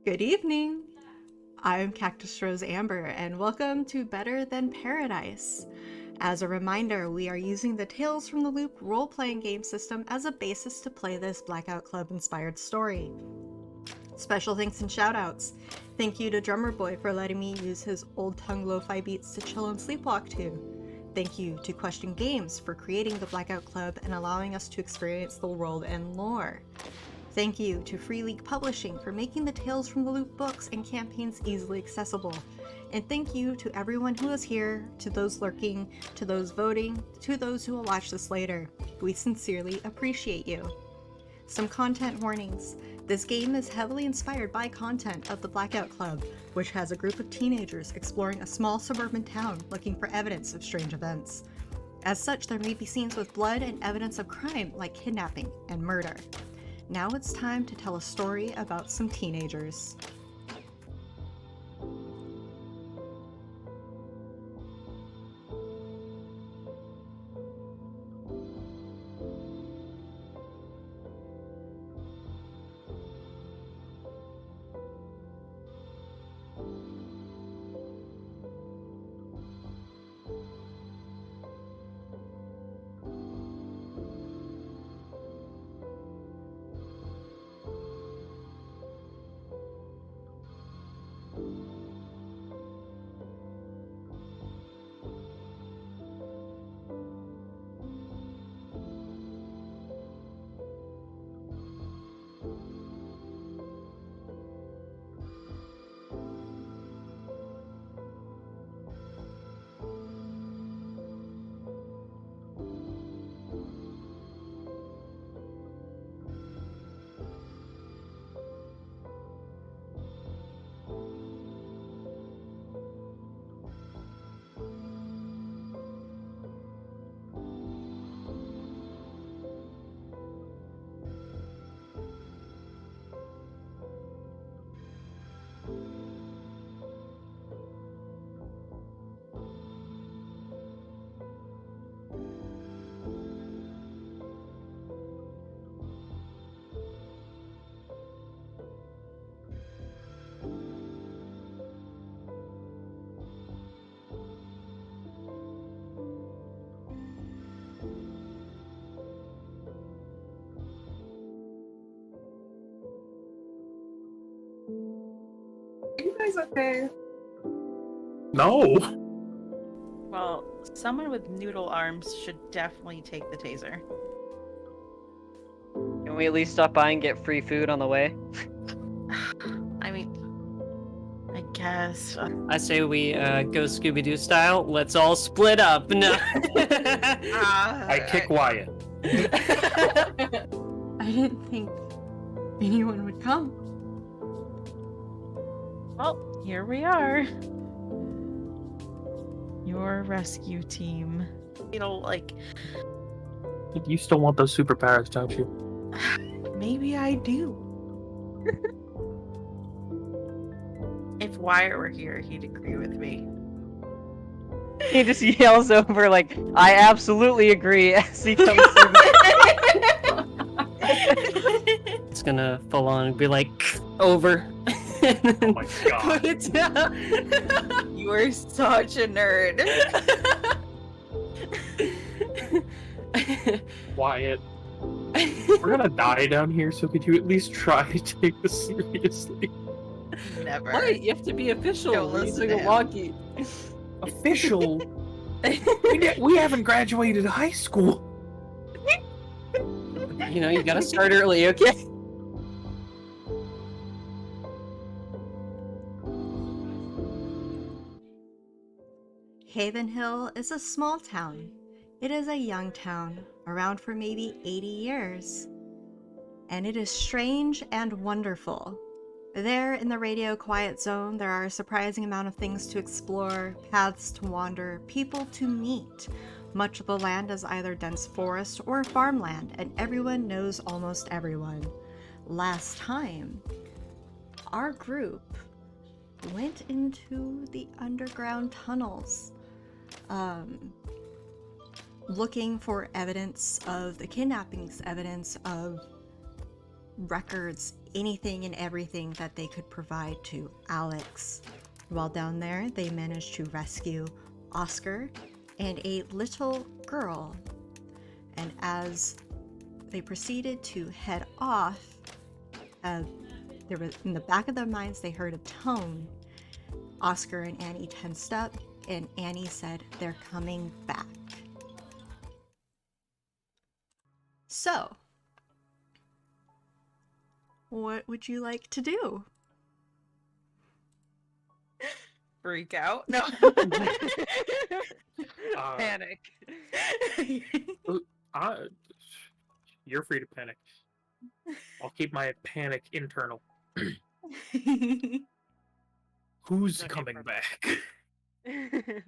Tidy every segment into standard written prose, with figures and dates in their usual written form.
Good evening. I'm Cactus Rose Amber, and welcome to Better Than Paradise. As a reminder, we are using the Tales from the Loop role-playing game system as a basis to play this Blackout Club inspired story. Special thanks and shoutouts. Thank you to Drumurboy for letting me use his old tongue lo-fi beats to chill and sleepwalk to. Thank you to Question Games for creating the Blackout Club and allowing us to experience the world and lore. Thank you to Free League Publishing for making the Tales from the Loop books and campaigns easily accessible. And thank you to everyone who is here, to those lurking, to those voting, to those who will watch this later. We sincerely appreciate you. Some content warnings. This game is heavily inspired by content of the Blackout Club, which has a group of teenagers exploring a small suburban town looking for evidence of strange events. As such, there may be scenes with blood and evidence of crime like kidnapping and murder. Now it's time to tell a story about some teenagers. Are you guys okay? No. Well, someone with noodle arms should definitely take the taser. Can we at least stop by and get free food on the way? I mean, I guess. I say we go Scooby-Doo style. Let's all split up. No. I kick Wyatt. I didn't think anyone would come. Well, here we are. Your rescue team. You know, like, You still want those superpowers, don't you? maybe I do. If Wyatt were here, he'd agree with me. He just yells over like, "I absolutely agree," as he comes through. It's gonna full on be like over. Oh my god. Put it down. You are such a nerd. Wyatt, we're gonna die down here, so could you at least try to take this seriously? Never. What? You have to be official. Don't We're listen using to a him. walkie. Official? we haven't graduated high school. You know, you gotta start early, okay? Haven Hill is a small town. It is a young town, around for maybe 80 years. And it is strange and wonderful. There, in the radio quiet zone, there are a surprising amount of things to explore, paths to wander, people to meet. Much of the land is either dense forest or farmland, and everyone knows almost everyone. Last time, our group went into the underground tunnels, looking for evidence of the kidnappings, evidence of records, anything and everything that they could provide to Alex. While down there, they managed to rescue Oscar and a little girl. And as they proceeded to head off, there was, in the back of their minds, they heard a tone. Oscar and Annie tensed up, and Annie said, "They're coming back." So, what would you like to do? Freak out? No. Panic. You're free to panic. I'll keep my panic internal. Who's Okay, coming perfect. back?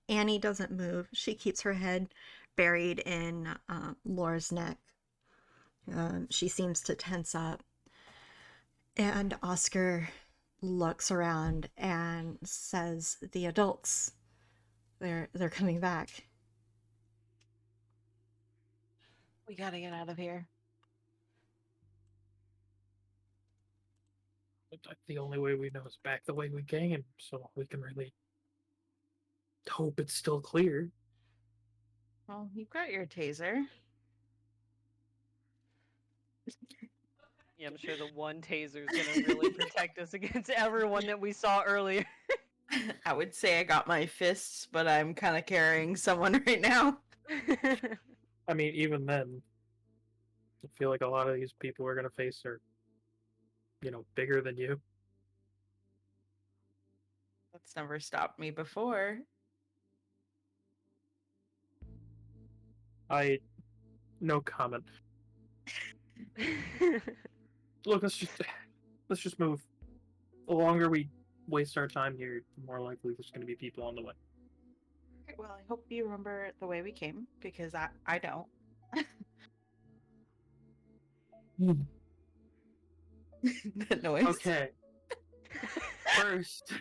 Annie doesn't move. She keeps her head buried in Laura's neck. She seems to tense up. And Oscar looks around and says, "The adults, they're coming back." We gotta get out of here. The only way we know is back the way we came, so we can really hope it's still clear. Well, you've got your taser. Yeah, I'm sure the one taser is gonna really protect us against everyone that we saw earlier. I would say I got my fists, but I'm kind of carrying someone right now. I mean, even then, I feel like a lot of these people we're gonna face are, bigger than you. That's never stopped me before. No comment. Look, let's just move. The longer we waste our time here, the more likely there's going to be people on the way. Well, I hope you remember the way we came, because I don't. That noise. Okay. First,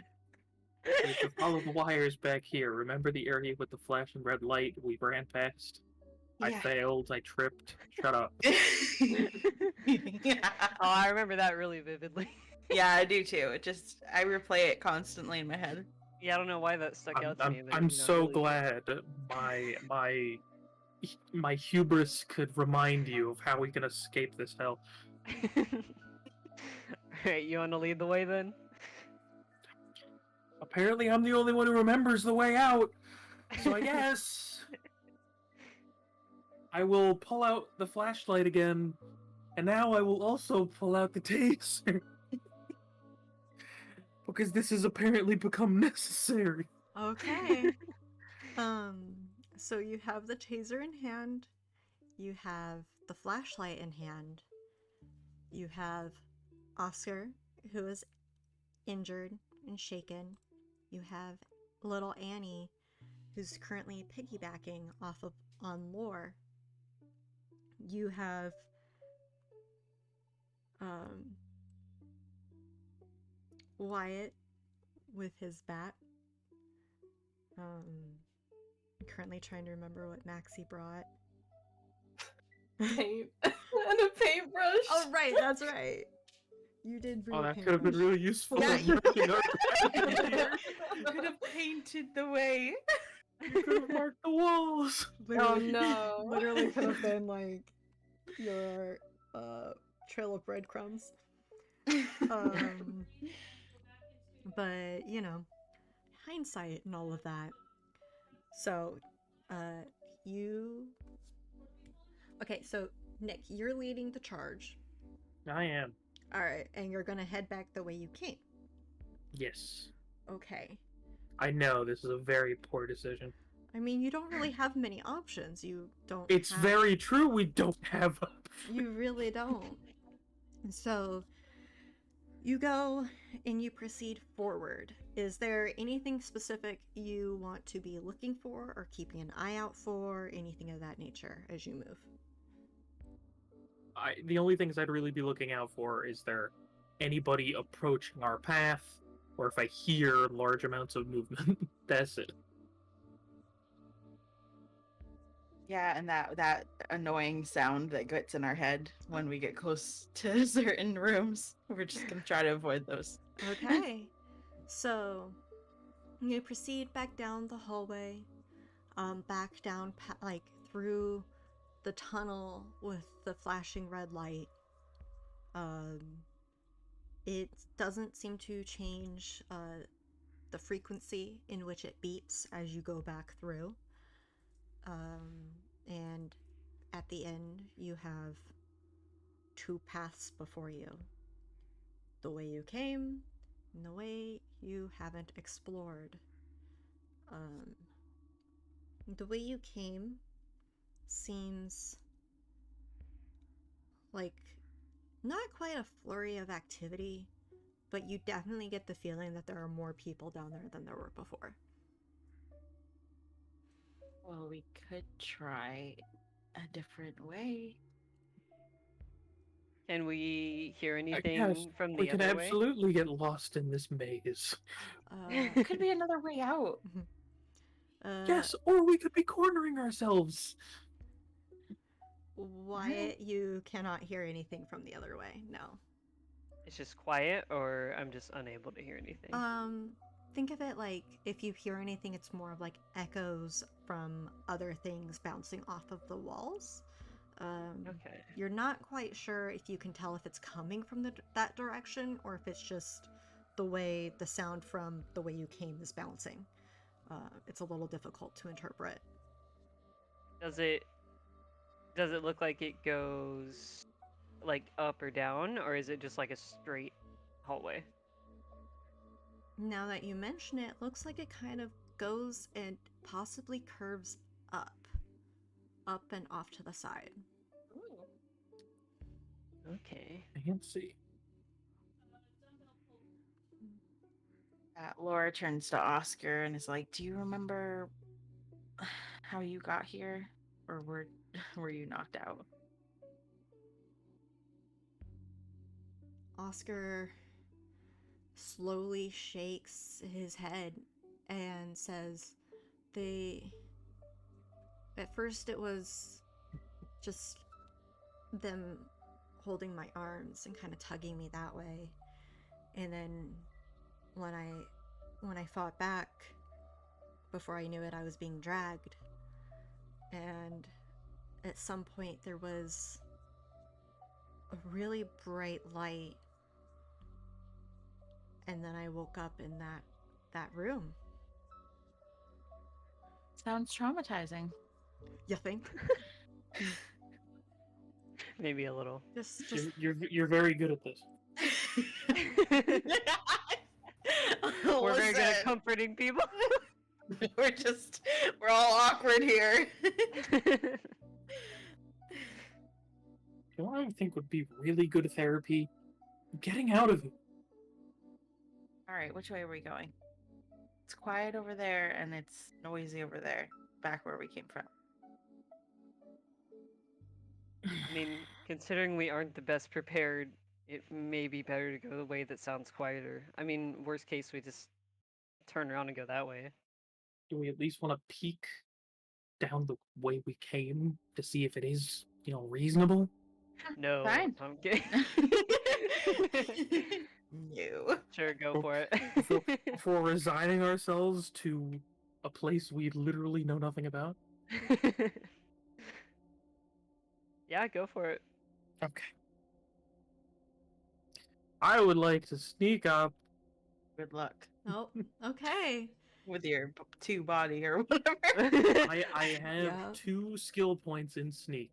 we have to follow the wires back here. Remember the area with the flashing red light we ran past? I Yeah. failed. I tripped. Shut up. Yeah. Oh, I remember that really vividly. Yeah, I do too. I replay it constantly in my head. Yeah, I don't know why that stuck out to me. But, I'm so really glad my hubris could remind you of how we can escape this hell. Alright, you want to lead the way then? Apparently, I'm the only one who remembers the way out. So I guess I will pull out the flashlight again, and now I will also pull out the taser. Because this has apparently become necessary. Okay. So you have the taser in hand, you have the flashlight in hand, you have Oscar, who is injured and shaken, you have little Annie, who's currently piggybacking on Lore. You have Wyatt with his bat. Currently trying to remember what Maxi brought. Paint and a paintbrush. Oh, right, that's right. You did bring Oh, a that could have been paintbrush. really useful. Yeah, you You could have painted the way. could have marked the walls. Oh no. Literally could have been like your trail of breadcrumbs. But hindsight and all of that. So, okay, so Nick, you're leading the charge. I am. All right, and you're gonna head back the way you came. Yes. Okay. I know this is a very poor decision. I mean, you don't really have many options. You don't. It's have... very true. We don't have. You really don't. And so, you go and you proceed forward. Is there anything specific you want to be looking for or keeping an eye out for? Anything of that nature as you move? The only things I'd really be looking out for is there anybody approaching our path, or if I hear large amounts of movement. That's it. Yeah, and that annoying sound that gets in our head when we get close to certain rooms. We're just gonna try to avoid those. Okay. So you proceed back down the hallway, back down like through the tunnel with the flashing red light. Um, it doesn't seem to change the frequency in which it beeps as you go back through. And at the end, you have two paths before you: the way you came and the way you haven't explored. Um, the way you came seems like not quite a flurry of activity, but you definitely get the feeling that there are more people down there than there were before. Well, we could try a different way. Can we hear Yes, anything from we the can other way? absolutely get lost in this maze. Could be another way out. Yes, or we could be cornering ourselves. Wyatt, you cannot hear anything from the other way. No. It's just quiet, or I'm just unable to hear anything. Think of it like if you hear anything, it's more of like echoes from other things bouncing off of the walls. Okay. You're not quite sure if you can tell if it's coming from that direction or if it's just the way the sound from the way you came is bouncing. It's a little difficult to interpret. Does it look like it goes like up or down, or is it just like a straight hallway? Now that you mention it, looks like it kind of goes and possibly curves up and off to the side. Okay. Fancy. Laura turns to Oscar and is like, "Do you remember how you got here, or were you knocked out?" Oscar slowly shakes his head and says, at first it was just them holding my arms and kind of tugging me that way. And then when I fought back, before I knew it, I was being dragged. And at some point there was a really bright light. And then I woke up in that room. Sounds traumatizing. You think? Maybe a little. Just You're very good at this. We're very good at comforting people. We're all awkward here. You know what I think would be really good therapy? Getting out of it. All right, which way are we going? It's quiet over there and it's noisy over there, back where we came from. I mean, considering we aren't the best prepared, it may be better to go the way that sounds quieter. I mean, worst case, we just turn around and go that way. Do we at least want to peek down the way we came to see if it is, reasonable? No, Fine. I'm kidding. No. Sure, go for it. Before resigning ourselves to a place we literally know nothing about? Yeah, go for it. Okay. I would like to sneak up. Good luck oh, okay. with your two body or whatever. I have Yeah. 2 skill points in sneak.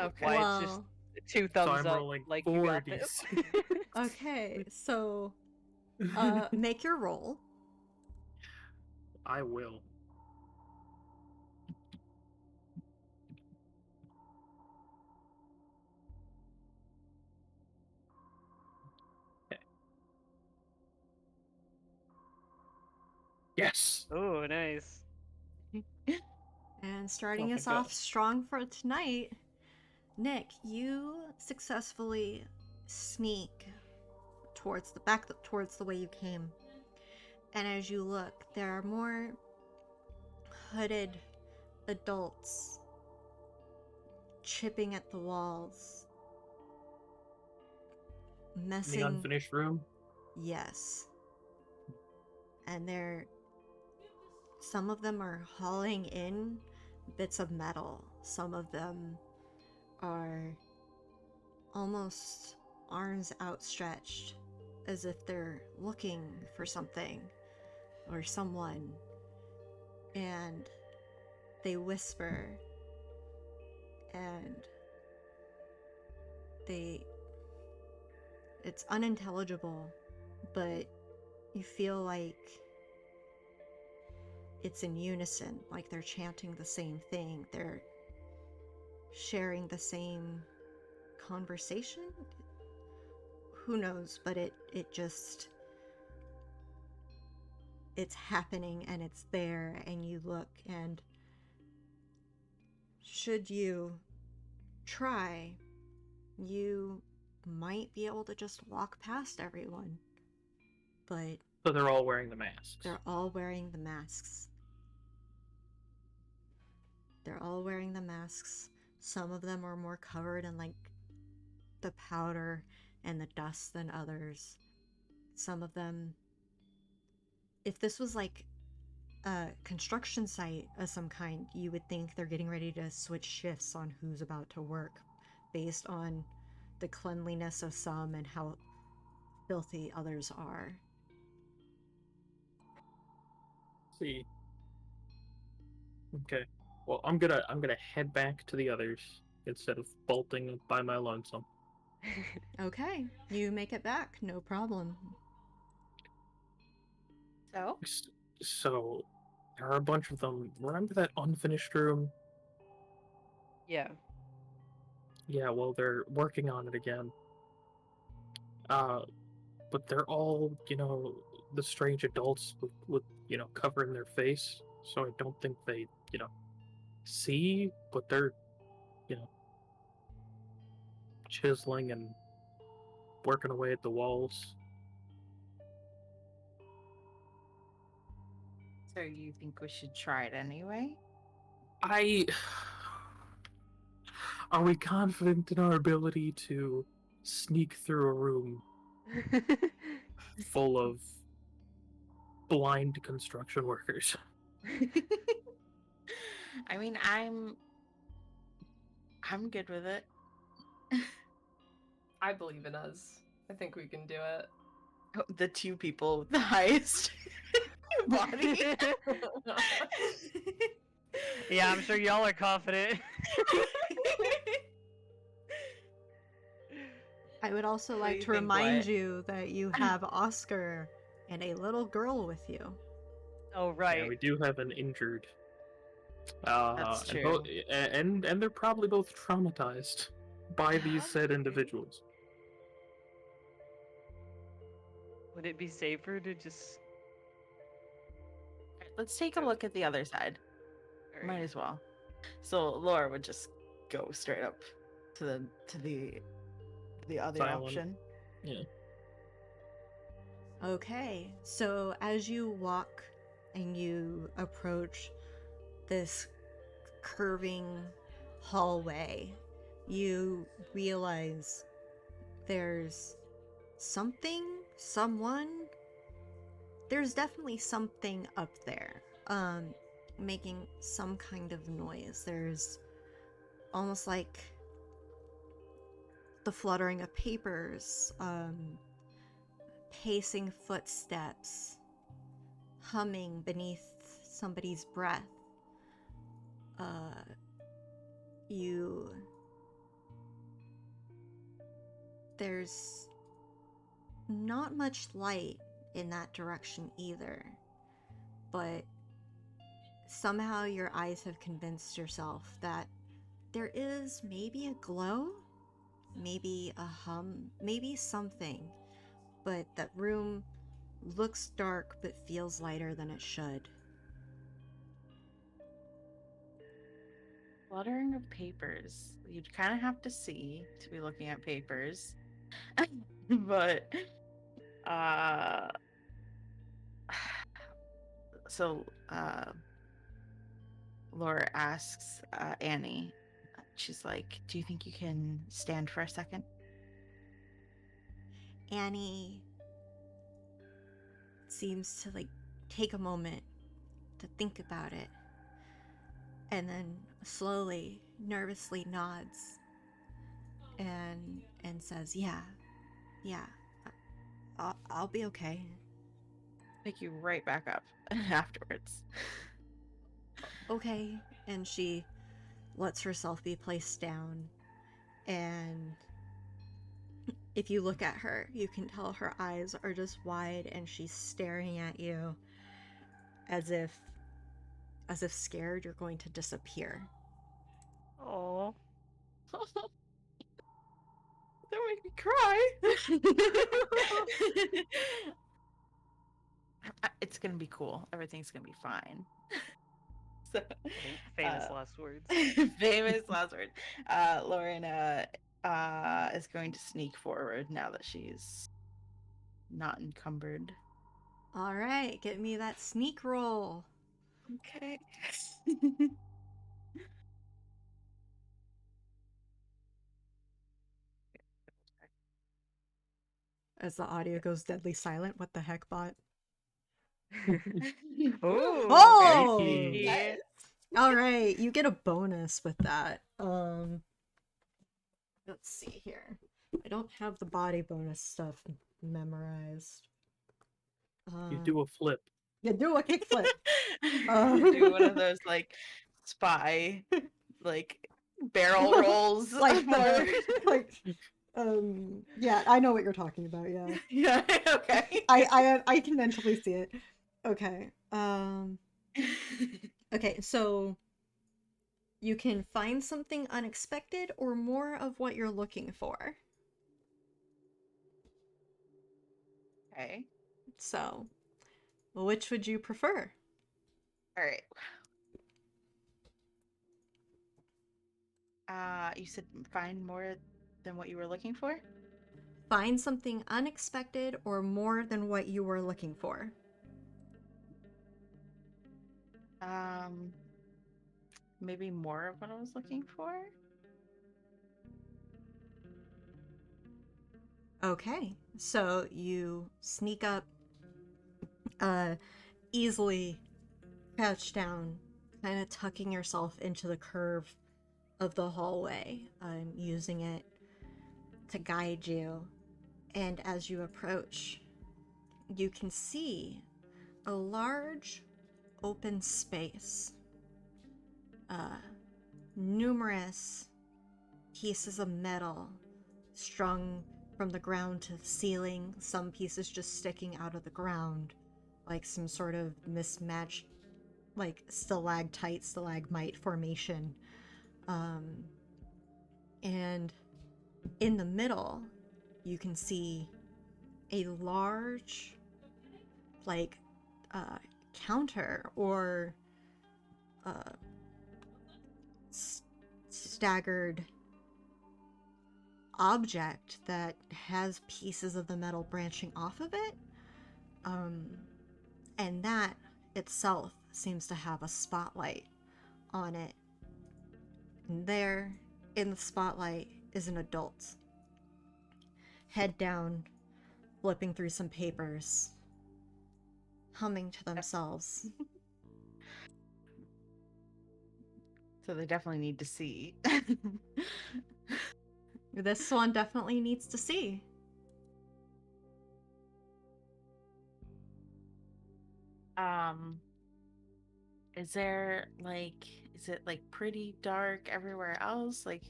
Okay. Why Well, it's just 2 So thumbs I'm up, rolling like you 4 got this. okay. So, make your roll. I will. Okay. Yes. Oh, nice. And starting Nothing us off good. strong for tonight, Nick, you successfully sneak towards the way you came. And as you look, there are more hooded adults chipping at the walls, In messing. the unfinished room? Yes. And some of them are hauling in bits of metal. Some of them are almost arms outstretched as if they're looking for something or someone. And they whisper, and it's unintelligible, but you feel like it's in unison, like they're chanting the same thing, they're sharing the same conversation. Who knows, but it just, it's happening and it's there, and you look, and should you try, you might be able to just walk past everyone, but So they're all wearing the masks. they're all wearing the masks. They're all wearing the masks. Some of them are more covered in like the powder and the dust than others. Some of them, if this was like a construction site of some kind, you would think they're getting ready to switch shifts on who's about to work based on the cleanliness of some and how filthy others are. See. Okay. Well, I'm gonna head back to the others instead of bolting by my lonesome. Okay, you make it back, no problem. So? So, there are a bunch of them. Remember that unfinished room? Yeah. Yeah, well, they're working on it again. But they're all, the strange adults with covering their face. So I don't think they, see, but they're, chiseling and working away at the walls. So you think we should try it anyway? Are we confident in our ability to sneak through a room full of blind construction workers? I mean, I'm good with it. I believe in us. I think we can do it. The two people with the highest body. Yeah, I'm sure y'all are confident. I would also What do like you to think, remind Wyatt? you that you have Oscar and a little girl with you. Oh, Yeah, right. we do have an injured. That's and, true. and they're probably both traumatized by these said individuals. Would it be safer to just... Alright, let's take a look at the other side. Alright. Might as well. So Laura would just go straight up to the other Silent. option. Yeah. Okay, so as you walk and you approach this curving hallway, you realize there's there's definitely something up there, making some kind of noise. There's almost like the fluttering of papers, pacing footsteps, humming beneath somebody's breath. There's not much light in that direction either, but somehow your eyes have convinced yourself that there is maybe a glow, maybe a hum, maybe something, but that room looks dark but feels lighter than it should. Fluttering of papers. You'd kind of have to see to be looking at papers. But so Laura asks Annie, she's like, "Do you think you can stand for a second?" Annie seems to like take a moment to think about it and then slowly, nervously nods and says, "Yeah, I'll be okay." Pick you right back up afterwards. Okay. And she lets herself be placed down, and if you look at her, you can tell her eyes are just wide and she's staring at you as if scared you're going to disappear. Oh. Don't make me cry. It's gonna be cool. Everything's gonna be fine. So, Famous last words. famous last words. Lorena is going to sneak forward now that she's not encumbered. All right, get me that sneak roll. Okay. As the audio goes deadly silent, what the heck, bot? Oh, Oh! very sneaky. Nice. All right, you get a bonus with that. Let's see here. I don't have the body bonus stuff memorized. You do a flip. You do a kickflip. Do one of those like spy like barrel rolls. like for- like yeah, I know what you're talking about. Yeah, yeah, okay. I can mentally see it. Okay. Okay, so you can find something unexpected or more of what you're looking for. Okay. So, which would you prefer? All right. You said find more than what you were looking for? Find something unexpected or more than what you were looking for. Maybe more of what I was looking for? Okay, so you sneak up, easily crouch down, kind of tucking yourself into the curve of the hallway, using it to guide you. And as you approach, you can see a large open space. Numerous pieces of metal strung from the ground to the ceiling, some pieces just sticking out of the ground, like some sort of mismatched, like stalagmite formation. And in the middle, you can see a large, like, counter or staggered object that has pieces of the metal branching off of it. And that itself seems to have a spotlight on it. And there, in the spotlight, is an adult. Head down, flipping through some papers, humming to themselves. So they definitely need to see. This one definitely needs to see. Is it like pretty dark everywhere else? Like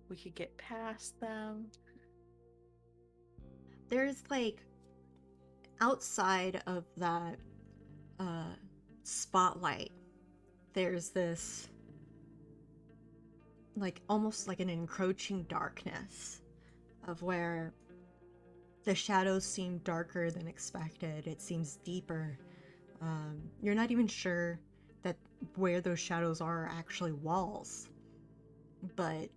we could get past them? There's like, outside of that spotlight, there's this like almost like an encroaching darkness of where the shadows seem darker than expected. It seems deeper. You're not even sure that where those shadows are actually walls, but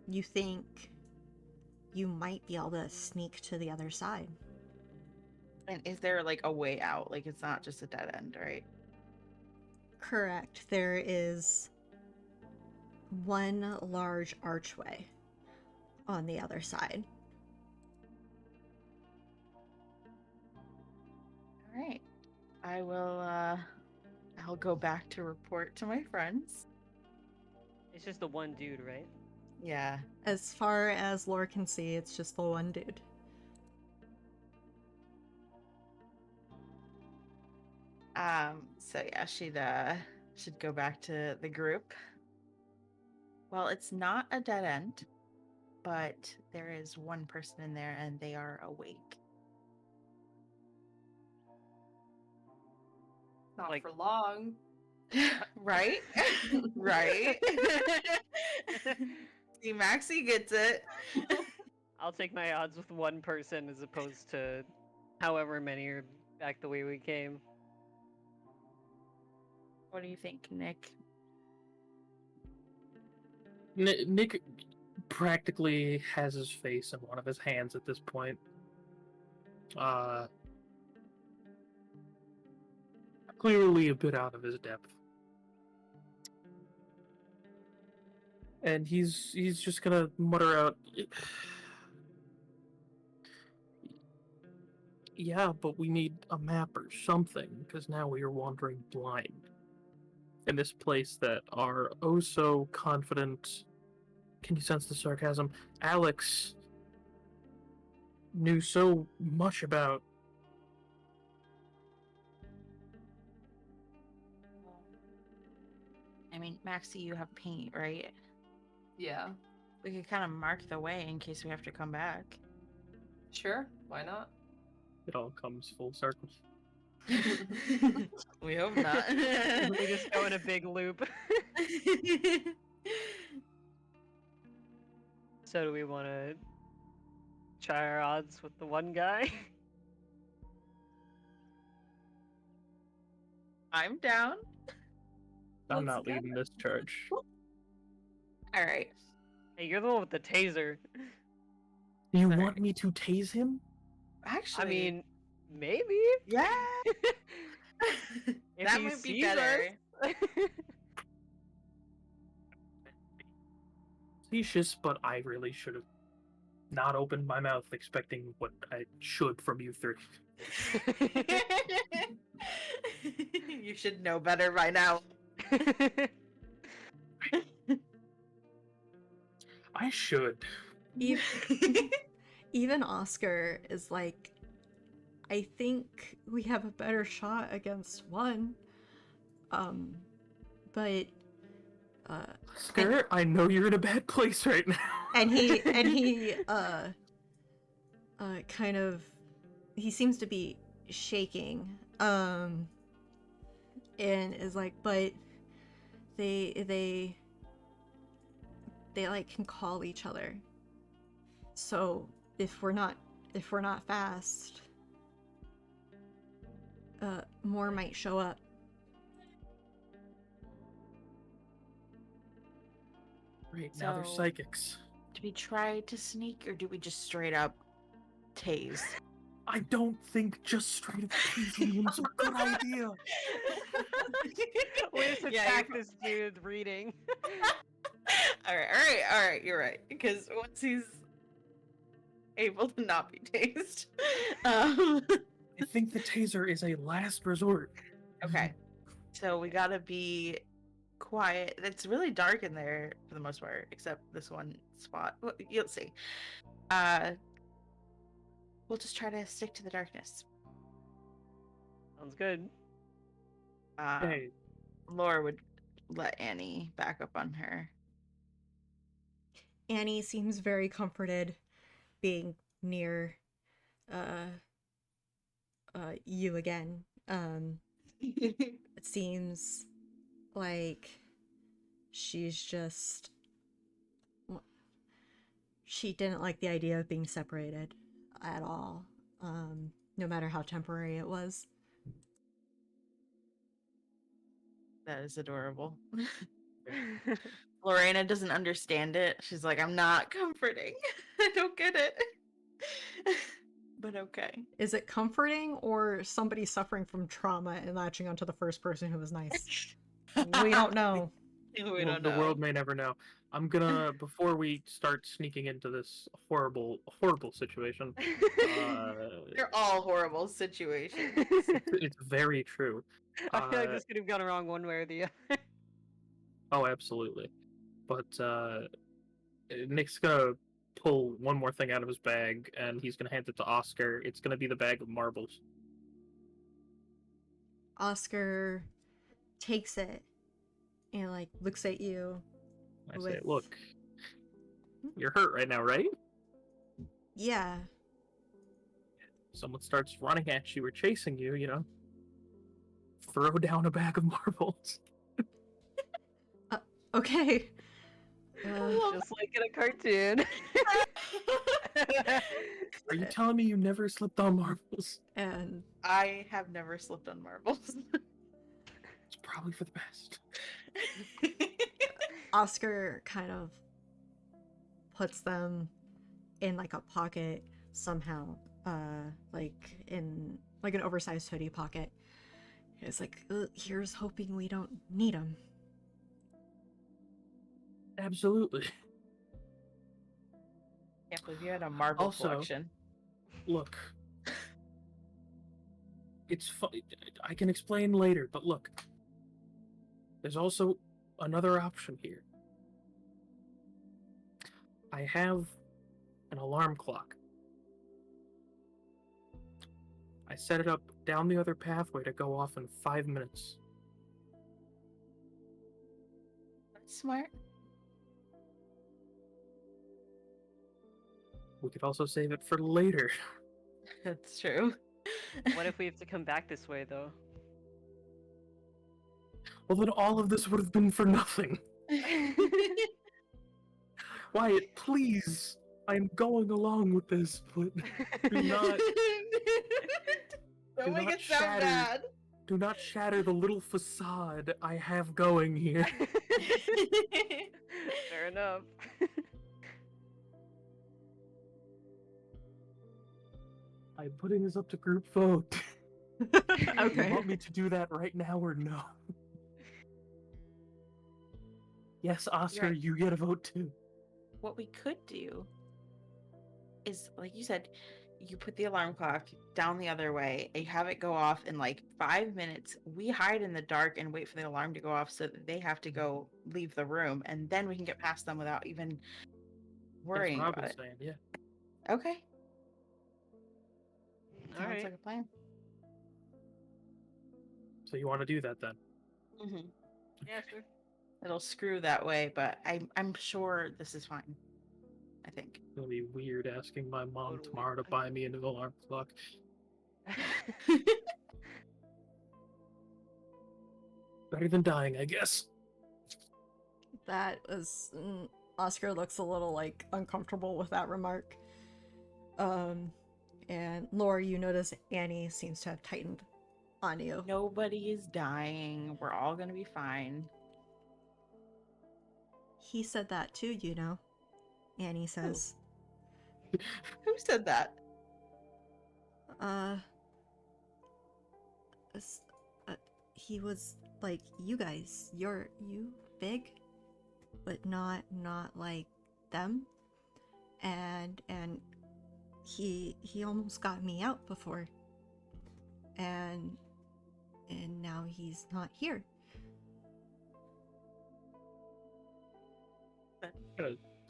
you think you might be able to sneak to the other side. And is there like a way out? Like it's not just a dead end, right? Correct. There is one large archway on the other side. All right. I'll go back to report to my friends. It's just the one dude, right? Yeah. As far as Lore can see, it's just the one dude. So yeah, should go back to the group. Well, it's not a dead end, but there is one person in there and they are awake. Not Like- for long. Right? Right? See, Maxi gets it. I'll take my odds with one person as opposed to however many are back the way we came. What do you think, Nick? Nick practically has his face in one of his hands at this point. Clearly a bit out of his depth. And he's just gonna mutter out, yeah, but we need a map or something, because now we are wandering blind. In this place that our oh so confident, can you sense the sarcasm, Alex knew so much about. I mean, Maxi, you have paint, right? Yeah, We could kind of mark the way in case we have to come back. sure. Why not? It all comes full circle. We hope not. We just go in a big loop. So do we want to try our odds with the one guy? I'm down. I'm Let's not go. leading this charge. All right. Hey, you're the one with the taser. Do you Sorry. want me to tase him? Actually, I mean, maybe. yeah. If That he might be sees better. us. Facetious, but I really should have not opened my mouth expecting what I should from you three. You should know better by now. I should. Even Oscar is like, I think we have a better shot against one. But Oscar, I know you're in a bad place right now. and he kind of, he seems to be shaking, and is like, but they like can call each other. So if we're not fast, more might show up. Right, now they're So- psychics. Do we try to sneak or do we just straight up tase? I don't think just straight up tasing him's a good idea. We just Yeah, attack you're- this dude reading. all right. You're right. Because once he's able to not be tased, I think the taser is a last resort. okay. So we gotta be quiet. It's really dark in there for the most part, except this one spot. Well, you'll see. We'll just try to stick to the darkness. Sounds good. Hey, Laura would let Annie back up on her. Annie seems very comforted being near you again. It seems like she's just, she didn't like the idea of being separated at all, no matter how temporary it was. That is adorable. Lorena doesn't understand it. She's like, I'm not comforting. I don't get it. But okay. Is it comforting or somebody suffering from trauma and latching onto the first person who was nice? We don't know. We don't the know. world may never know. I'm gonna, before we start sneaking into this horrible situation, They're all horrible situations. it's very true. I feel like this could have gone wrong one way or the other. Oh, absolutely. But Nick's gonna pull one more thing out of his bag, and he's gonna hand it to Oscar. It's gonna be the bag of marbles. Oscar takes it and like looks at you. I say, With- look, you're hurt right now, right? Yeah. Someone starts running at you or chasing you, you know, throw down a bag of marbles. Okay. Just like in a cartoon. Are you telling me you never slipped on marbles? And I have never slipped on marbles. It's probably for the best. Oscar kind of puts them in like a pocket somehow, like in like an oversized hoodie pocket. It's like, here's hoping we don't need them. Absolutely. Can't believe you had a marble Also- collection. Look, it's fun. I can explain later, but look, there's also another option here. I have an alarm clock. I set it up down the other pathway to go off in 5 minutes. That's smart. We could also save it for later. That's true. What if we have to come back this way, though? Well, then all of this would have been for nothing. Wyatt, please. I'm going along with this, but do not Don't do make not it sound shatter- bad. do not shatter the little facade I have going here. Fair enough. I'm putting this up to group vote. Okay. You want me to do that right now or no? Yes, Oscar, Right. you get a vote too. What we could do is, like you said, you put the alarm clock down the other way and you have it go off in like 5 minutes. We hide in the dark and wait for the alarm to go off so that they have to go leave the room, and then we can get past them without even worrying That's what about I've it. been saying, yeah. Okay. All Sounds right. like a plan. So you want to do that then? Mm-hmm. Yeah, sure. It'll screw that way, but I'm sure this is fine. I think. It'll be weird asking my mom Totally tomorrow to fine. buy me a new alarm clock. Better than dying, I guess. That was Oscar looks a little like uncomfortable with that remark. And Laura, you notice Annie seems to have tightened on you. Nobody is dying. We're all gonna be fine. He said that too, you know. Annie says. Who said that? S- he was like, you guys, you big, but not like them. And he almost got me out before. And now he's not here.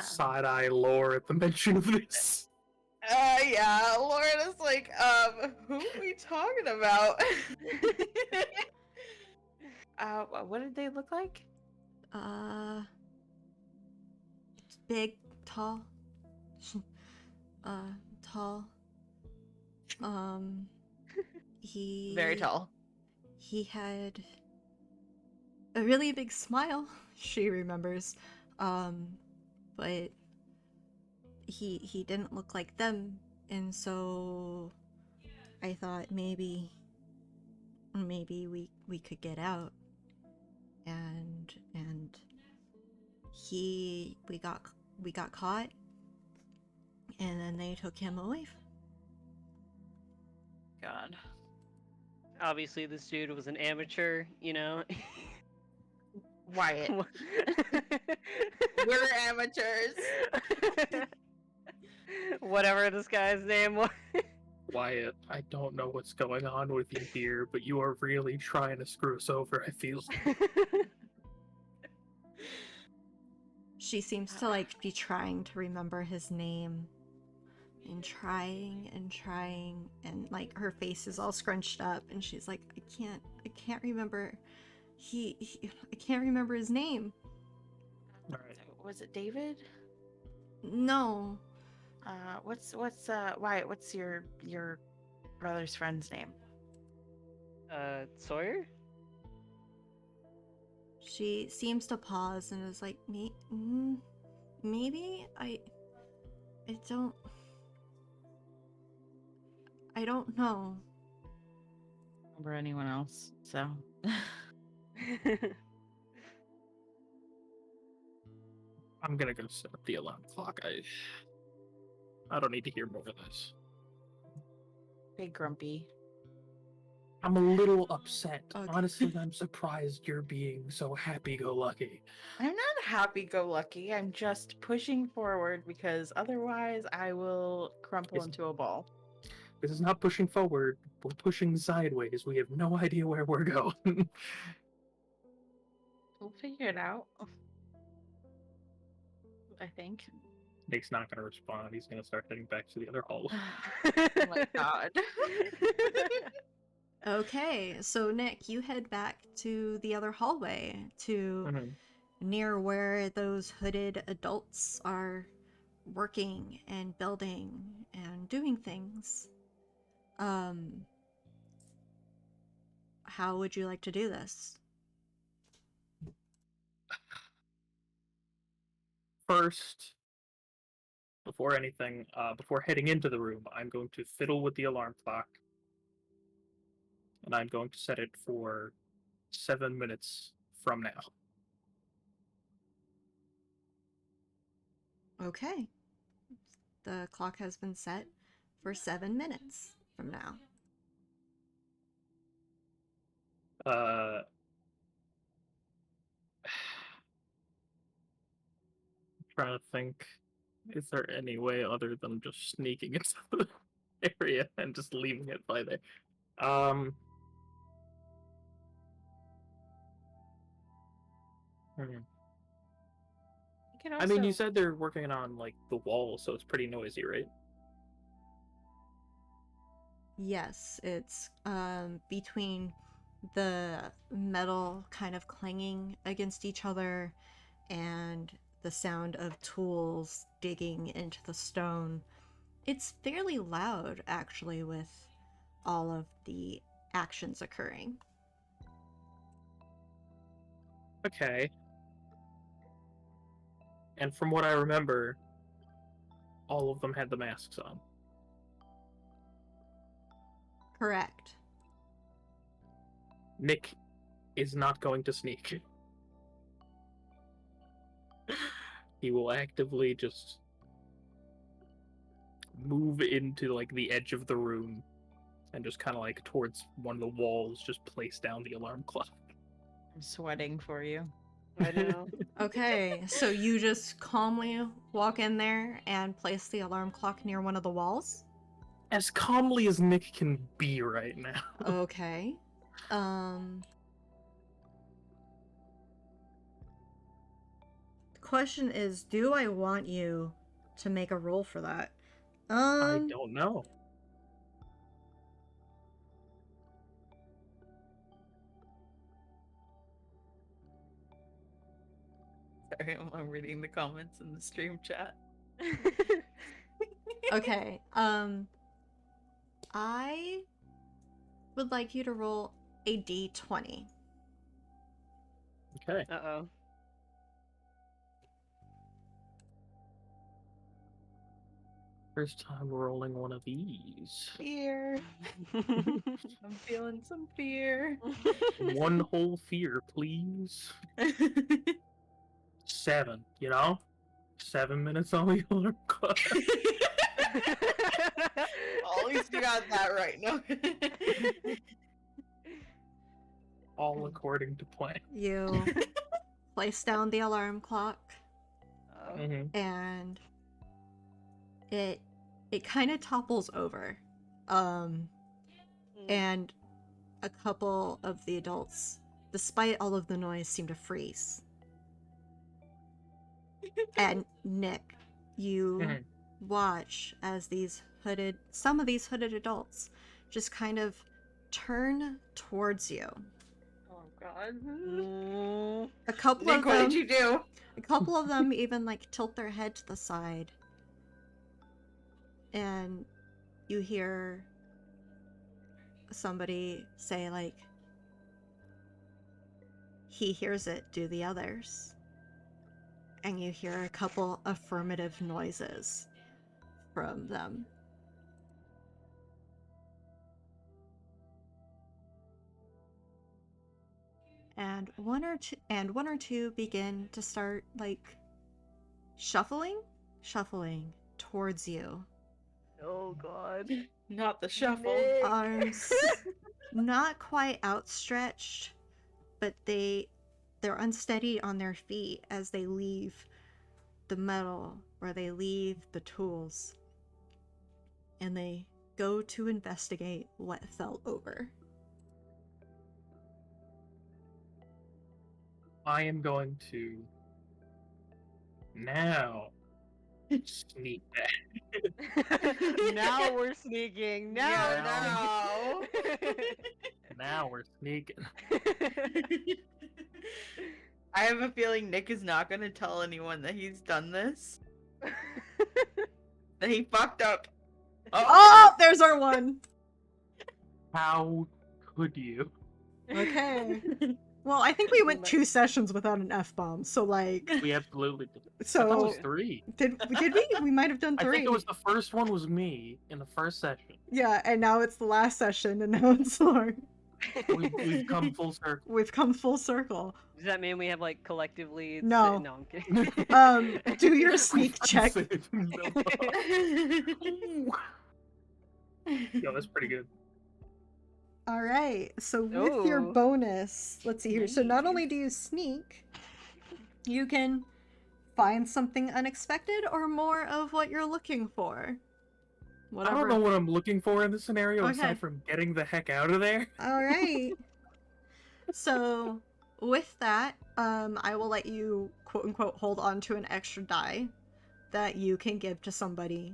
Side eye lore at the mention of this. Yeah, Lorna's like, who are we talking about? What did they look like? Big, tall. Tall. He Very tall. He had a really big smile, she remembers. But he didn't look like them, and so I thought maybe we could get out. And we got caught, and then they took him away. God. Obviously, this dude was an amateur, you know. Wyatt. We're amateurs. Whatever this guy's name was. Wyatt, I don't know what's going on with you here, but you are really trying to screw us over, I feel. She seems to like be trying to remember his name. And trying, and like her face is all scrunched up, and she's like, I can't remember. I can't remember his name. Alright. Was it David? No. What's Wyatt, what's your brother's friend's name? Sawyer? She seems to pause and is like, maybe I don't know. Remember anyone else? So. I'm gonna go set up the alarm clock. I don't need to hear more of this. Big grumpy. I'm a little upset. Okay. Honestly, I'm surprised you're being so happy-go-lucky. I'm not happy-go-lucky. I'm just pushing forward because otherwise I will crumple into a ball. This is not pushing forward. We're pushing sideways. We have no idea where we're going. We'll figure it out. I think. Nick's not gonna respond. He's gonna start heading back to the other hallway. Oh my god. Okay, so Nick, you head back to the other hallway to near where those hooded adults are working and building and doing things. How would you like to do this? First, before anything, before heading into the room, I'm going to fiddle with the alarm clock. And I'm going to set it for 7 minutes from now. Okay. The clock has been set for 7 minutes from now. I'm trying to think, is there any way other than just sneaking into the area and just leaving it by there? You can I mean, you also- said they're working on, like, the wall, so it's pretty noisy, right? Yes, it's between the metal kind of clanging against each other and the sound of tools digging into the stone. It's fairly loud, actually, with all of the actions occurring. Okay. And from what I remember, all of them had the masks on. Correct. Nick is not going to sneak. He will actively just move into, like, the edge of the room and just kind of, like, towards one of the walls, just place down the alarm clock. I'm sweating for you. I know. Okay, so you just calmly walk in there and place the alarm clock near one of the walls? As calmly as Nick can be right now. Okay. The question is, do I want you to make a roll for that? I don't know. Sorry, I'm reading the comments in the stream chat. Okay, I would like you to roll a d20. Okay. Uh-oh. First time rolling one of these. Fear. I'm feeling some fear. One whole fear, please. 7, you know? 7 minutes on the alarm clock. Well, at least you got that right, no? All according to plan. You place down the alarm clock, Mm-hmm. and it kind of topples over. And a couple of the adults, despite all of the noise, seem to freeze. And Nick, you Mhm. watch as some of these hooded adults just kind of turn towards you. Oh God. A couple Nick, of what them did you do? A couple of them even like tilt their head to the side. And you hear somebody say like, "He hears it, do the others?" And you hear a couple affirmative noises from them. And one or two begin to start like shuffling towards you. Oh God. Not the shuffle. Nick. Arms not quite outstretched, but they're unsteady on their feet as they leave the metal, or they leave the tools, and they go to investigate what fell over. I am going to now sneak back. Now we're sneaking. Now. Now we're sneaking. I have a feeling Nick is not going to tell anyone that he's done this. That he fucked up. Oh, there's our one. How could you? Okay. Well, I think we went 2 sessions without an F-bomb, so like, We absolutely did. I thought it so was 3. did we? We might have done 3. I think it was the first one was me in the first session. Yeah, and now it's the last session, and now it's Lauren. We've come full circle. We've come full circle. Does that mean we have like collectively? No. No, I'm kidding. Do your sneak check. Yo, that's pretty good. All right. So with your Ooh. bonus, let's see here. So not Nice. only do you sneak, you can find something unexpected or more of what you're looking for. Whatever. I don't know what I'm looking for in this scenario Okay. aside from getting the heck out of there. All right. So with that, I will let you quote unquote hold on to an extra die that you can give to somebody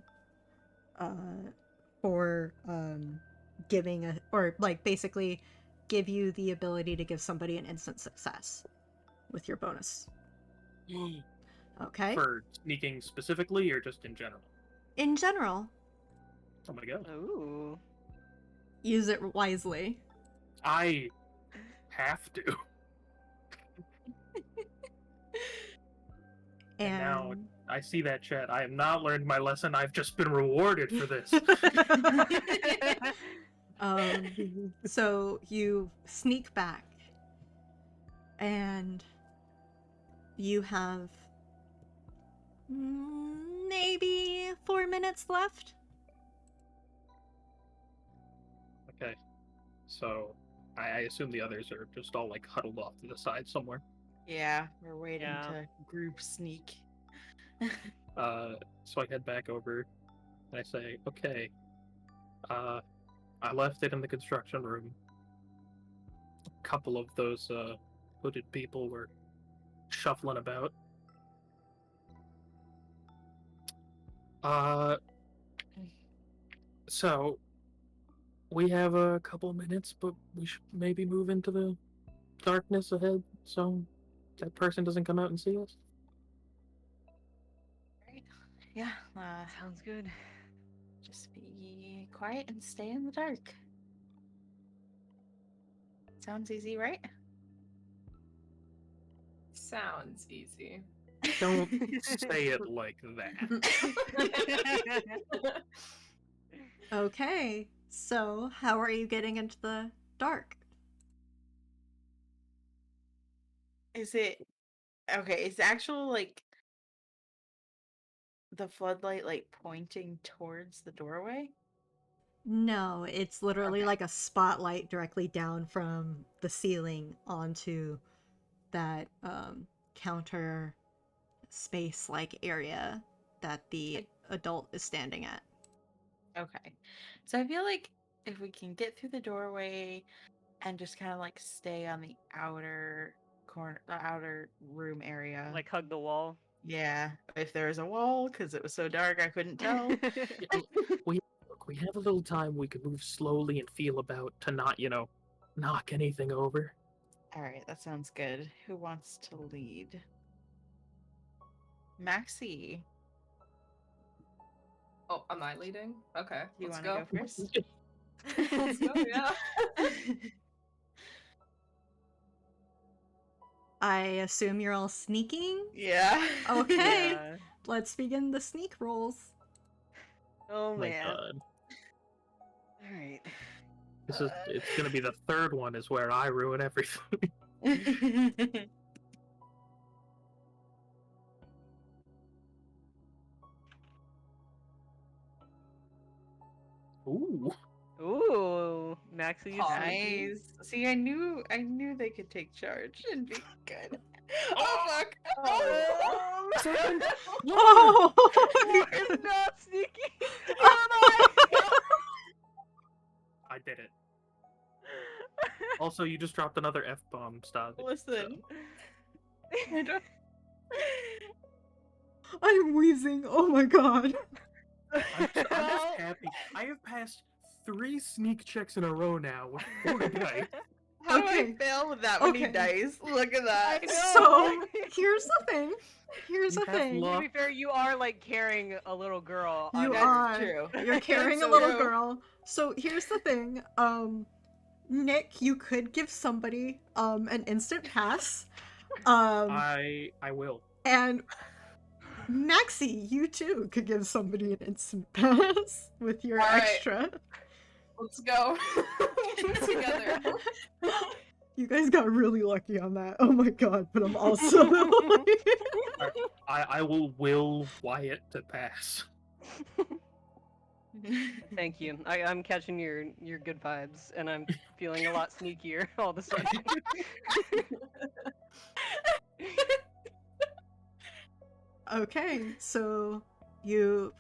for giving basically give you the ability to give somebody an instant success with your bonus. Okay? For sneaking specifically or just in general? In general, Oh my god. Ooh. use it wisely. I have to. And now I see that, chat. I have not learned my lesson. I've just been rewarded for this. So you sneak back, and you have maybe 4 minutes left. Okay. So I assume the others are just all like huddled off to the side somewhere. Yeah, we're waiting Yeah. to group sneak. So I head back over and I say, okay, I left it in the construction room. A couple of those hooded people were shuffling about. So we have a couple minutes, but we should maybe move into the darkness ahead so that person doesn't come out and see us. Right. Yeah, Sounds good. just be quiet and stay in the dark. Sounds easy, right? Sounds easy. Don't say it like that. Okay, so how are you getting into the dark? Is it okay? Is actual like the floodlight like pointing towards the doorway? No, it's literally Okay. like a spotlight directly down from the ceiling onto that counter space like area that the adult is standing at. Okay. So I feel like if we can get through the doorway and just kind of like stay on the outer corner, the outer room area. Like hug the wall. Yeah, if there is a wall, because it was so dark I couldn't tell. Yeah, we have a little time. We can move slowly and feel about to not, knock anything over. All right, that sounds good. Who wants to lead? Maxi, Oh, am I leading? Okay, do you let's want to go. go first? Let's go, yeah. I assume you're all sneaking? Yeah. Okay, Yeah. let's begin the sneak rolls. Oh My man. God. All right. It's gonna be the third one is where I ruin everything. Ooh. Ooh, Maxi, you Pause. sneaky. Nice. See, I knew they could take charge and be good. Oh fuck! Oh, Oh! You're not sneaky. I did it. Also, you just dropped another F-bomb, stop it. listen. I don't... I'm wheezing. Oh my god. I'm just happy. I have passed 3 sneak checks in a row now with 4 dice. How do I Okay. fail with that many Okay. dice? Look at that. I know. So, here's the thing. Here's You the have thing. luck. To be fair, you are like carrying a little girl. You on are. your- True. You're carrying a So little true. girl. So here's the thing. Nick, you could give somebody an instant pass. I will. And Maxi, you too could give somebody an instant pass with your All right. extra. Let's go. Together. You guys got really lucky on that. Oh my god, but I'm also I will Wyatt to pass. Thank you. I'm catching your good vibes, and I'm feeling a lot sneakier all of a sudden. Okay, so do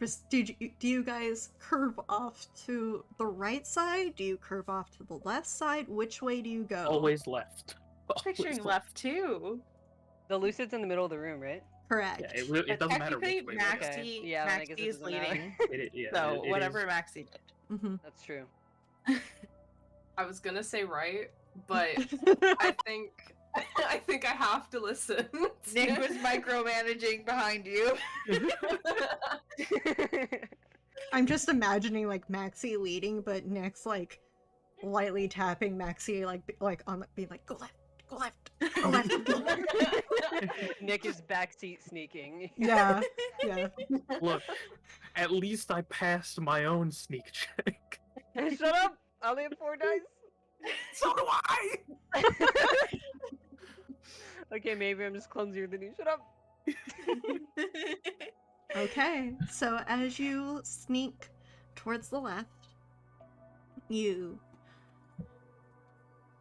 you guys curve off to the right side? Do you curve off to the left side? Which way do you go? Always left. Picturing Always left too. The lucid's in the middle of the room, right? Correct. Yeah, it doesn't matter which Technically, way we go. Maxi, Okay, yeah, then I guess Maxi it is doesn't matter. leading. Yeah, So it whatever is. Maxi did. Mhm. That's true. I was gonna say right, but I think I have to listen. Nick was micromanaging behind you. I'm just imagining like Maxi leading, but Nick's like lightly tapping Maxi like on being like go left, go left. Nick is backseat sneaking. Yeah. Look, at least I passed my own sneak check. Shut up! I only have 4 dice. So do I! Okay, maybe I'm just clumsier than you. Shut up! Okay, so as you sneak towards the left,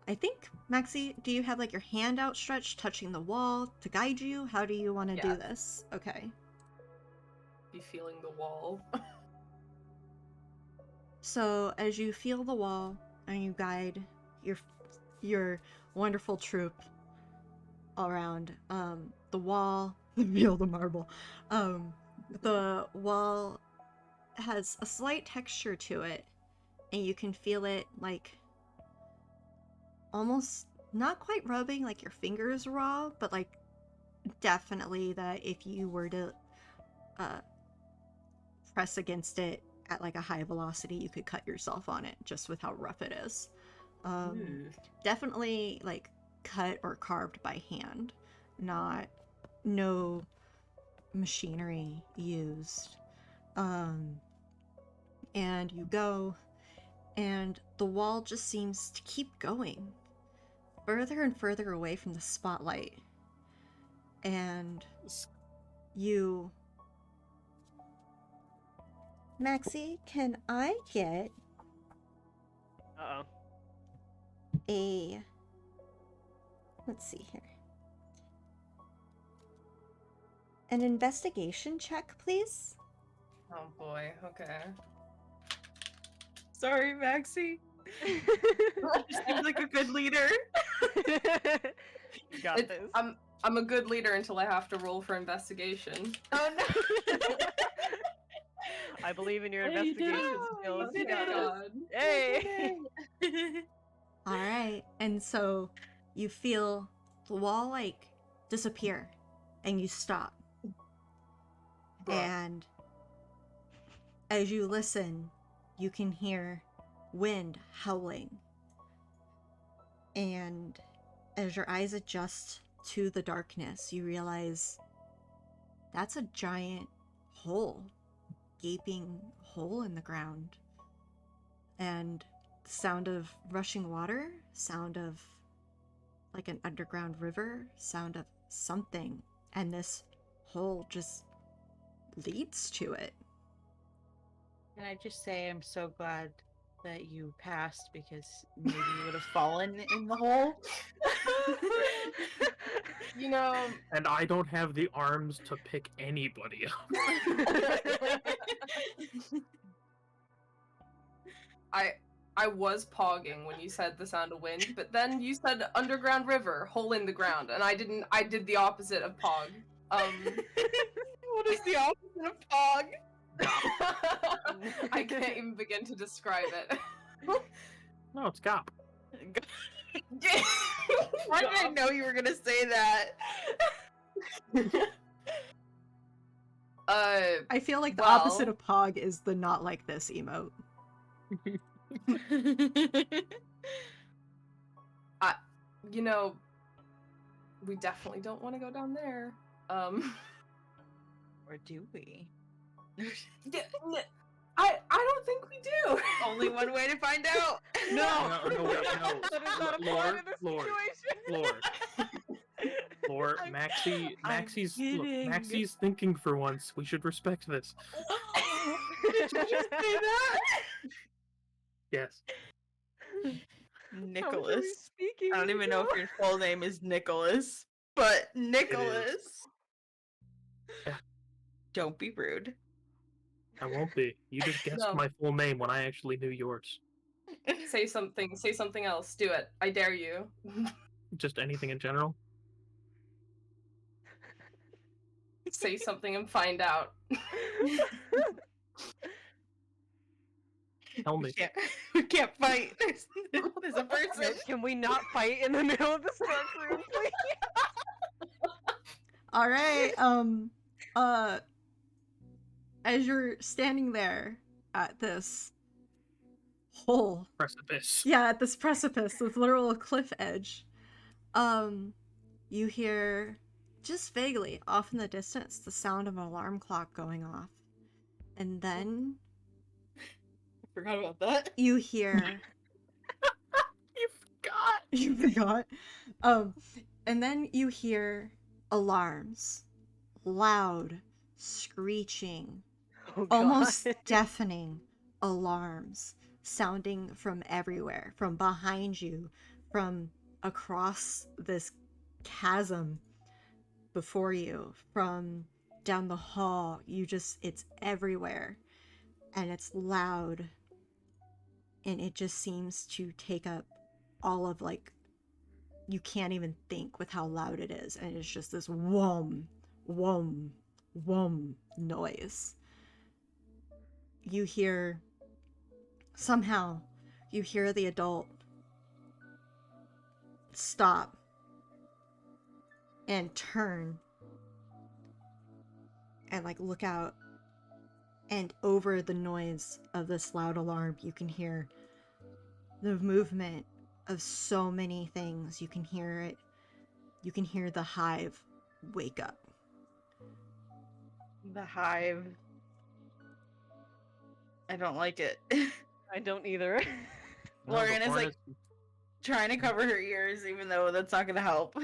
I think, Maxi, do you have like your hand outstretched touching the wall to guide you? How do you want to do Yeah. this? Okay. Be feeling the wall. So as you feel the wall and you guide your wonderful troop around the wall, feel the marble. The wall has a slight texture to it, and you can feel it like almost not quite rubbing like your fingers raw, but like definitely that if you were to press against it at like a high velocity, you could cut yourself on it just with how rough it is. Definitely like cut or carved by hand, no machinery used. And you go, and the wall just seems to keep going further and further away from the spotlight. And you... Maxi, can I get Uh-oh. a... Let's see here. an investigation check, please. Oh boy. Okay. Sorry, Maxi. You seem like a good leader. You got this. I'm a good leader until I have to roll for investigation. Oh no. I believe in your Hey, you did investigation it. skills. You You did got it. this. God. Hey! All right. And so you feel the wall like disappear and you stop. Bruh. And as you listen, you can hear wind howling. And as your eyes adjust to the darkness, you realize that's a giant hole, gaping hole in the ground. And the sound of rushing water, sound of like an underground river, sound of something. And this hole just leads to it. Can I just say I'm so glad that you passed because maybe you would have fallen in the hole. You know, And I don't have the arms to pick anybody up. I was pogging when you said the sound of wind, but then you said underground river, hole in the ground, and I didn't. I did the opposite of pog. What is the opposite of pog? I can't even begin to describe it. No, it's Gop. Why did I know you were gonna say that? I feel like the Well- opposite of Pog is the not like this emote. You know, we definitely don't want to go down there. Or do we? Yeah, I don't think we do. Only one way to find out. No, wait, no. That is not a Lord, part of the Lord, situation. Lord, I'm Maxie's kidding. Maxie's thinking for once. We should respect this. Did you just say that? Yes. Nicholas. Speaking. I don't even know if your full name is Nicholas, but Nicholas. Yeah. Don't be rude. I won't be. You just guessed No. my full name when I actually knew yours. Say something. Say something else. Do it. I dare you. Just anything in general. Say something and find out. Tell me. We can't fight. There's a person. Can we not fight in the middle of this dark room, please? All right. As you're standing there at this hole, Precipice. yeah, at this precipice, this literal cliff edge, you hear just vaguely off in the distance the sound of an alarm clock going off, and then I forgot about that. you hear You forgot. you forgot, and then you hear alarms, loud, screeching, Oh, almost God. deafening alarms sounding from everywhere, from behind you, from across this chasm before you, from down the hall. It's everywhere, and it's loud, and it just seems to take up all of, like, you can't even think with how loud it is, and it's just this whom, whum, whum noise. Somehow you hear the adult stop and turn and, like, look out, and over the noise of this loud alarm you can hear the movement of so many things. You can hear it. You can hear the hive wake up. The hive. I don't like it. I don't either. No, Lauren is but like trying to cover her ears, even though that's not gonna help.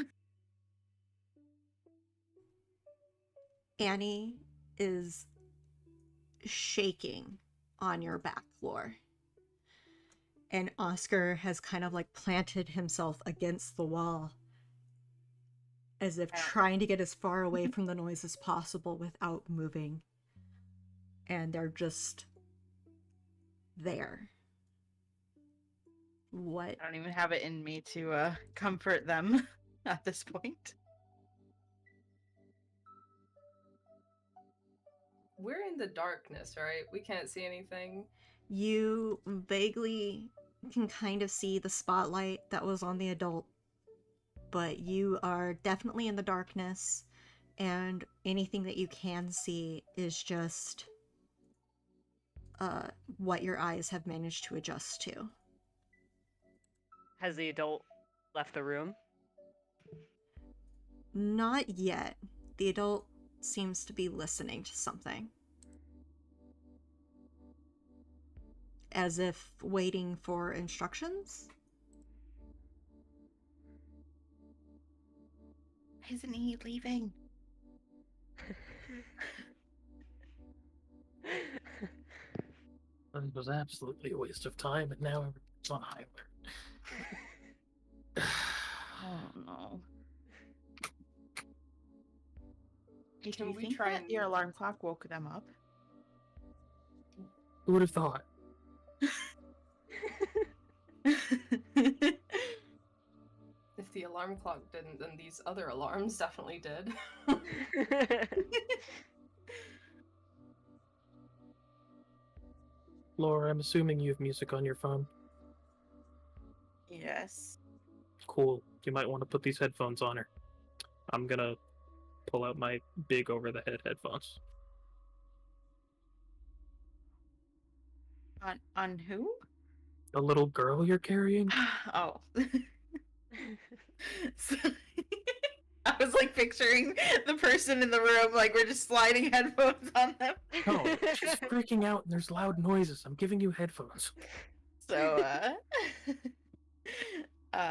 Annie is shaking on your back floor. And Oscar has kind of like planted himself against the wall. as if trying to get as far away from the noise as possible without moving. And they're just there. What? I don't even have it in me to comfort them at this point. We're in the darkness, right? We can't see anything. You vaguely can kind of see the spotlight that was on the adult, but you are definitely in the darkness, and anything that you can see is just what your eyes have managed to adjust to. Has the adult left the room? Not yet. The adult seems to be listening to something. As if waiting for instructions? Isn't he leaving? It was absolutely a waste of time, and now everything's on high alert. Oh no. Hey, do Can you we think try that and- your alarm clock woke them up? Who would have thought? If the alarm clock didn't, then these other alarms definitely did. Laura, I'm assuming you have music on your phone. Yes. Cool. You might want to put these headphones on her. I'm gonna pull out my big over-the-head headphones. On who? The little girl you're carrying? Oh. So- I was like picturing the person in the room, like we're just sliding headphones on them. No, she's freaking out and there's loud noises. I'm giving you headphones. So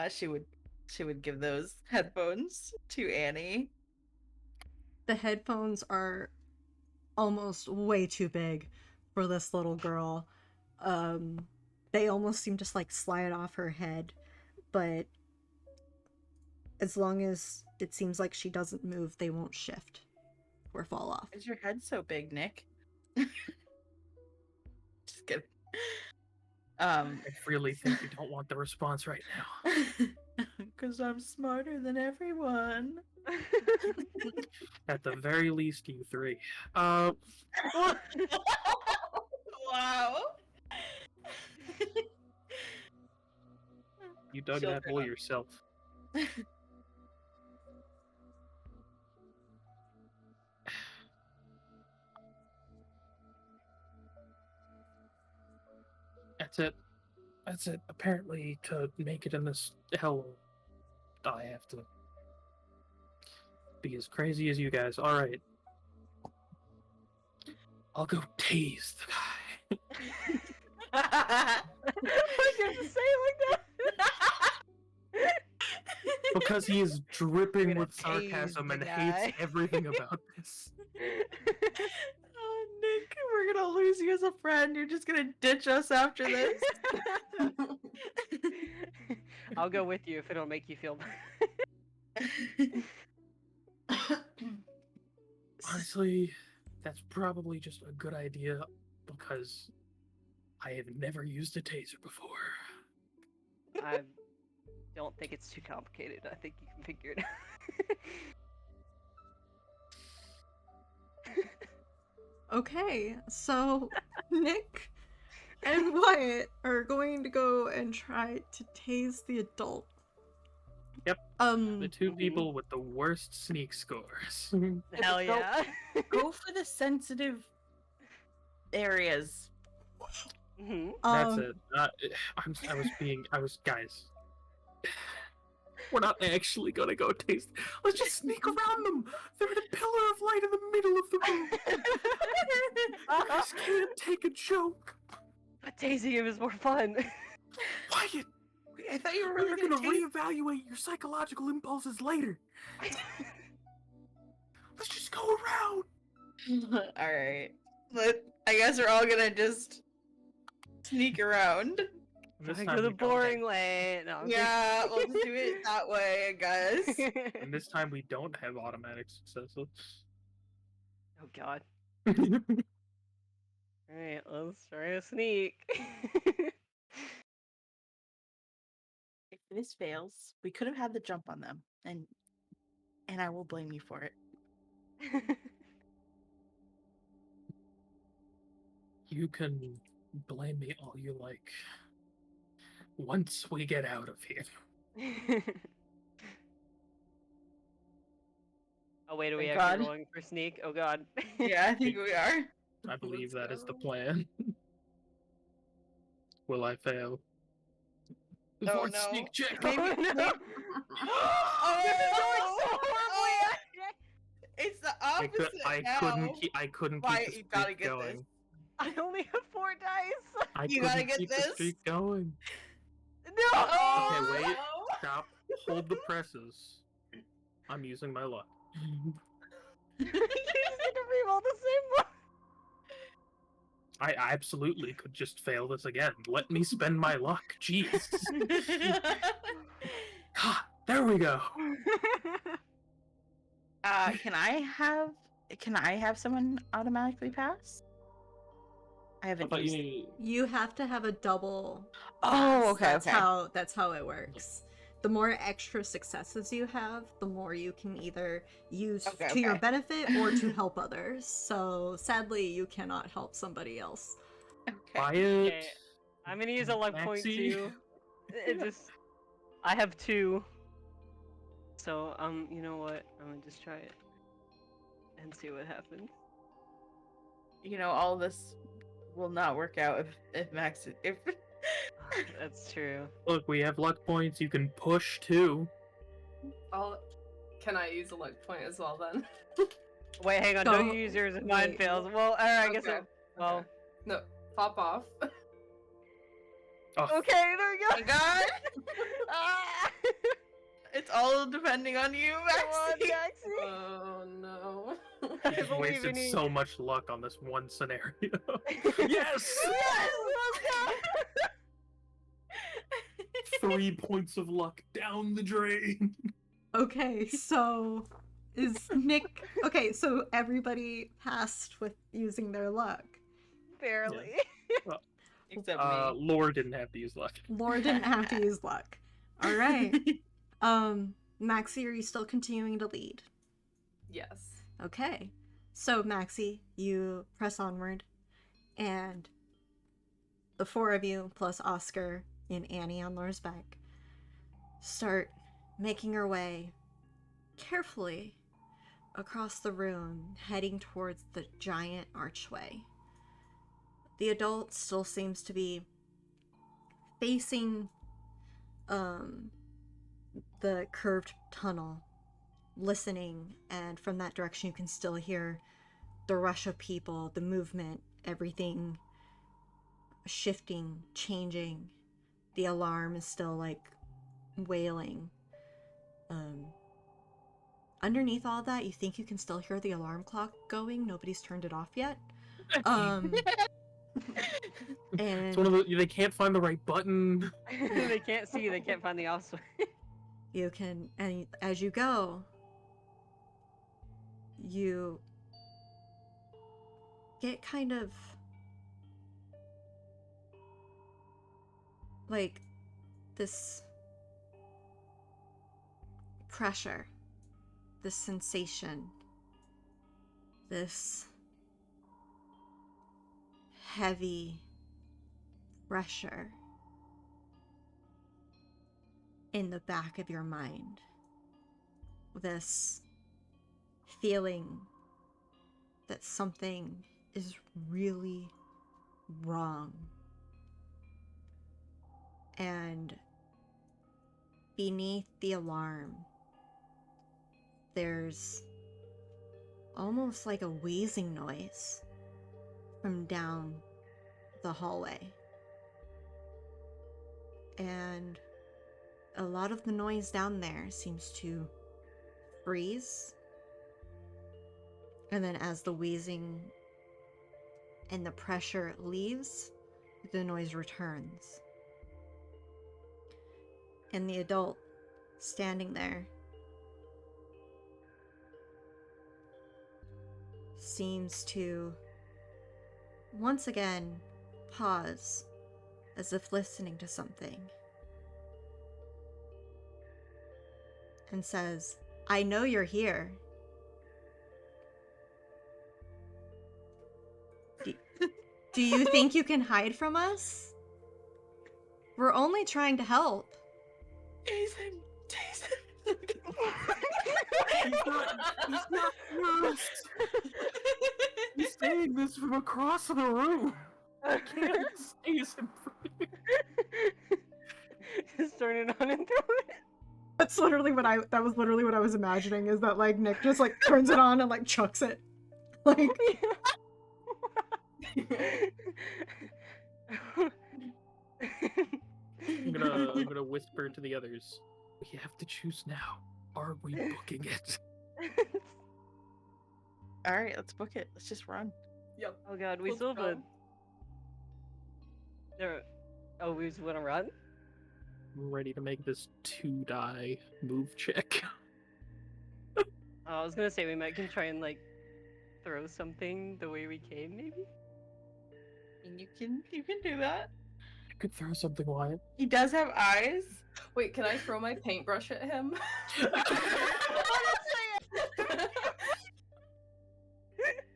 she would give those headphones to Annie. The headphones are almost way too big for this little girl. They almost seem to like slide off her head, but as long as it seems like she doesn't move, they won't shift or fall off. Why is your head so big, Nick? Just kidding. I really think you don't want the response right now. Because I'm smarter than everyone. At the very least, you three. Wow. You dug Children that hole up. yourself. That's it. Apparently, to make it in this hell, I have to be as crazy as you guys. Alright. I'll go tase the guy. I get to say it like that. Because he is dripping gonna with tase sarcasm the and guy. hates everything about this. Oh, Nick, we're gonna lose you as a friend. You're just gonna ditch us after this. I'll go with you if it'll make you feel Honestly, that's probably just a good idea because I have never used a taser before. I don't think it's too complicated. I think you can figure it out. Okay, so Nick and Wyatt are going to go and try to tase the adult. Yep. Um, The two people with the worst sneak scores. Hell Go- yeah. Go for the sensitive areas. Mhm. That's it. Guys. We're not actually gonna go tase. Let's just sneak around them. They're in a pillar of light in the middle of the room. You guys can't take a joke. But tasing him is more fun. Wyatt, I thought you were we're really gonna gonna tase. reevaluate your psychological impulses later. Let's just go around. All right. I guess we're all gonna just sneak around. This I time go the we don't boring have- way. No, I'm kidding. Yeah, we'll just do it that way, I guess. And this time we don't have automatic successes. Oh god. Alright, let's try to sneak. If this fails, we could have had the jump on them, and I will blame you for it. You can blame me all you like. Once we get out of here. Oh wait, are we Thank actually God. rolling for sneak? Oh god. Yeah, I think we are. I believe Let's that is the go. plan. Will I fail? Oh, Fourth no. sneak check. Maybe Oh, This is going so horribly. It's the I opposite now. couldn't Wyatt, keep the you gotta streak get going. this. I only have 4 dice. I You couldn't gotta get keep the this. streak going. No. Okay, wait. Stop. Hold the presses. I'm using my luck. You just get to re-roll the same one. I absolutely could just fail this again. Let me spend my luck. Jeez. Ah, there we go. Can I have someone automatically pass? I I haven't thought used. you. You have to have a double. Oh, pass. okay, That's okay. that's how it works. The more extra successes you have, the more you can either use Okay, to your okay. benefit or to help others. So sadly, you cannot help somebody else. Okay. Wyatt. Okay, I'm gonna use a luck point Maxi. too. It just, I have 2. So you know what? I'm gonna just try it and see what happens. You know, all this will not work out if Max if That's true. Look, we have luck points. You can push too. Can I use a luck point as well then? Wait, hang on. Don't- Don't use yours if mine wait. fails. Well, alright, I guess. Okay, Well, okay. No, pop off. Oh, okay, there we go. my God, Ah! it's all depending on you, Come on, Maxie. Maxi. Oh no. I you've believe wasted in you. so much luck on this one scenario. Yes! Yes, let's go. 3 points of luck down the drain. Okay, so is Nick okay, so everybody passed with using their luck. Barely. Except me. Lore didn't have to use luck. Laura didn't have to use luck. Alright. Maxi, are you still continuing to lead? Yes. Okay. So Maxi, you press onward, and the 4 of you, plus Oscar and Annie on Laura's back, start making your way carefully across the room, heading towards the giant archway. The adult still seems to be facing the curved tunnel, listening, and from that direction you can still hear the rush of people, the movement, everything shifting, changing. The alarm is still like wailing. Underneath all that, you think you can still hear the alarm clock going. Nobody's turned it off yet. And It's one of the, they can't find the right button. They can't see. They can't find the off switch. you can, and as you go, you get kind of like this pressure, this sensation, this heavy pressure in the back of your mind. This feeling that something is really wrong. And beneath the alarm, there's almost like a wheezing noise from down the hallway. And a lot of the noise down there seems to freeze. And then as the wheezing and the pressure leaves, the noise returns. And the adult standing there seems to once again pause as if listening to something and says, "I know you're here. Do you think you can hide from us? We're only trying to help." Tase him. He's not lost. He's saying this from across the room. I can't seize him from here. Just turn it on and throw it. That was literally what I was imagining, is that like Nick just like turns it on and like chucks it. Like I'm gonna whisper to the others. We have to choose now. Are we booking it? All right, let's book it. Let's just run. Yep. Oh god, we Let's still go. have a... There... Oh, we just wanna run? I'm ready to make this 2-die move check. Oh, I was gonna say we might can try and like throw something the way we came, maybe? And you can do that. You could throw something, Wyatt. He does have eyes. Wait, can I throw my paintbrush at him?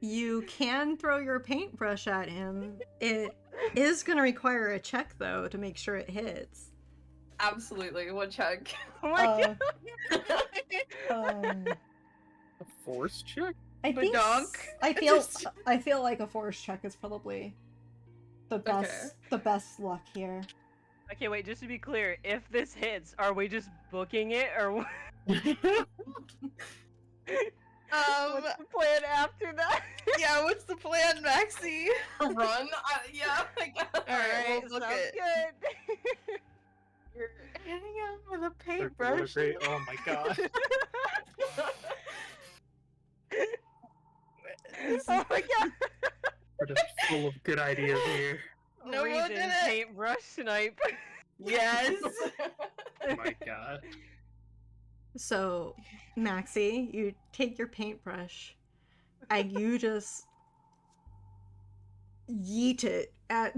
you can throw your paintbrush at him. It is going to require a check though to make sure it hits. Absolutely. What check? Oh my Um, A force check? I think Badonk. I feel like a force check is probably the best Okay. the best luck here. Okay, wait, just to be clear, if this hits, are we just booking it, or what? What's the plan after that? Yeah, what's the plan, Maxi? Run? Yeah. I guess. Alright, Sounds we'll book it. good. You're hanging out with a What a paintbrush. great- Oh my god. Oh my god. We're just full of good ideas here. No one Reason did it. paintbrush snipe. Yes. Oh my god. So, Maxi, you take your paintbrush and you just yeet it at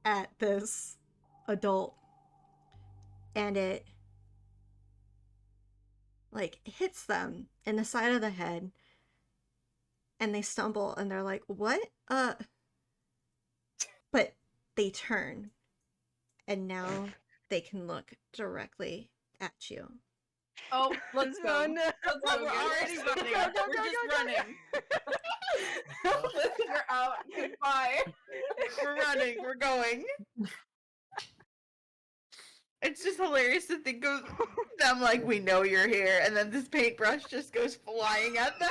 at this adult, and it like hits them in the side of the head, and they stumble and they're like, "What?" But they turn, and now they can look directly at you. Oh, let's go. Run. Let's go. We're already Go, running. go, go, We're go, just go, go. running. You're out. Goodbye. We're running. We're going. It's just hilarious to think of them like, we know you're here, and then this paintbrush just goes flying at them.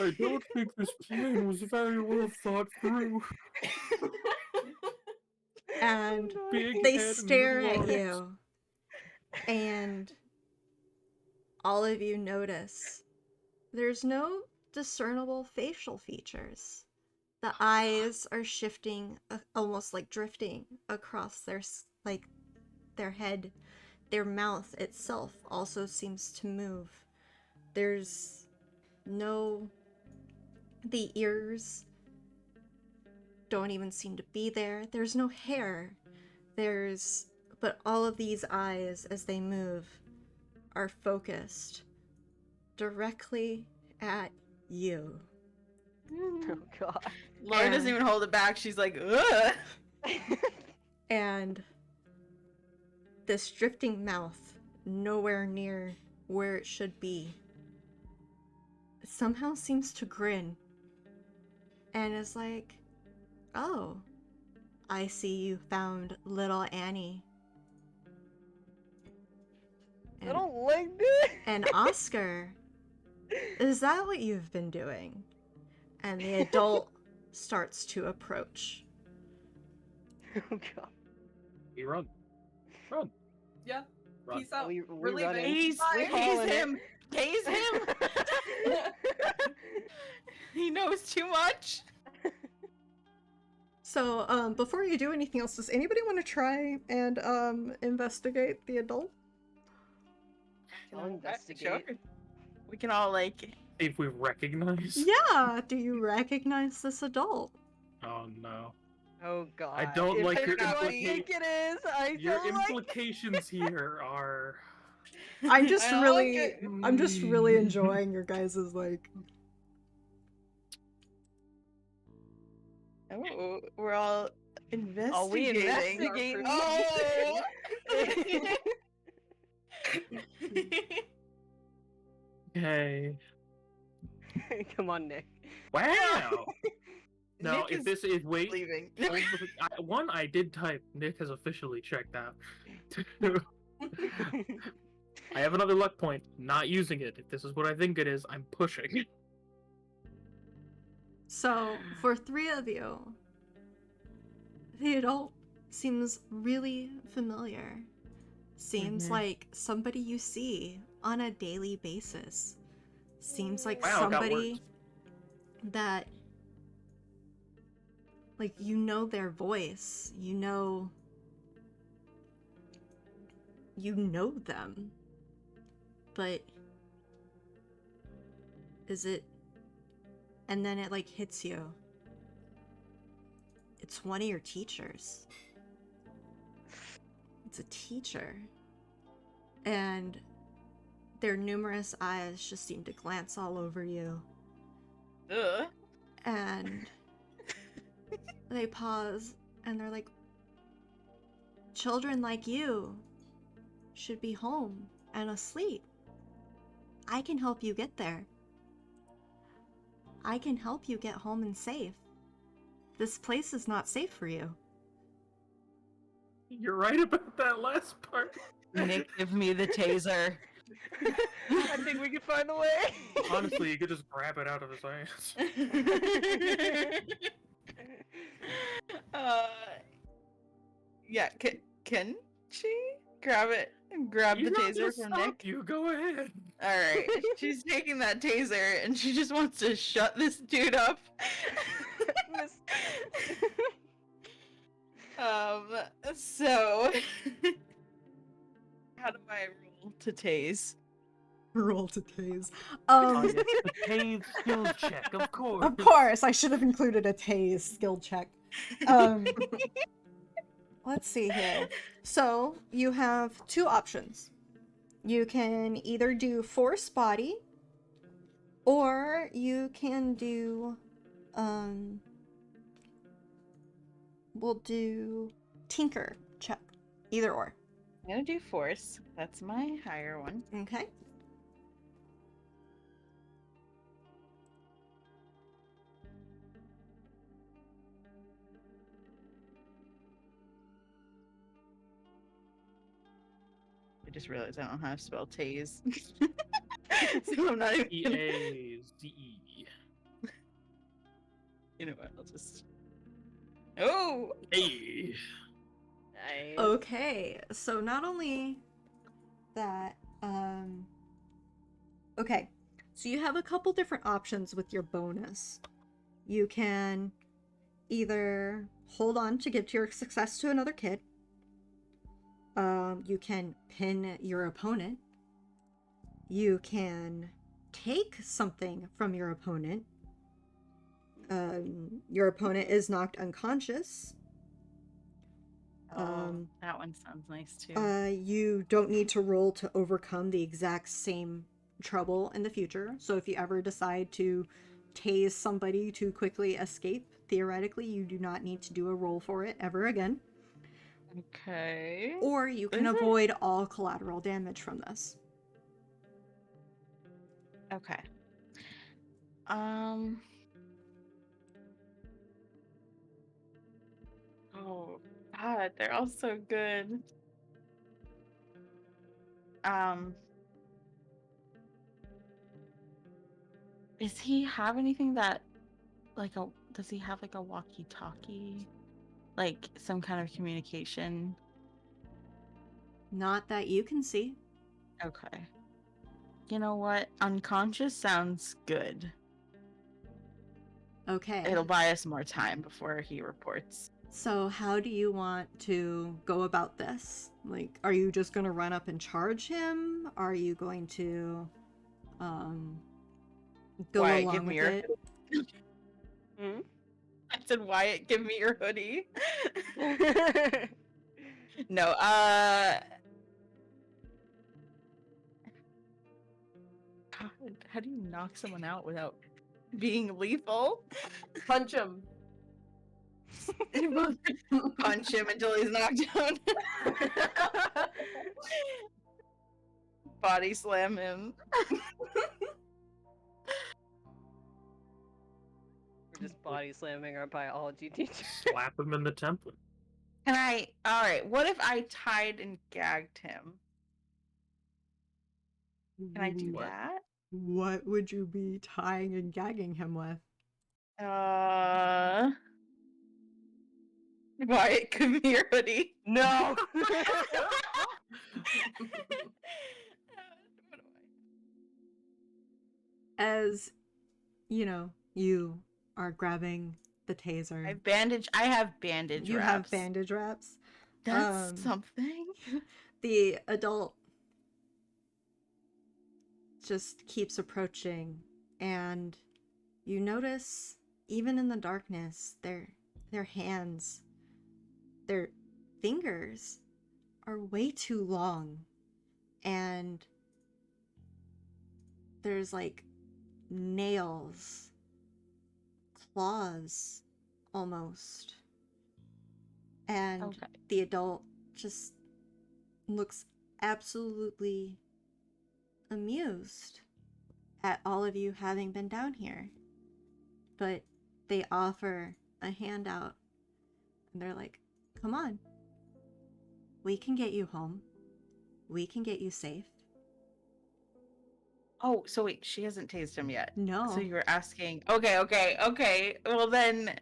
I don't think this plan was very well thought through. And Big they head and stare little at eyes. you, and all of you notice there's no discernible facial features. The eyes are shifting, almost like drifting across their head. Their mouth itself also seems to move. There's the ears don't even seem to be there. There's no hair. But all of these eyes, as they move, are focused directly at you. Oh god. Laura doesn't even hold it back. She's like, ugh. And this drifting mouth, nowhere near where it should be, somehow seems to grin and is like, "Oh, I see you found little Annie." I don't like this. And Oscar, is that what you've been doing? And the adult starts to approach. Oh god. We run. Run. Yeah. Run. Peace out. We're We're leaving. running. Tase Bye. calling it. him. Tase him. He knows too much. So, before you do anything else, does anybody want to try and investigate the adult? I'll investigate. Sure. We can all like. See if we recognize. Yeah. Do you recognize this adult? Oh no. Oh god. I don't If like it's your who I think it is. I Your don't like it. implications here are. I'm just I don't really, like it. I'm just really enjoying your guys' like. Oh, we're all investigating. Oh, we investigate. Oh. Okay. Come on, Nick. Wow. No, Nick if this is wait. leaving. One, I did type. Nick has officially checked out. Two, I have another luck point. Not using it. If this is what I think it is, I'm pushing. So, for 3 of you, the adult seems really familiar. Seems like somebody you see on a daily basis. Seems like Wow, it got somebody worse. that, like, you know their voice. You know them. But is it... And then it, like, hits you. It's one of your teachers. It's a teacher. And their numerous eyes just seem to glance all over you. Ugh. And they pause and they're like, children like you should be home and asleep. I can help you get there. I can help you get home and safe. This place is not safe for you. You're right about that last part. Nick, give me the taser. I think we can find a way. Honestly, you could just grab it out of his hands. Yeah, can she grab it and grab You're the not taser gonna from stop Nick? You go ahead. Alright, she's taking that taser and she just wants to shut this dude up. So how do I roll to tase? Roll to tase. Oh, yes, the tase skill check, of course. Of course, I should have included a tase skill check. Let's see here. So, you have 2 options. You can either do force body, or you can do, we'll do tinker check. Either or. I'm gonna do force. That's my higher one. Okay. I just realized I don't know how to spell tase. So I'm not even gonna... E-A-Z-E. You know what, I'll just... Oh! Hey. Nice. Okay, so not only that, okay, so you have a couple different options with your bonus. You can either hold on to give your success to another kid. You can pin your opponent. You can take something from your opponent. Your opponent is knocked unconscious. That one sounds nice too. You don't need to roll to overcome the exact same trouble in the future. So if you ever decide to tase somebody to quickly escape, theoretically, you do not need to do a roll for it ever again. Okay. Or you can avoid all collateral damage from this. Okay. Oh God, they're all so good. Does he have anything that, does he have like a walkie-talkie? Like some kind of communication? Not that you can see. Okay. You know what? Unconscious sounds good. Okay. It'll buy us more time before he reports. So how do you want to go about this? Like, are you just going to run up and charge him? Are you going to go Wyatt, along give me with your it? Hmm? I said, Wyatt, give me your hoodie. No, God, how do you knock someone out without being lethal? Punch him. Punch him until he's knocked down. Body slam him. We're just body slamming our biology teacher. Slap him in the temple. Alright, what if I tied and gagged him? Can I do What? that? What would you be tying and gagging him with? Wyatt, give me your hoodie. No! As, you are grabbing the taser. I have bandage You wraps. have bandage wraps. That's something. The adult just keeps approaching, and you notice, even in the darkness, their hands, their fingers are way too long, and there's like nails, claws almost. And Okay. the adult just looks absolutely amused at all of you having been down here. But they offer a handout, and they're like, come on. We can get you home. We can get you safe. Oh, so wait, she hasn't tased him yet. No. So you were asking. Okay. Well then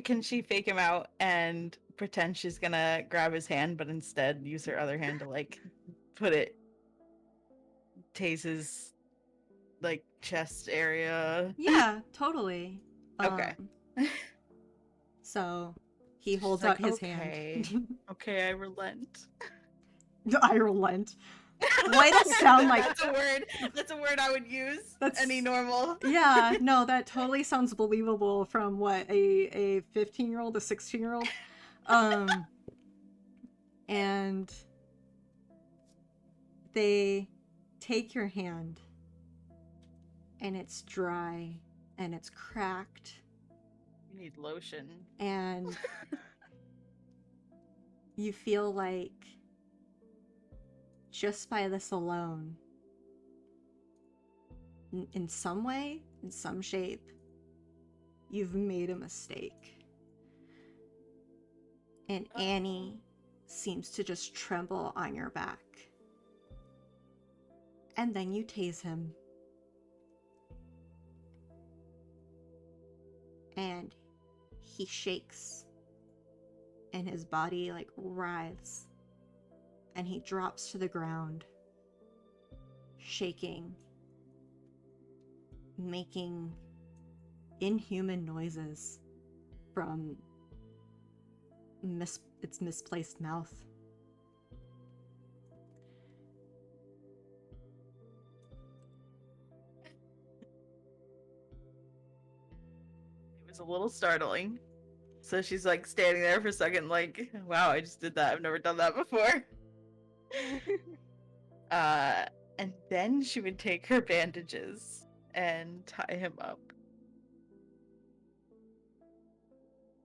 can she fake him out and pretend she's gonna grab his hand, but instead use her other hand to like tase his like chest area? Yeah, totally. Okay. So he She's holds like, out his okay. hand. Okay, I relent. I relent. Why does that sound like... That's a word I would use. That's- Any normal. Yeah, no, that totally sounds believable from what, a 15-year-old, a 16-year-old? And they take your hand, and it's dry, and it's cracked, You need lotion. and you feel like just by this alone, in some way, in some shape, you've made a mistake. And Annie seems to just tremble on your back. And then you tase him. And he shakes. And his body like writhes. And he drops to the ground, shaking, making inhuman noises from its misplaced mouth. It was a little startling. So she's like standing there for a second, like, wow, I just did that. I've never done that before. And then she would take her bandages and tie him up.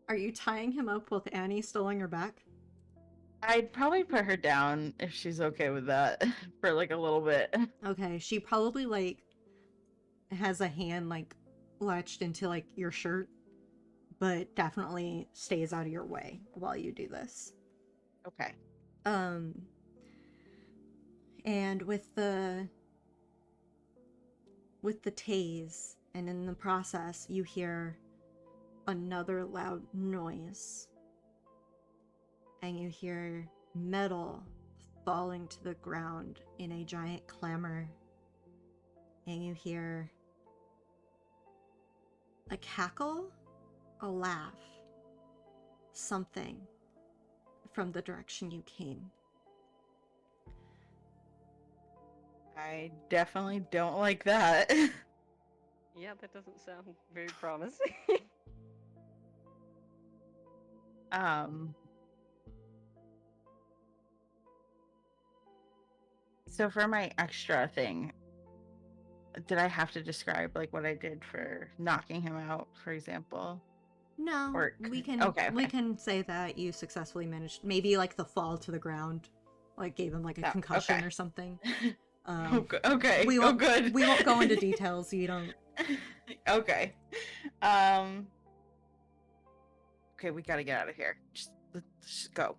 Are you tying him up with Annie still on your back? I'd probably put her down if she's okay with that for like a little bit. Okay, she probably like has a hand like latched into like your shirt, but definitely stays out of your way while you do this. Okay. And with the tase, and in the process, you hear another loud noise. And you hear metal falling to the ground in a giant clamor. And you hear a cackle, a laugh, something from the direction you came. I definitely don't like that. Yeah, that doesn't sound very promising. So for my extra thing, did I have to describe like what I did for knocking him out, for example? No, Or we can okay. we can say that you successfully managed, maybe like the fall to the ground, like gave him like a Oh, concussion okay. or something. Okay. We Oh, won't, good. We won't go into details. You don't. Okay. Okay, we gotta get out of here. Let's just go.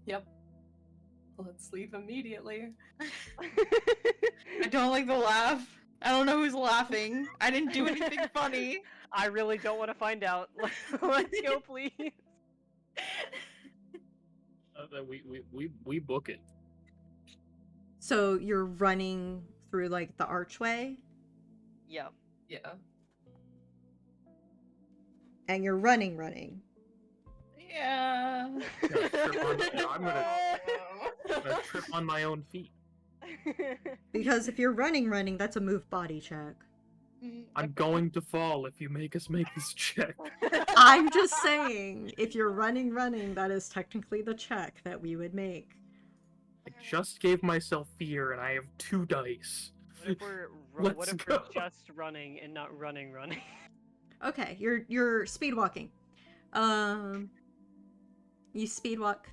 Yep. Let's leave immediately. I don't like the laugh. I don't know who's laughing. I didn't do anything funny. I really don't want to find out. Let's go, please. We book it. So you're running through like the archway, Yeah. Yeah. and you're running. Yeah. I'm gonna trip on my own feet. Because if you're running, that's a move body check. I'm going to fall if you make us make this check. I'm just saying, if you're running, that is technically the check that we would make. I just gave myself fear, and I have 2 dice. What if we're just running and not running? Okay, you're speed walking. You speed walk.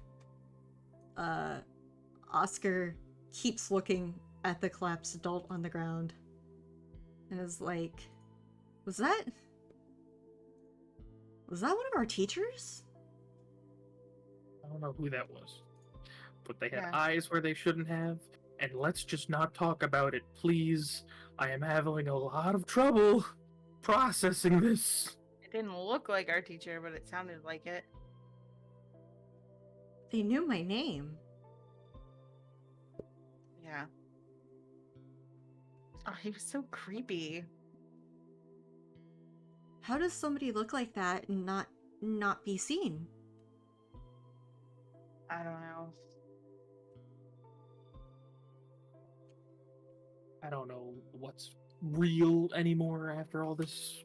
Oscar keeps looking at the collapsed adult on the ground and is like, was that one of our teachers? I don't know who that was, but they had Yeah. eyes where they shouldn't have, and let's just not talk about it, please. I am having a lot of trouble processing this. It didn't look like our teacher, but it sounded like it. They knew my name. Yeah. Oh, he was so creepy. How does somebody look like that and not be seen? I don't know. I don't know what's real anymore after all this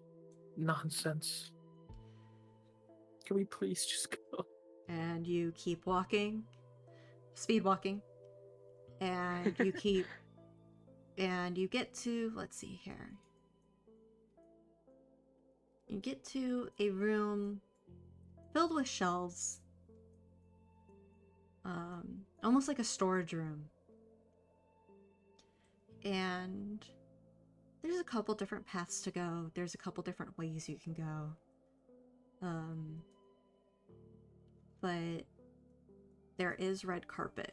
nonsense. Can we please just go? And you keep walking, speed walking, and you keep, and you get to, let's see here. You get to a room filled with shelves, almost like a storage room. And there's a couple different paths to go. There's a couple different ways you can go. But there is red carpet.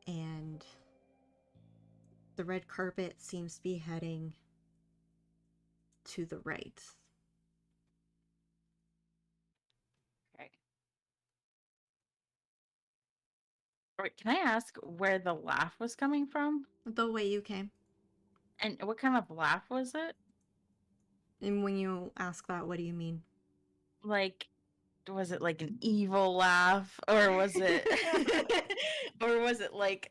And the red carpet seems to be heading to the right. Okay. Alright, can I ask where the laugh was coming from? The way you came. And what kind of laugh was it? And when you ask that, what do you mean? Like, was it like an evil laugh? Or was it or was it like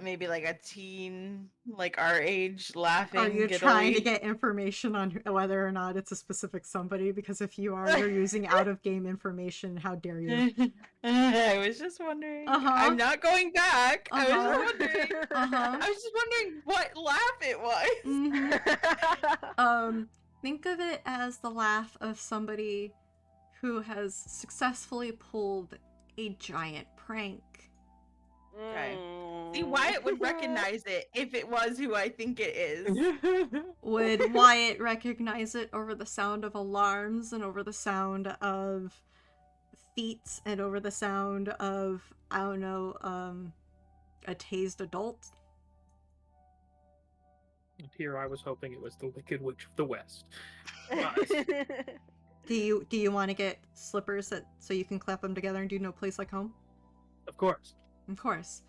maybe like a teen like our age laughing? Are you giddily? trying to get information on whether or not it's a specific somebody? Because if you are, you're using out-of-game information. How dare you? I was just wondering. Uh-huh. I'm not going back. I was Uh-huh. just wondering. Uh-huh. I was just wondering what laugh it was. Mhm. Think of it as the laugh of somebody who has successfully pulled a giant prank. Okay. See, Wyatt would recognize it if it was who I think it is. Would Wyatt recognize it over the sound of alarms and over the sound of feet and over the sound of, I don't know, a tased adult? And here I was hoping it was the Wicked Witch of the West. Do you want to get slippers so you can clap them together and do No Place Like Home? Of course. Of course.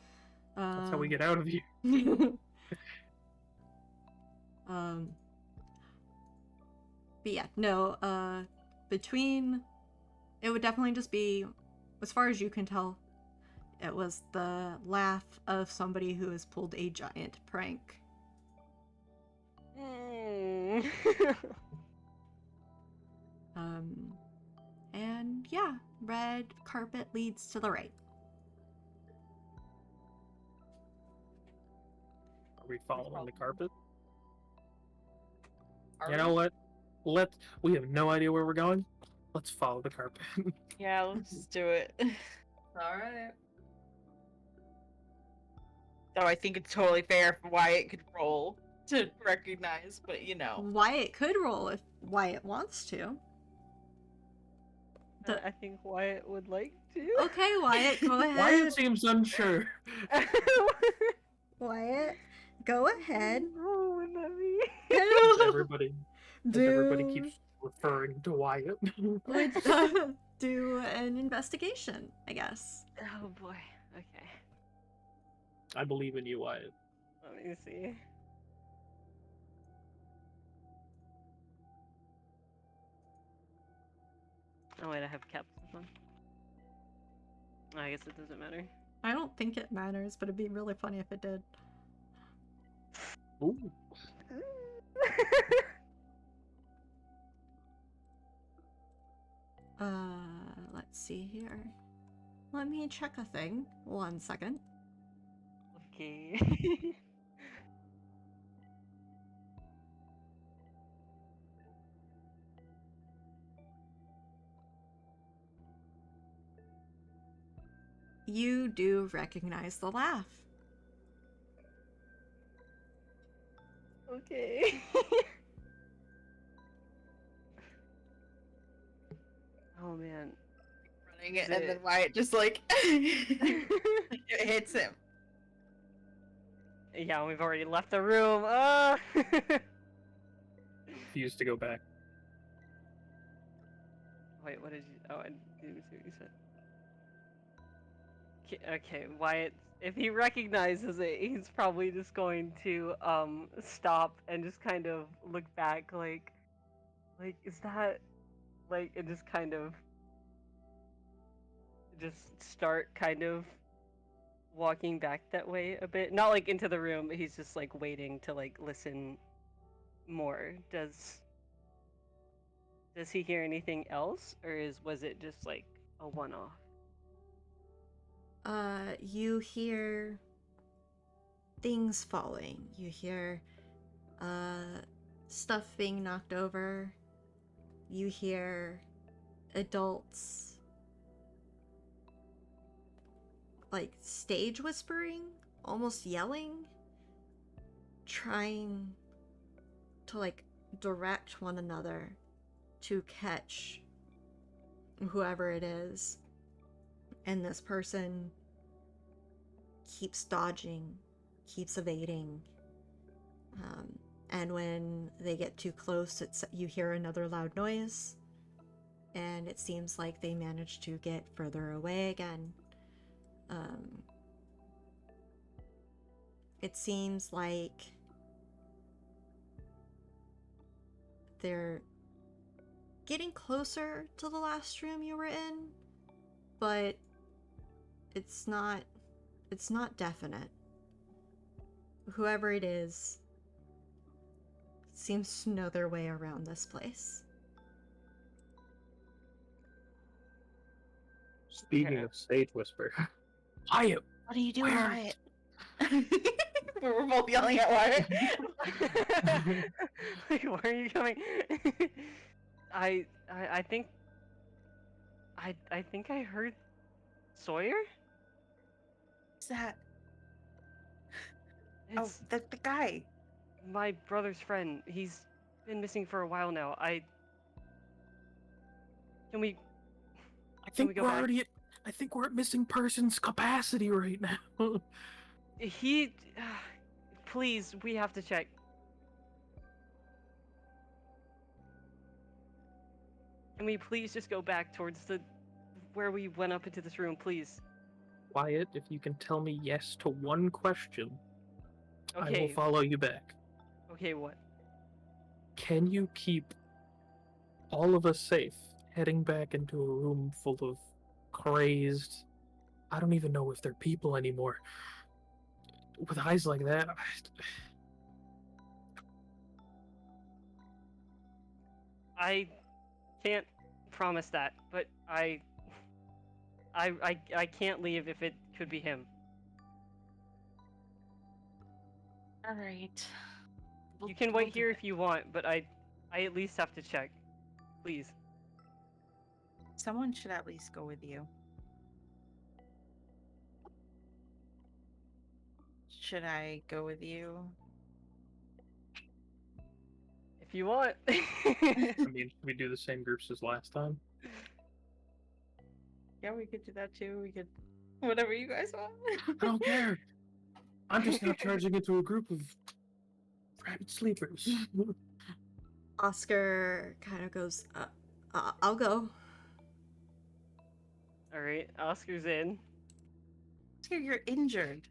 That's how we get out of here. But yeah, no, between, it would definitely just be, as far as you can tell, it was the laugh of somebody who has pulled a giant prank. Mm. And yeah, red carpet leads to the right. Are we following the carpet? Are You know we? what? We have no idea where we're going. Let's follow the carpet. Yeah, let's just do it. All right. Though I think it's totally fair for Wyatt could roll to recognize, but you know. Wyatt could roll if Wyatt wants to. I think Wyatt would like to. Okay, Wyatt, go ahead. Wyatt seems unsure. Wyatt, go ahead. Oh, wouldn't that be? Everybody keeps referring to Wyatt. Do an investigation, I guess. Oh boy. Okay. I believe in you, Wyatt. Let me see. Oh wait, I have caps on. I guess it doesn't matter. I don't think it matters, but it'd be really funny if it did. Ooh. Let's see here. Let me check a thing. 1 second. Okay. You do recognize the laugh. Okay. Oh man. Running it, and then Wyatt just like it hits him. Yeah, we've already left the room. Refuse to go back. Wait, what did you? Oh, I didn't see what you said. Okay, Wyatt. If he recognizes it, he's probably just going to stop and just kind of look back, like is that like, and just kind of just start kind of walking back that way a bit. Not like into the room, but he's just like waiting to like listen more. Does he hear anything else, or was it just like a one-off? You hear things falling. You hear stuff being knocked over. You hear adults like stage whispering, almost yelling, trying to like direct one another to catch whoever it is. And this person keeps dodging, keeps evading. And when they get too close, you hear another loud noise. And it seems like they managed to get further away again. It seems like they're getting closer to the last room you were in, but it's not definite. Whoever it is seems to know their way around this place. Speaking of stage whisper, Wyatt, What are you doing, Where? Wyatt? We're both yelling at Wyatt. Like, why are you coming? I think I heard Sawyer. What's that? It's Oh, that's the guy. my brother's friend. He's been missing for a while now. Can we I we go back? I think we're at missing persons capacity right now. He please, we have to check. Can we please just go back towards where we went up into this room, please? Wyatt, if you can tell me yes to one question, I will Okay. follow you back. Okay, what? can you keep all of us safe heading back into a room full of crazed, I don't even know if they're people anymore, with eyes like that? I can't promise that, but I can't leave if it could be him. All right. You can wait here if you want, but I at least have to check. Please. Someone should at least go with you. Should I go with you? If you want. I mean, should we do the same groups as last time? Yeah, we could do that too. We could, whatever you guys want. I don't care. I'm just not charging into a group of rabid sleepers. Oscar kind of goes, I'll go. Alright, Oscar's in. Oscar, you're injured.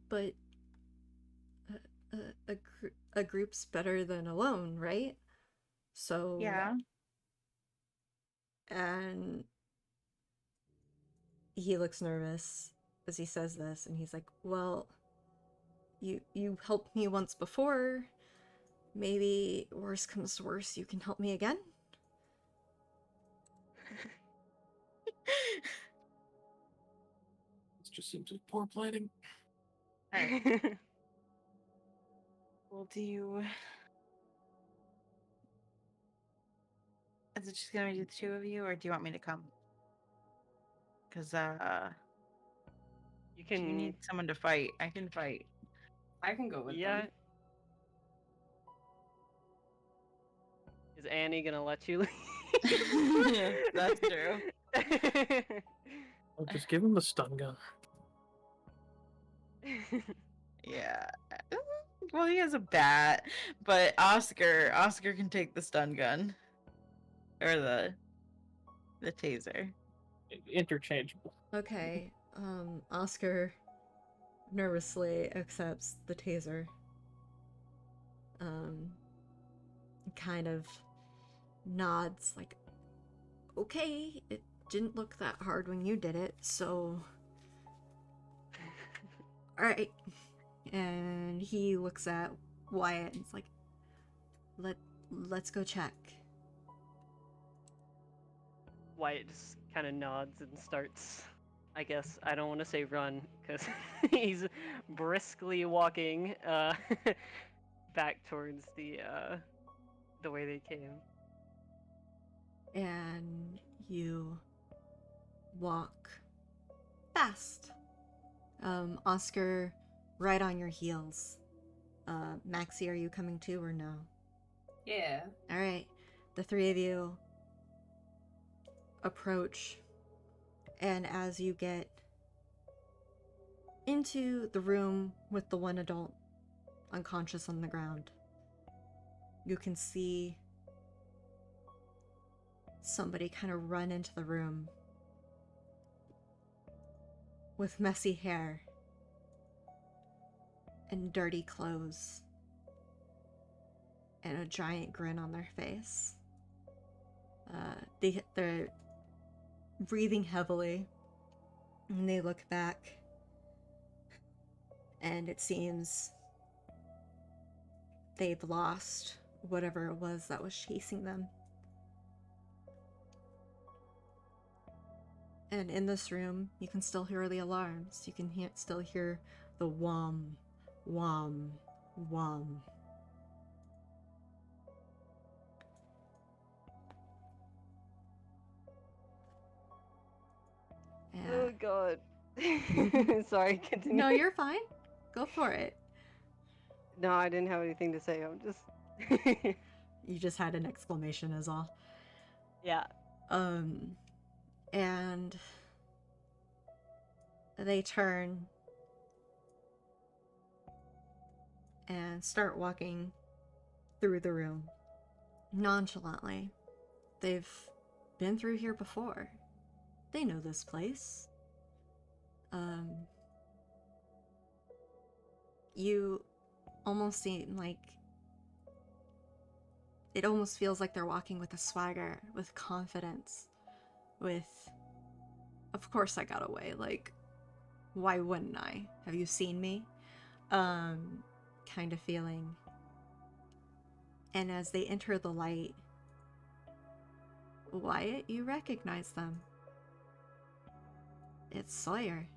But a group's better than alone, right? So Yeah. And he looks nervous as he says this, and he's like, well, you helped me once before. Maybe worse comes to worse, you can help me again? This just seems like poor planning. Alright. Well, do you... Is it just gonna be the two of you, or do you want me to come? Because, You do you can. need someone to fight? I can fight. I can go with Yeah. them. Is Annie gonna let you leave? That's true. I'll just give him the stun gun. Yeah. Well, he has a bat, but Oscar can take the stun gun. Or the taser. Interchangeable. Okay, Oscar nervously accepts the taser. Kind of nods like, okay, it didn't look that hard when you did it, so... Alright. And he looks at Wyatt and is like, let's go check. Wyatt just kind of nods and starts. I guess I don't want to say run because he's briskly walking back towards the way they came. And you walk fast. Oscar, right on your heels. Maxi, are you coming too or no? Yeah. Alright, the three of you approach, and as you get into the room with the one adult unconscious on the ground, you can see somebody kind of run into the room with messy hair and dirty clothes and a giant grin on their face. They're breathing heavily, and they look back, and it seems they've lost whatever it was that was chasing them. And in this room, you can still hear the alarms. You can still hear the whom, whum, whum. Oh god. Sorry, continue. No, you're fine. Go for it. No, I didn't have anything to say. I'm just. You just had an exclamation is all. Yeah. And they turn and start walking through the room nonchalantly. They've been through here before. They know this place. You almost seem like it almost feels like they're walking with a swagger, with confidence, with, of course I got away, like, why wouldn't I? Have you seen me? Kind of feeling. And as they enter the light, Wyatt, you recognize them. It's Sawyer.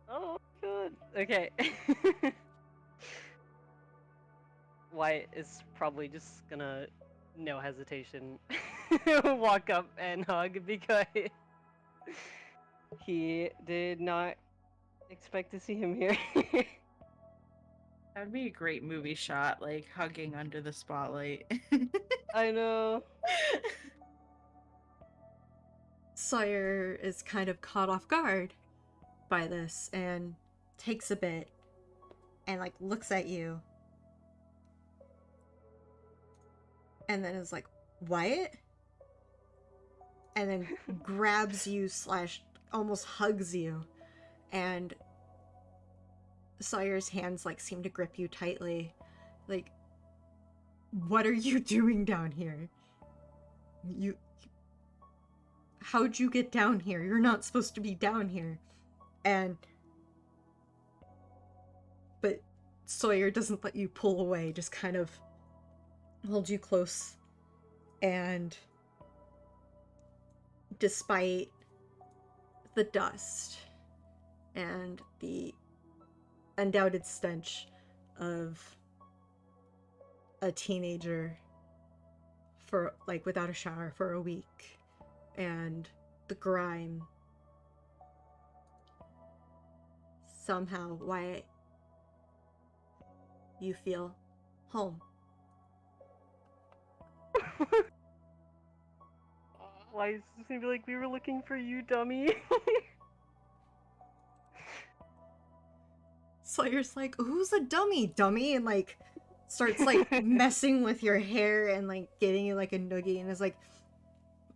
Oh, good. Okay. Wyatt is probably just gonna, no hesitation, walk up and hug because he did not expect to see him here. That'd be a great movie shot, like hugging under the spotlight. I know. Sawyer is kind of caught off guard by this and takes a bit and like looks at you and then is like, Wyatt? And then grabs you / almost hugs you, and Sawyer's hands like seem to grip you tightly. Like, what are you doing down here? How'd you get down here? You're not supposed to be down here. But Sawyer doesn't let you pull away, just kind of holds you close. And despite the dust and the undoubted stench of a teenager for like without a shower for a week, and the grime, somehow, Wyatt, you feel home. Why is this gonna be like, we were looking for you, dummy? Sawyer's like, who's a dummy? And like starts like messing with your hair and like giving you like a noogie and is like,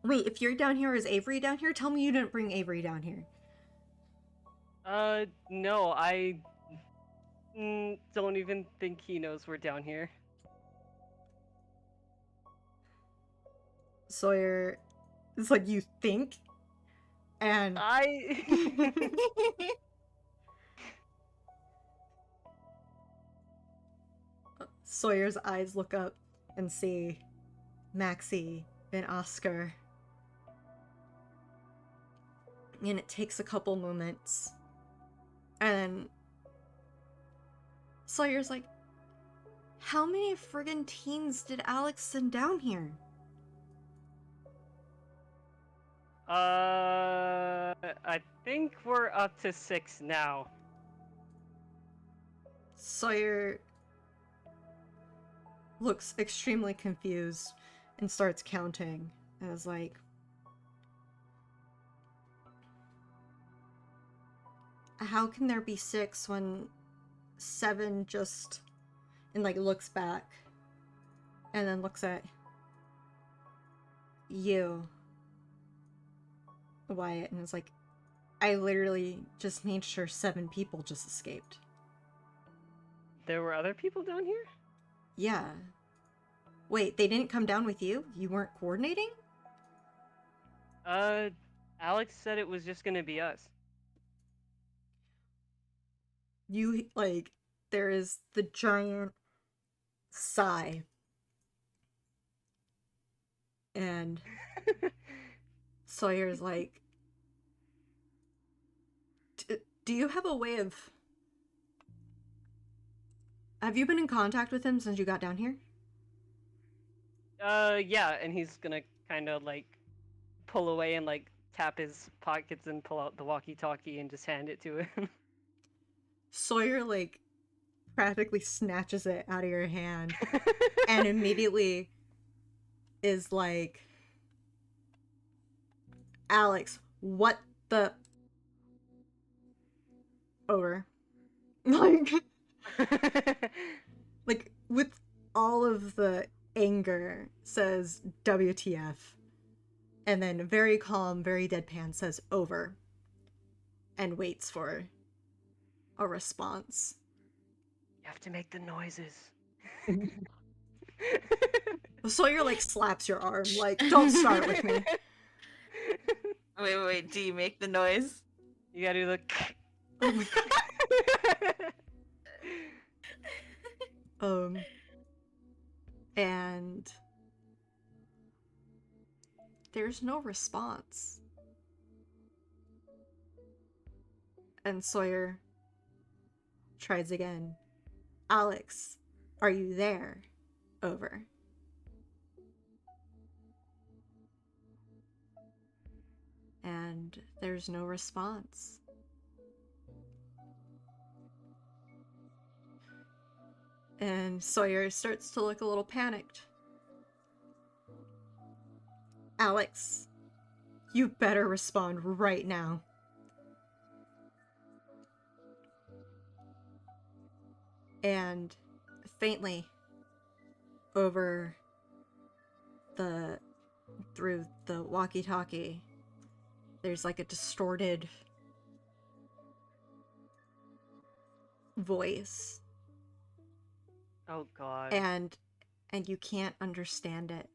wait, if you're down here, is Avery down here? Tell me you didn't bring Avery down here. No, I don't even think he knows we're down here. Sawyer is like, you think? And Sawyer's eyes look up and see Maxi and Oscar. And it takes a couple moments. And Sawyer's like, how many friggin' teens did Alex send down here? I think we're up to 6 now. Sawyer looks extremely confused and starts counting and is like, how can there be 6 when 7 just, and like looks back and then looks at you, Wyatt, and is like, I literally just made sure 7 people just escaped. There were other people down here? Yeah. Wait, they didn't come down with you? You weren't coordinating? Alex said it was just gonna be us. You, like, there is the giant sigh. And Sawyer's like, do you have a way of... Have you been in contact with him since you got down here? Yeah, and he's gonna kind of like pull away and like tap his pockets and pull out the walkie-talkie and just hand it to him. Sawyer, like, practically snatches it out of your hand and immediately is like, Alex, what the... Over. Like, with all of the anger, says WTF. And then very calm, very deadpan, says over. And waits for a response. You have to make the noises. Sawyer like slaps your arm, like, don't start with me. Wait. Do you make the noise? You gotta do the. Oh my god. And there's no response. And Sawyer tries again. Alex, are you there? Over. And there's no response. And Sawyer starts to look a little panicked. Alex, you better respond right now. And faintly over through the walkie-talkie, there's like a distorted voice. Oh god. And you can't understand it.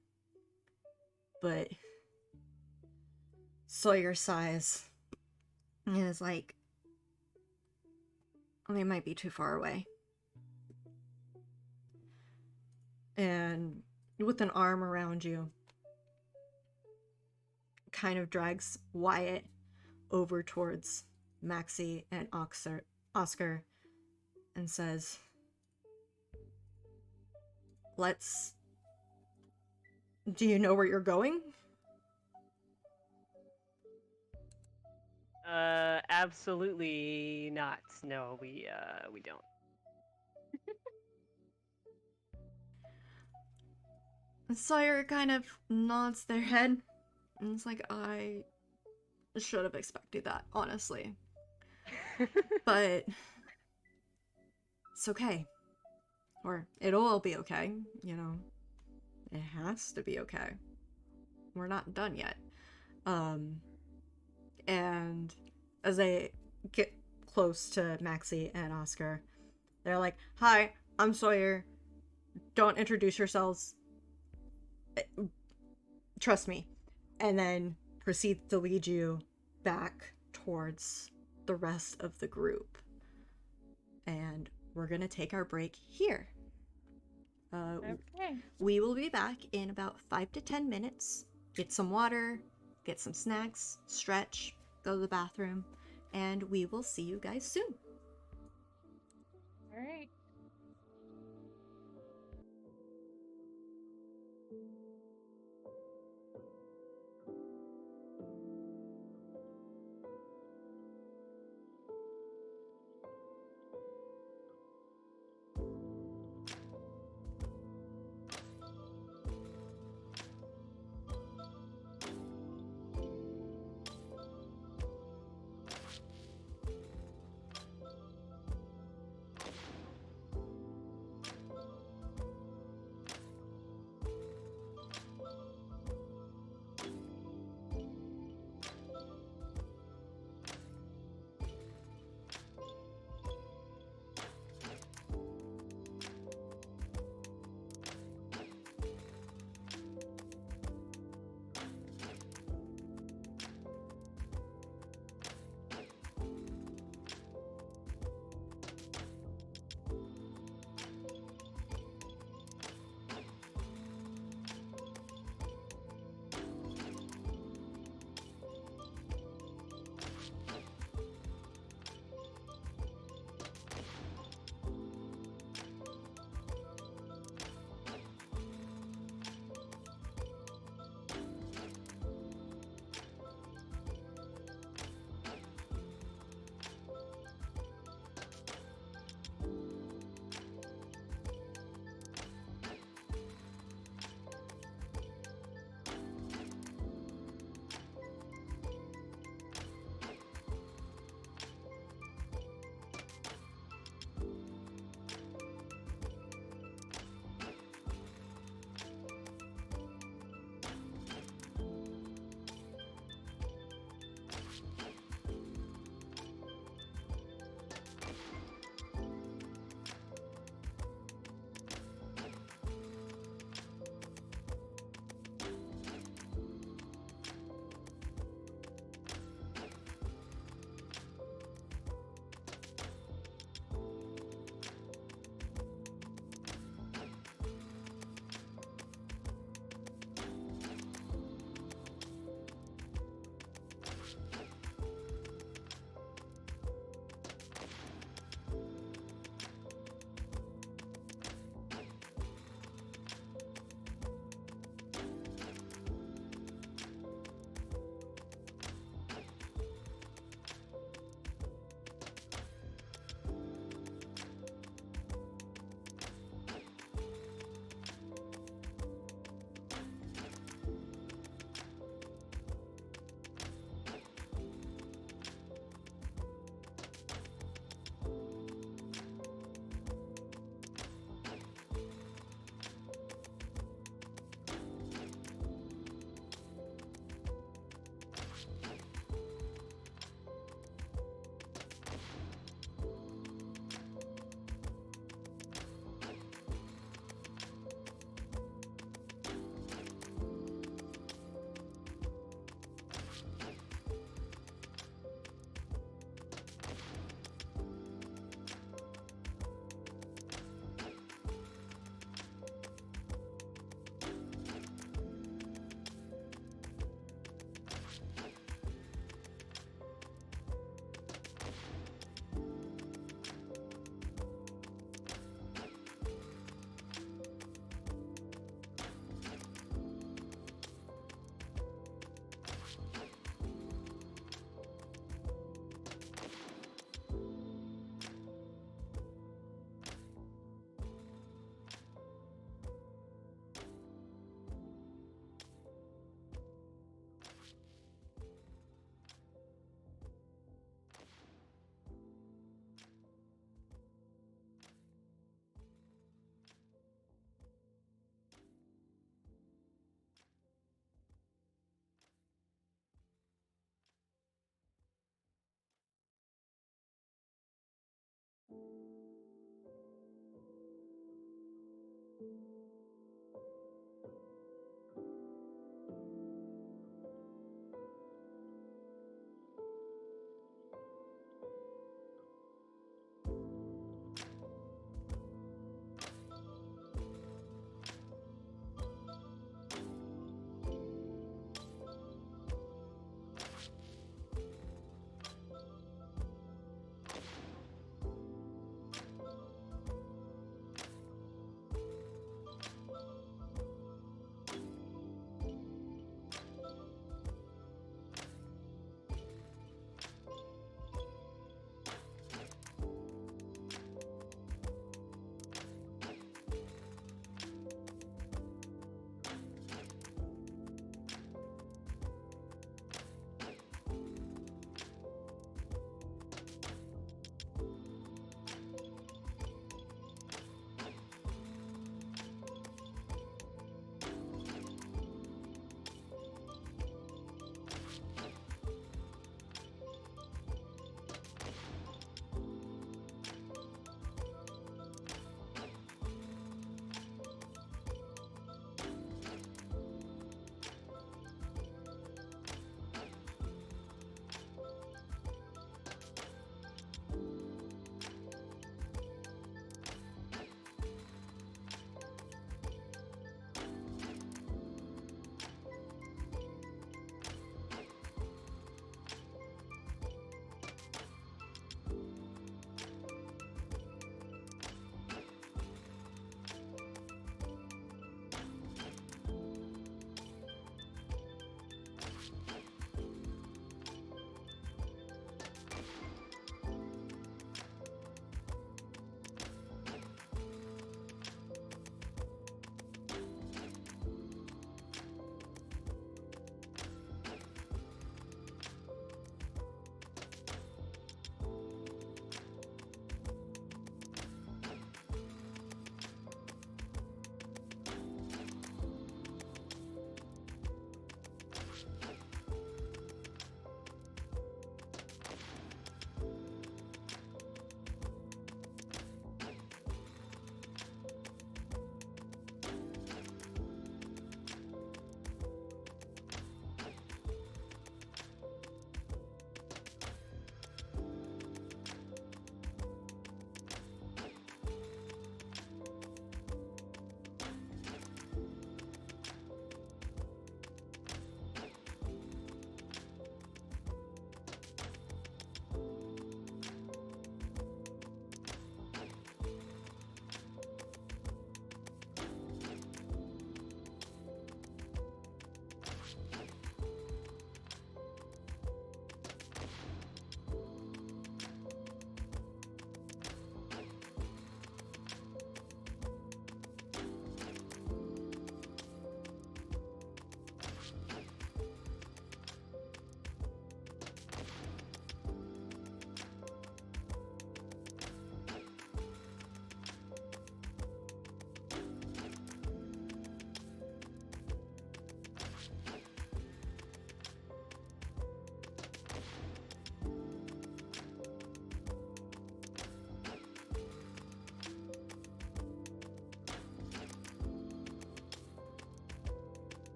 But Sawyer sighs and is like, they might be too far away. And with an arm around you, kind of drags Wyatt over towards Maxi and Oscar and says, do you know where you're going? Absolutely not. No, we don't. And Sawyer kind of nods their head and it's like, I should have expected that, honestly. But it's okay. Or it'll all be okay, you know. It has to be okay. We're not done yet. And as they get close to Maxi and Oscar, they're like, hi, I'm Sawyer. Don't introduce yourselves. Trust me. And then proceed to lead you back towards the rest of the group. And we're gonna take our break here. Okay. We will be back in about 5 to 10 minutes. Get some water, get some snacks, stretch, go to the bathroom, and we will see you guys soon. All right.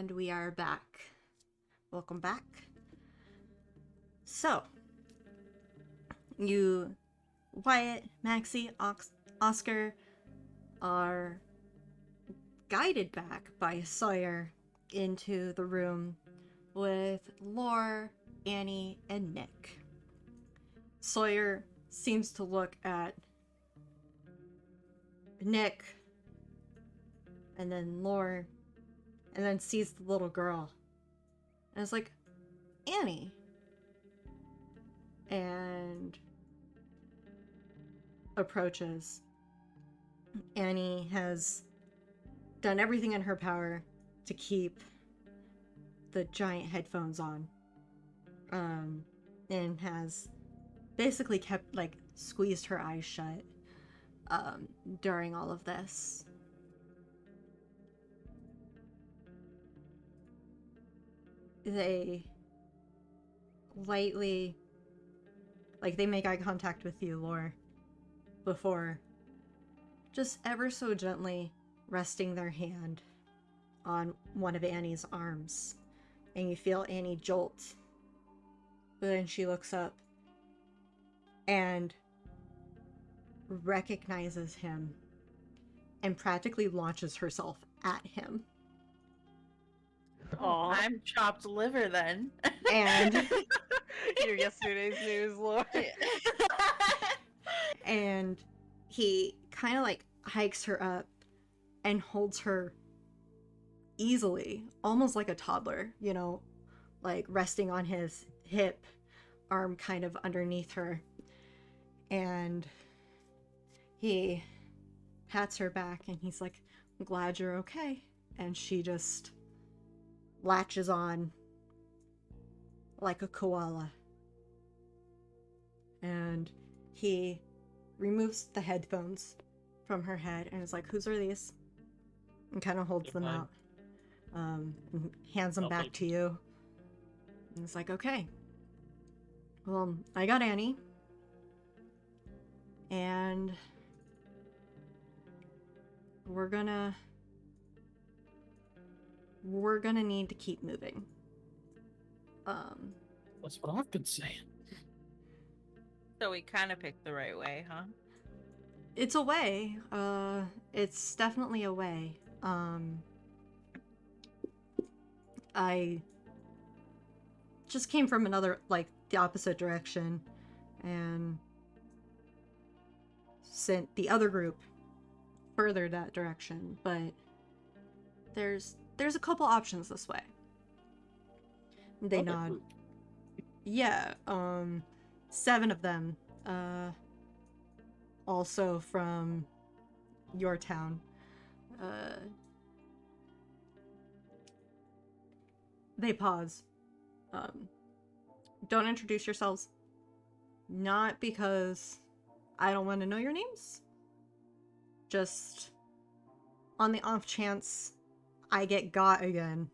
And we are back. Welcome back. So, you, Wyatt, Maxi, Oscar, are guided back by Sawyer into the room with Lore, Annie, and Nick. Sawyer seems to look at Nick, and then Lore, and then sees the little girl. And it's like, Annie. And approaches. Annie has done everything in her power to keep the giant headphones on. And has basically kept, like, squeezed her eyes shut during all of this. They lightly, like, they make eye contact with you, Lore, before just ever so gently resting their hand on one of Annie's arms. And you feel Annie jolt. But then she looks up and recognizes him and practically launches herself at him. Aw. I'm chopped liver then. And Your yesterday's news, Lord. and he kind of like hikes her up and holds her easily, almost like a toddler, you know, like resting on his hip, arm kind of underneath her. And he pats her back and he's like, I'm glad you're okay. And she just latches on like a koala. And he removes the headphones from her head and is like, whose are these? And kind of holds They're them mine. out. And hands them I'll back take to you. And it's like, okay. Well, I got Annie. And we're gonna need to keep moving. That's what I've been saying. So we kind of picked the right way, huh? It's a way. It's definitely a way. I just came from another, like, the opposite direction, and sent the other group further that direction, but there's a couple options this way. They Other nod. group. Yeah, 7 of them, also from your town. They pause. Don't introduce yourselves. Not because I don't want to know your names. Just on the off chance I get got again,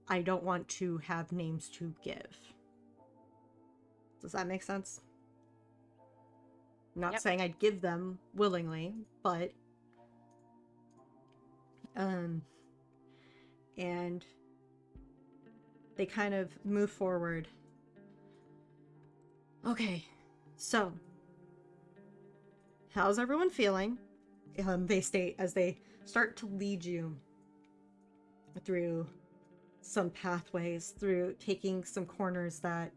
I don't want to have names to give. Does that make sense? Not Yep. saying I'd give them willingly, but and they kind of move forward. Okay, so how's everyone feeling? They state as they start to lead you through some pathways, through taking some corners that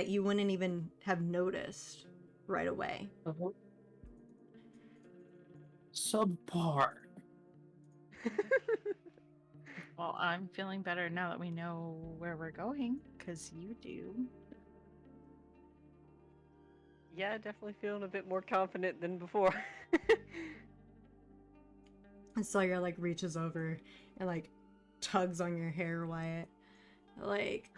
you wouldn't even have noticed right away. Subpar. Well, I'm feeling better now that we know where we're going, because you do. Yeah, definitely feeling a bit more confident than before. And Sawyer like reaches over and like tugs on your hair, Wyatt. Like,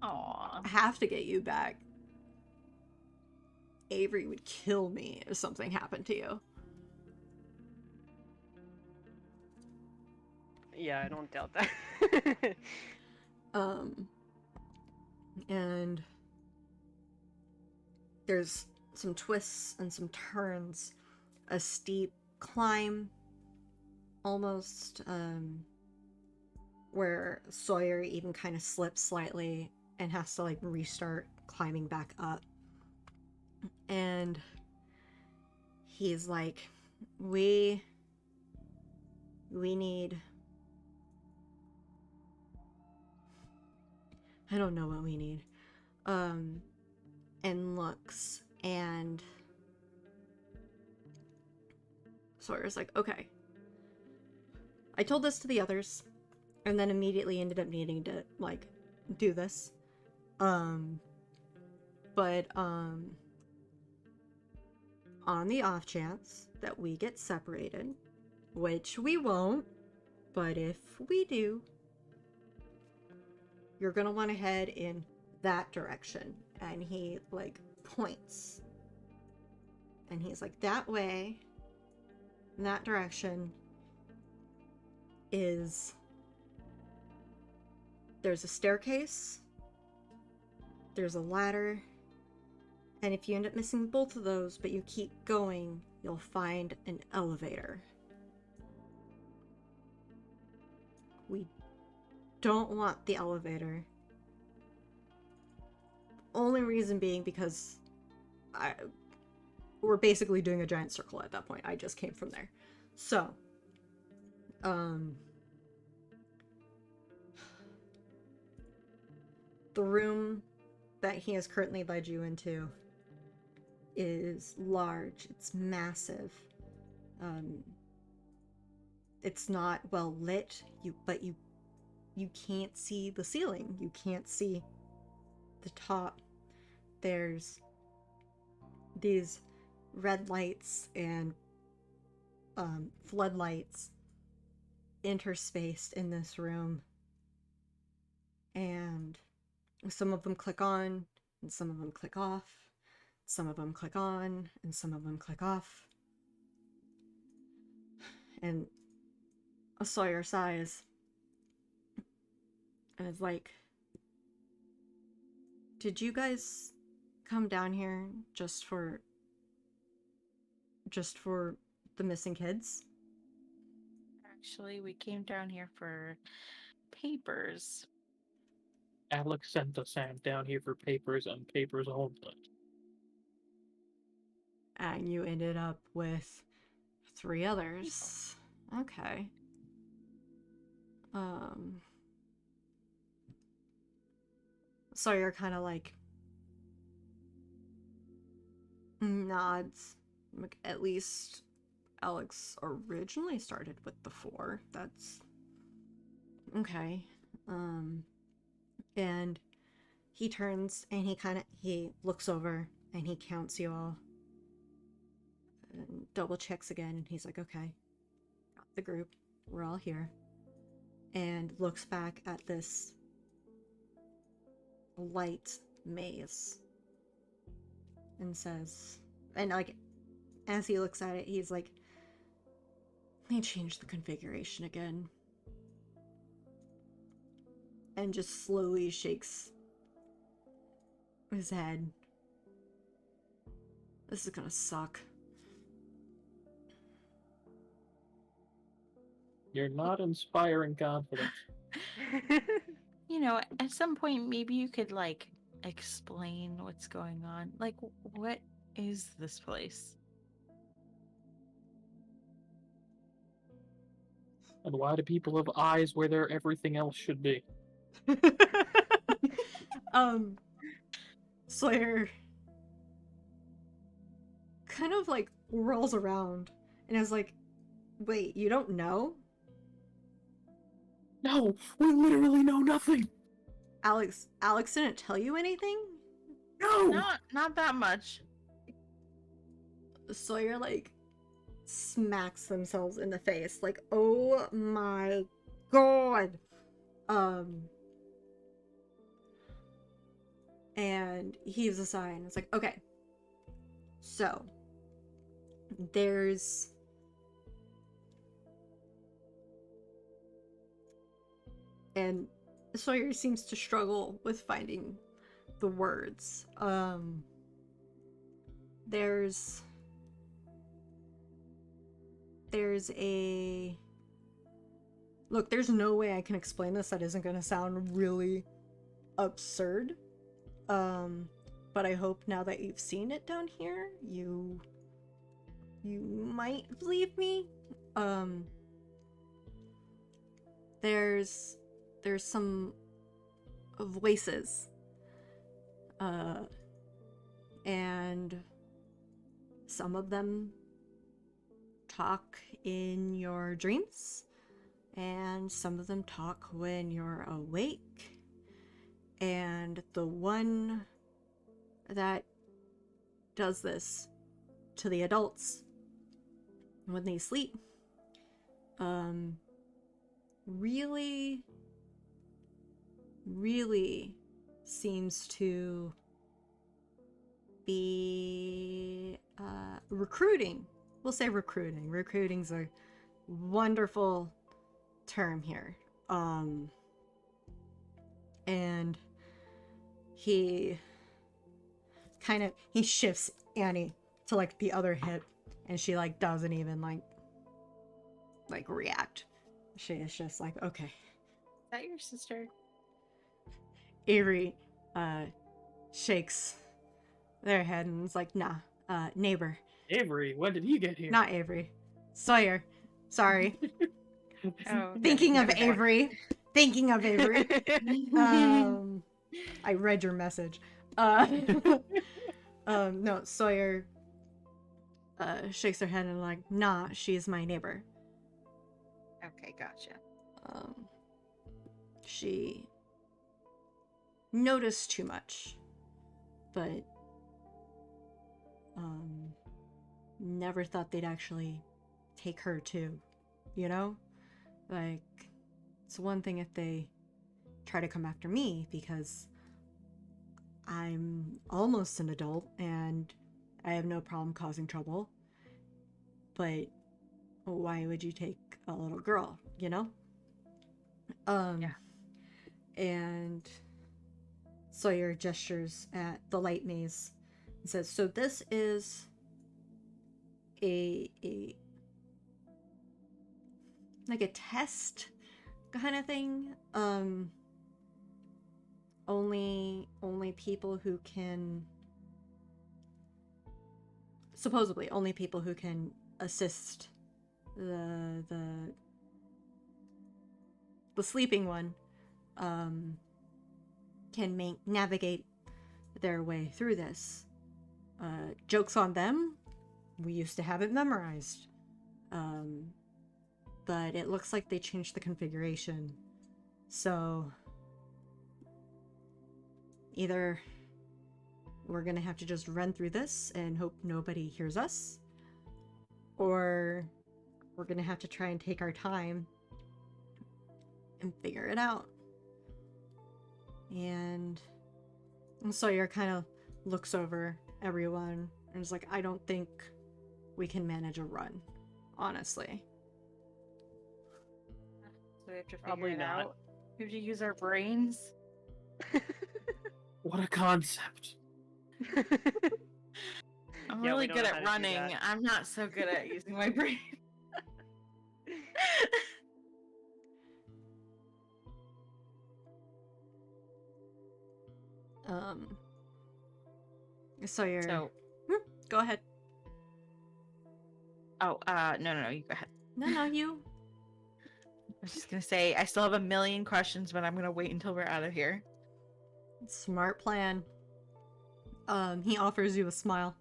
Aw. I have to get you back. Avery would kill me if something happened to you. Yeah, I don't doubt that. And there's some twists and some turns, a steep climb, almost where Sawyer even kind of slips slightly and has to like restart climbing back up. And he's like, we need, I don't know what we need. And looks, and Sawyer's like, okay. I told this to the others, and then immediately ended up needing to, like, do this. But on the off chance that we get separated, which we won't, but if we do, you're gonna want to head in that direction. And he, like, points. And he's like, that way, in that direction, is... There's a staircase, there's a ladder, and if you end up missing both of those, but you keep going, you'll find an elevator. We don't want the elevator. Only reason being because we're basically doing a giant circle at that point. I just came from there. So, the room that he has currently led you into is large. It's massive. It's not well lit, but you can't see the ceiling. You can't see the top. There's these red lights and floodlights interspaced in this room, and some of them click on and some of them click off, some of them click on and some of them click off. And a Sawyer sighs and is like, did you guys come down here just for the missing kids? Actually, we came down here for papers. Alex sent us down here for papers and papers only. And you ended up with 3 others. Okay. Sawyer kind of like nods. Like, at least Alex originally started with the 4. That's okay. And he turns and he looks over and he counts you all and double checks again, and he's like, okay, got the group, we're all here. And looks back at this light maze and says, and like, as he looks at it, he's like, they changed the configuration again. And just slowly shakes his head. This is gonna suck. You're not inspiring confidence. You know, at some point, maybe you could, like, explain what's going on. Like, what is this place? And why do people have eyes where their everything else should be? Sawyer kind of like whirls around and is like, wait, you don't know? No, we literally know nothing. Alex didn't tell you anything? No! Not that much. Sawyer like smacks themselves in the face, like, oh my god. And heaves a sigh and it's like, okay, so there's and Sawyer seems to struggle with finding the words. There's a Look, there's no way I can explain this that isn't going to sound really absurd. But I hope now that you've seen it down here, you might believe me. There's some voices. And some of them talk in your dreams, and some of them talk when you're awake. And the one that does this to the adults when they sleep, really seems to be recruiting. We'll say recruiting. Recruiting's a wonderful term here. And he shifts Annie to like the other hip, and she like doesn't even like react. She is just like, okay. Is that your sister? Avery shakes their head and is like, nah, neighbor. Avery, when did he get here? Not Avery. Sawyer. Sorry. Oh, okay. Thinking of Never mind. Avery. Thinking of Avery. I read your message. No, Sawyer shakes her head and like, nah, she's my neighbor. Okay, gotcha. She noticed too much, but never thought they'd actually take her too, you know? Like, it's one thing if they try to come after me because I'm almost an adult and I have no problem causing trouble, but why would you take a little girl, you know? Yeah. And Sawyer gestures at the light maze and says, so this is a like a test kind of thing. Only people who can, supposedly only people who can assist the sleeping one can navigate their way through this. Joke's on them. We used to have it memorized. But it looks like they changed the configuration. So either we're gonna have to just run through this and hope nobody hears us, or we're gonna have to try and take our time and figure it out. And Sawyer kind of looks over everyone and is like, I don't think we can manage a run, honestly. So we have to figure Probably it not. out. We have to use our brains. What a concept. I'm Yeah, we really don't good know how at to do running. that. I'm not so good at using my brain. Sawyer. So, Go ahead. no, you go ahead. No, you. I was just gonna say, I still have a million questions, but I'm gonna wait until we're out of here. Smart plan. He offers you a smile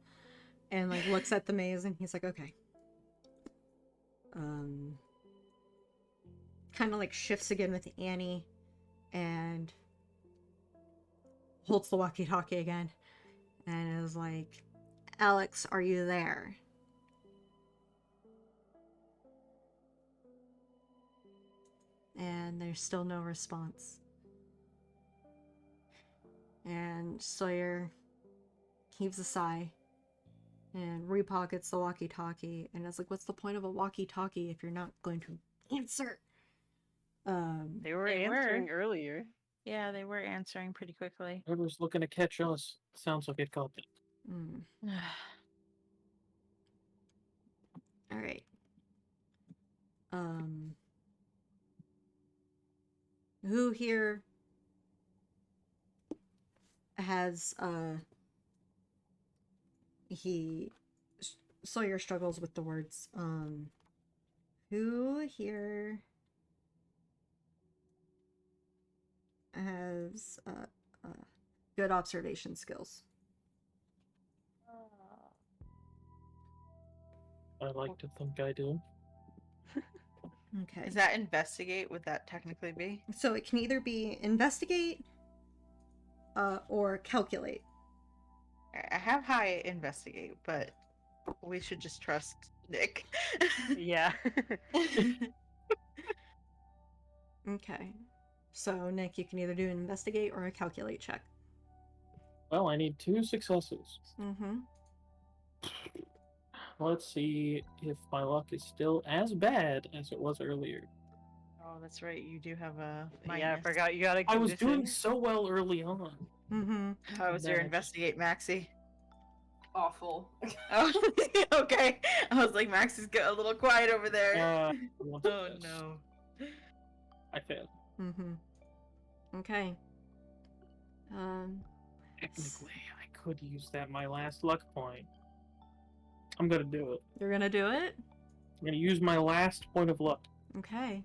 and like looks at the maze and he's like, okay. Kind of like shifts again with Annie and holds the walkie-talkie again and is like, Alex, are you there? And there's still no response. And Sawyer heaves a sigh and repockets the walkie-talkie and is like, what's the point of a walkie-talkie if you're not going to answer? They were They answering were. earlier. Yeah, they were answering pretty quickly. Whoever's looking to catch us sounds like it caught them. All right. here has Sawyer struggles with the words. Who here has good observation skills? I like to think I do. Okay. Is that investigate? Would that technically be? So it can either be investigate or calculate. I have high investigate, but we should just trust Nick. Yeah. Okay. So Nick, you can either do an investigate or a calculate check. Well, I need 2 successes. Mm-hmm. Let's see if my luck is still as bad as it was earlier. Oh, that's right. You do have a Yeah, I minus. forgot you got a I was condition. doing so well early on. Mm-hmm. How was your Then I just- investigate, Maxi? Awful. Oh, okay. I was like, Maxi's got a little quiet over there. What's Oh this? no. I failed. Mm-hmm. Okay. Technically, I could use that my last luck point. I'm gonna do it. You're gonna do it? I'm gonna use my last point of luck. Okay.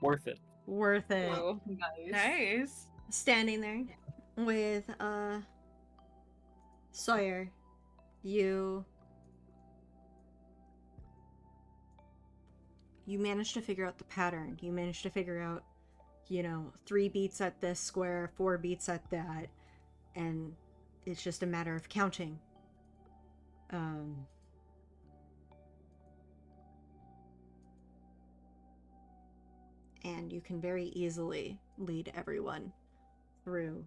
Worth it. Worth it. Oh, nice. Nice. Standing there with Sawyer, you managed to figure out the pattern. You managed to figure out, 3 beats at this square, 4 beats at that, and it's just a matter of counting. And you can very easily lead everyone through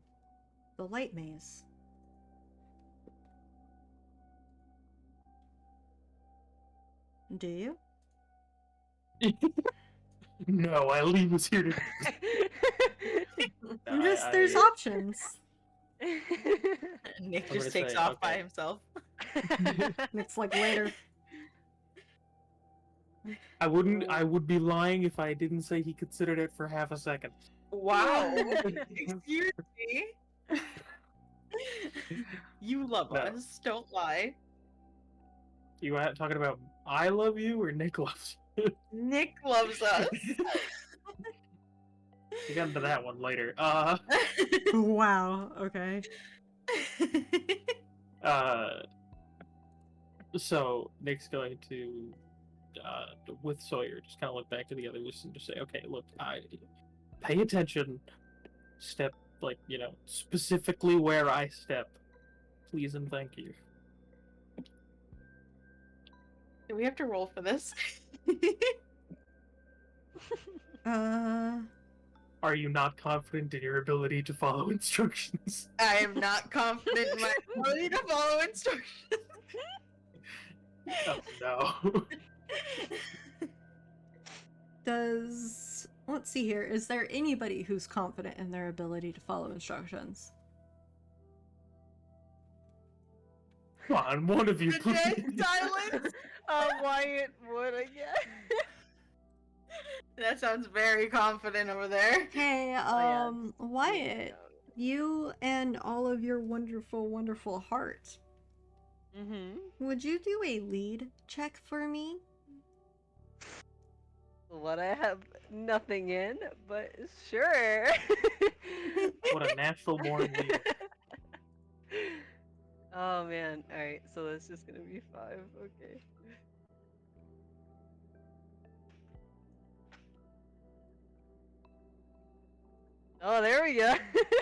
the light maze. Do you? No, I leave us here to. There's options. Nick I'm just gonna takes say, off by okay. himself. It's like later. I would be lying if I didn't say he considered it for half a second. Wow. Excuse me. You love No. us. Don't lie. You talking about I love you or Nick loves you? Nick loves us. We got into that one later. Wow. Okay. So Nick's going to, with Sawyer, just kind of look back to the others and just say, okay, look, pay attention, step, specifically where I step, please and thank you. Do we have to roll for this? Are you not confident in your ability to follow instructions? I am not confident in my ability to follow instructions. Oh no. Let's see here. Is there anybody who's confident in their ability to follow instructions? Come on, one of you, The please. dead silence. Wyatt would again. That sounds very confident over there. Hey, yeah. Wyatt, you and all of your wonderful, wonderful heart, Mm-hmm. would you do a lead check for me? What I have nothing in, but sure. What a natural born leader. Oh man. Alright, so that's just gonna be 5. Okay. Oh, there we go.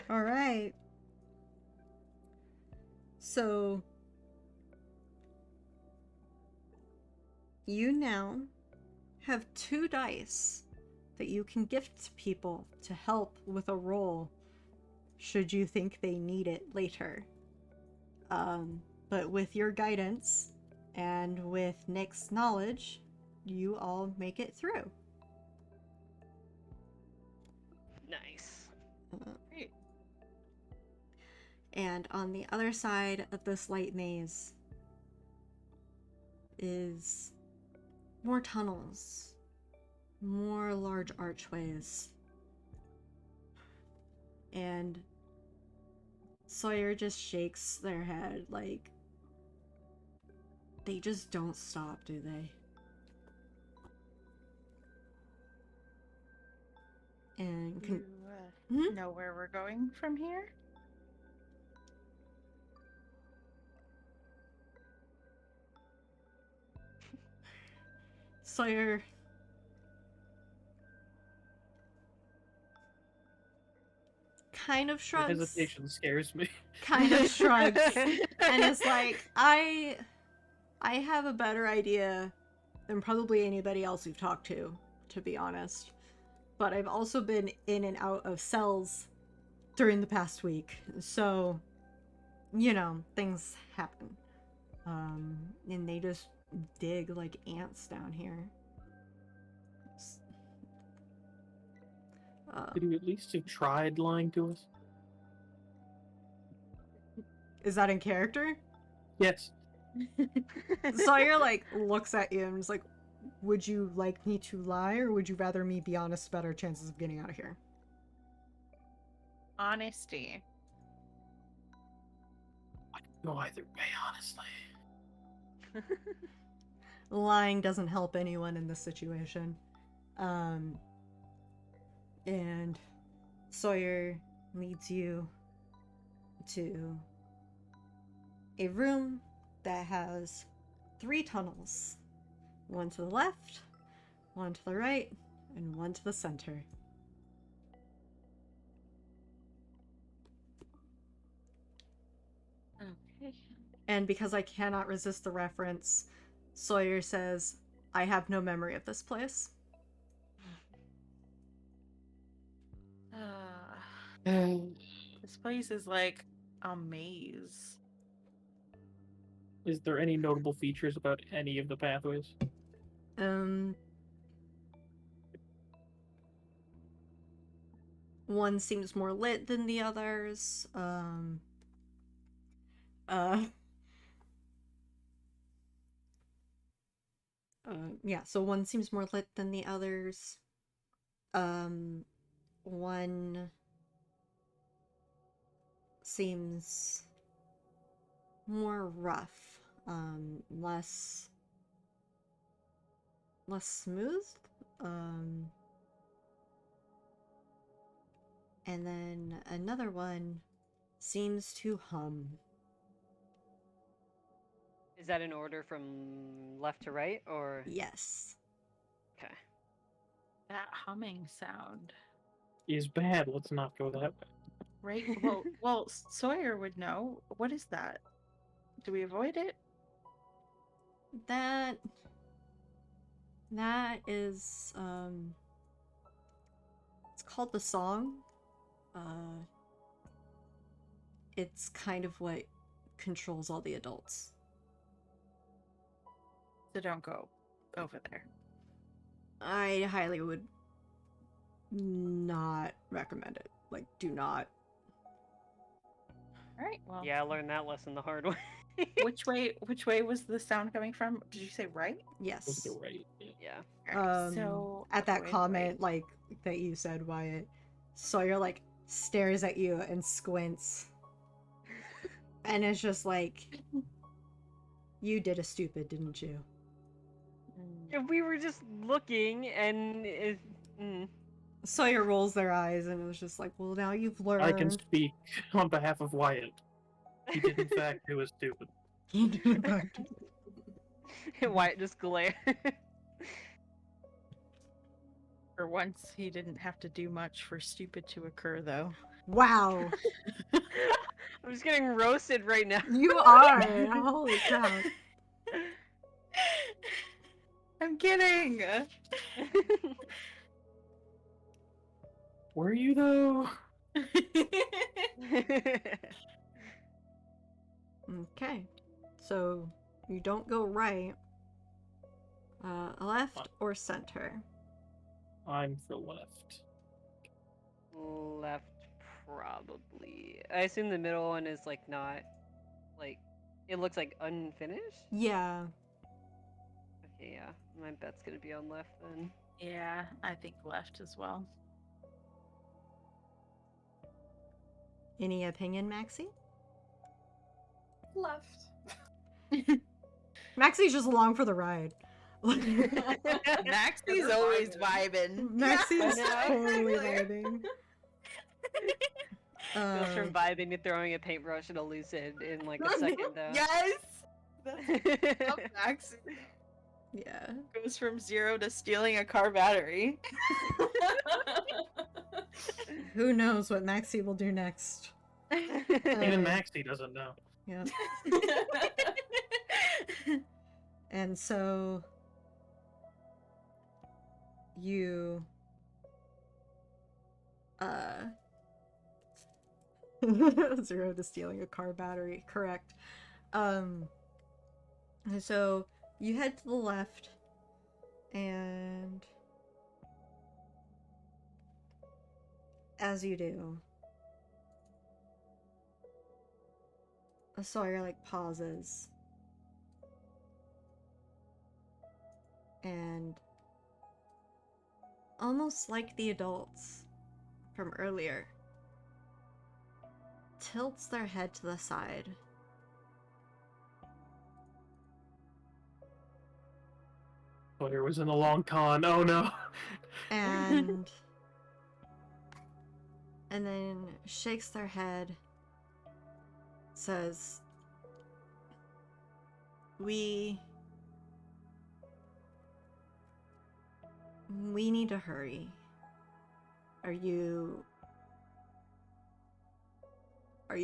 All right. So, you now have 2 dice that you can gift to people to help with a roll should you think they need it later. But with your guidance and with Nick's knowledge, you all make it through. Nice. Great. And on the other side of this light maze is more tunnels more large archways. And Sawyer just shakes their head like, they just don't stop, do they? And You know where we're going from here? Sawyer kind of Your shrugs. hesitation scares me. Kind of shrugs and is like, I have a better idea than probably anybody else we've talked to be honest. But I've also been in and out of cells during the past week, so you know, things happen. And they just dig like ants down here. Could you at least have tried lying to us? Is that in character? Yes. Sawyer like looks at you and is like, would you like me to lie, or would you rather me be honest about our chances of getting out of here? Honesty. I could go either way, honestly. Lying doesn't help anyone in this situation. And Sawyer leads you to a room that has 3 tunnels. One to the left, one to the right, and one to the center. Okay. And because I cannot resist the reference, Sawyer says, I have no memory of this place. This place is like a maze. Is there any notable features about any of the pathways? One seems more lit than the others. Yeah, so one seems more lit than the others. One seems more rough, less smooth. And then another one seems to hum. Is that in order from left to right, or? Yes. Okay. That humming sound. Is bad. Let's not go that way. Right? Well, Sawyer would know. What is that? Do we avoid it? That is, it's called the song. It's kind of what controls all the adults. So don't go over there. I highly would not recommend it. Like, do not. All right. Well. Yeah, I learned that lesson the hard way. Which way was the sound coming from? Did you say right? Was Yes. the right? Yeah. Yeah. Alright, so At that avoid comment, like, that you said, Wyatt, Sawyer, like, stares at you and squints. And it's just like, you did a stupid, didn't you? right. We were just looking, and Sawyer rolls their eyes and it was just like, well, now you've learned. I can speak on behalf of Wyatt. He did, in fact, do a stupid. Wyatt just glare. For once, he didn't have to do much for stupid to occur, though. Wow. I'm just getting roasted right now. You are. Holy cow. I'm kidding. Were you, though? Okay. So, you don't go right. Left or center? I'm for left. Left, probably. I assume the middle one is like not, like, it looks like unfinished. Yeah. Okay, yeah, my bet's gonna be on left then. Yeah, I think left as well. Any opinion, Maxi? Left. Maxi's just along for the ride. Maxi's they're always vibing. vibing. Maxi's Yeah. totally Exactly. vibing. Goes from vibing to throwing a paintbrush at a lucid in like a second, though. Yes! That's love Maxi. yeah. Goes from 0 to stealing a car battery. Who knows what Maxi will do next? Even Uh, Maxi doesn't know. Yeah. And so you 0 to stealing a car battery, correct. And so you head to the left and as you do, Sawyer like pauses and almost like the adults from earlier, tilts their head to the side. Sawyer was in the long con. Oh no. And then shakes their head, says, we need to hurry. Are you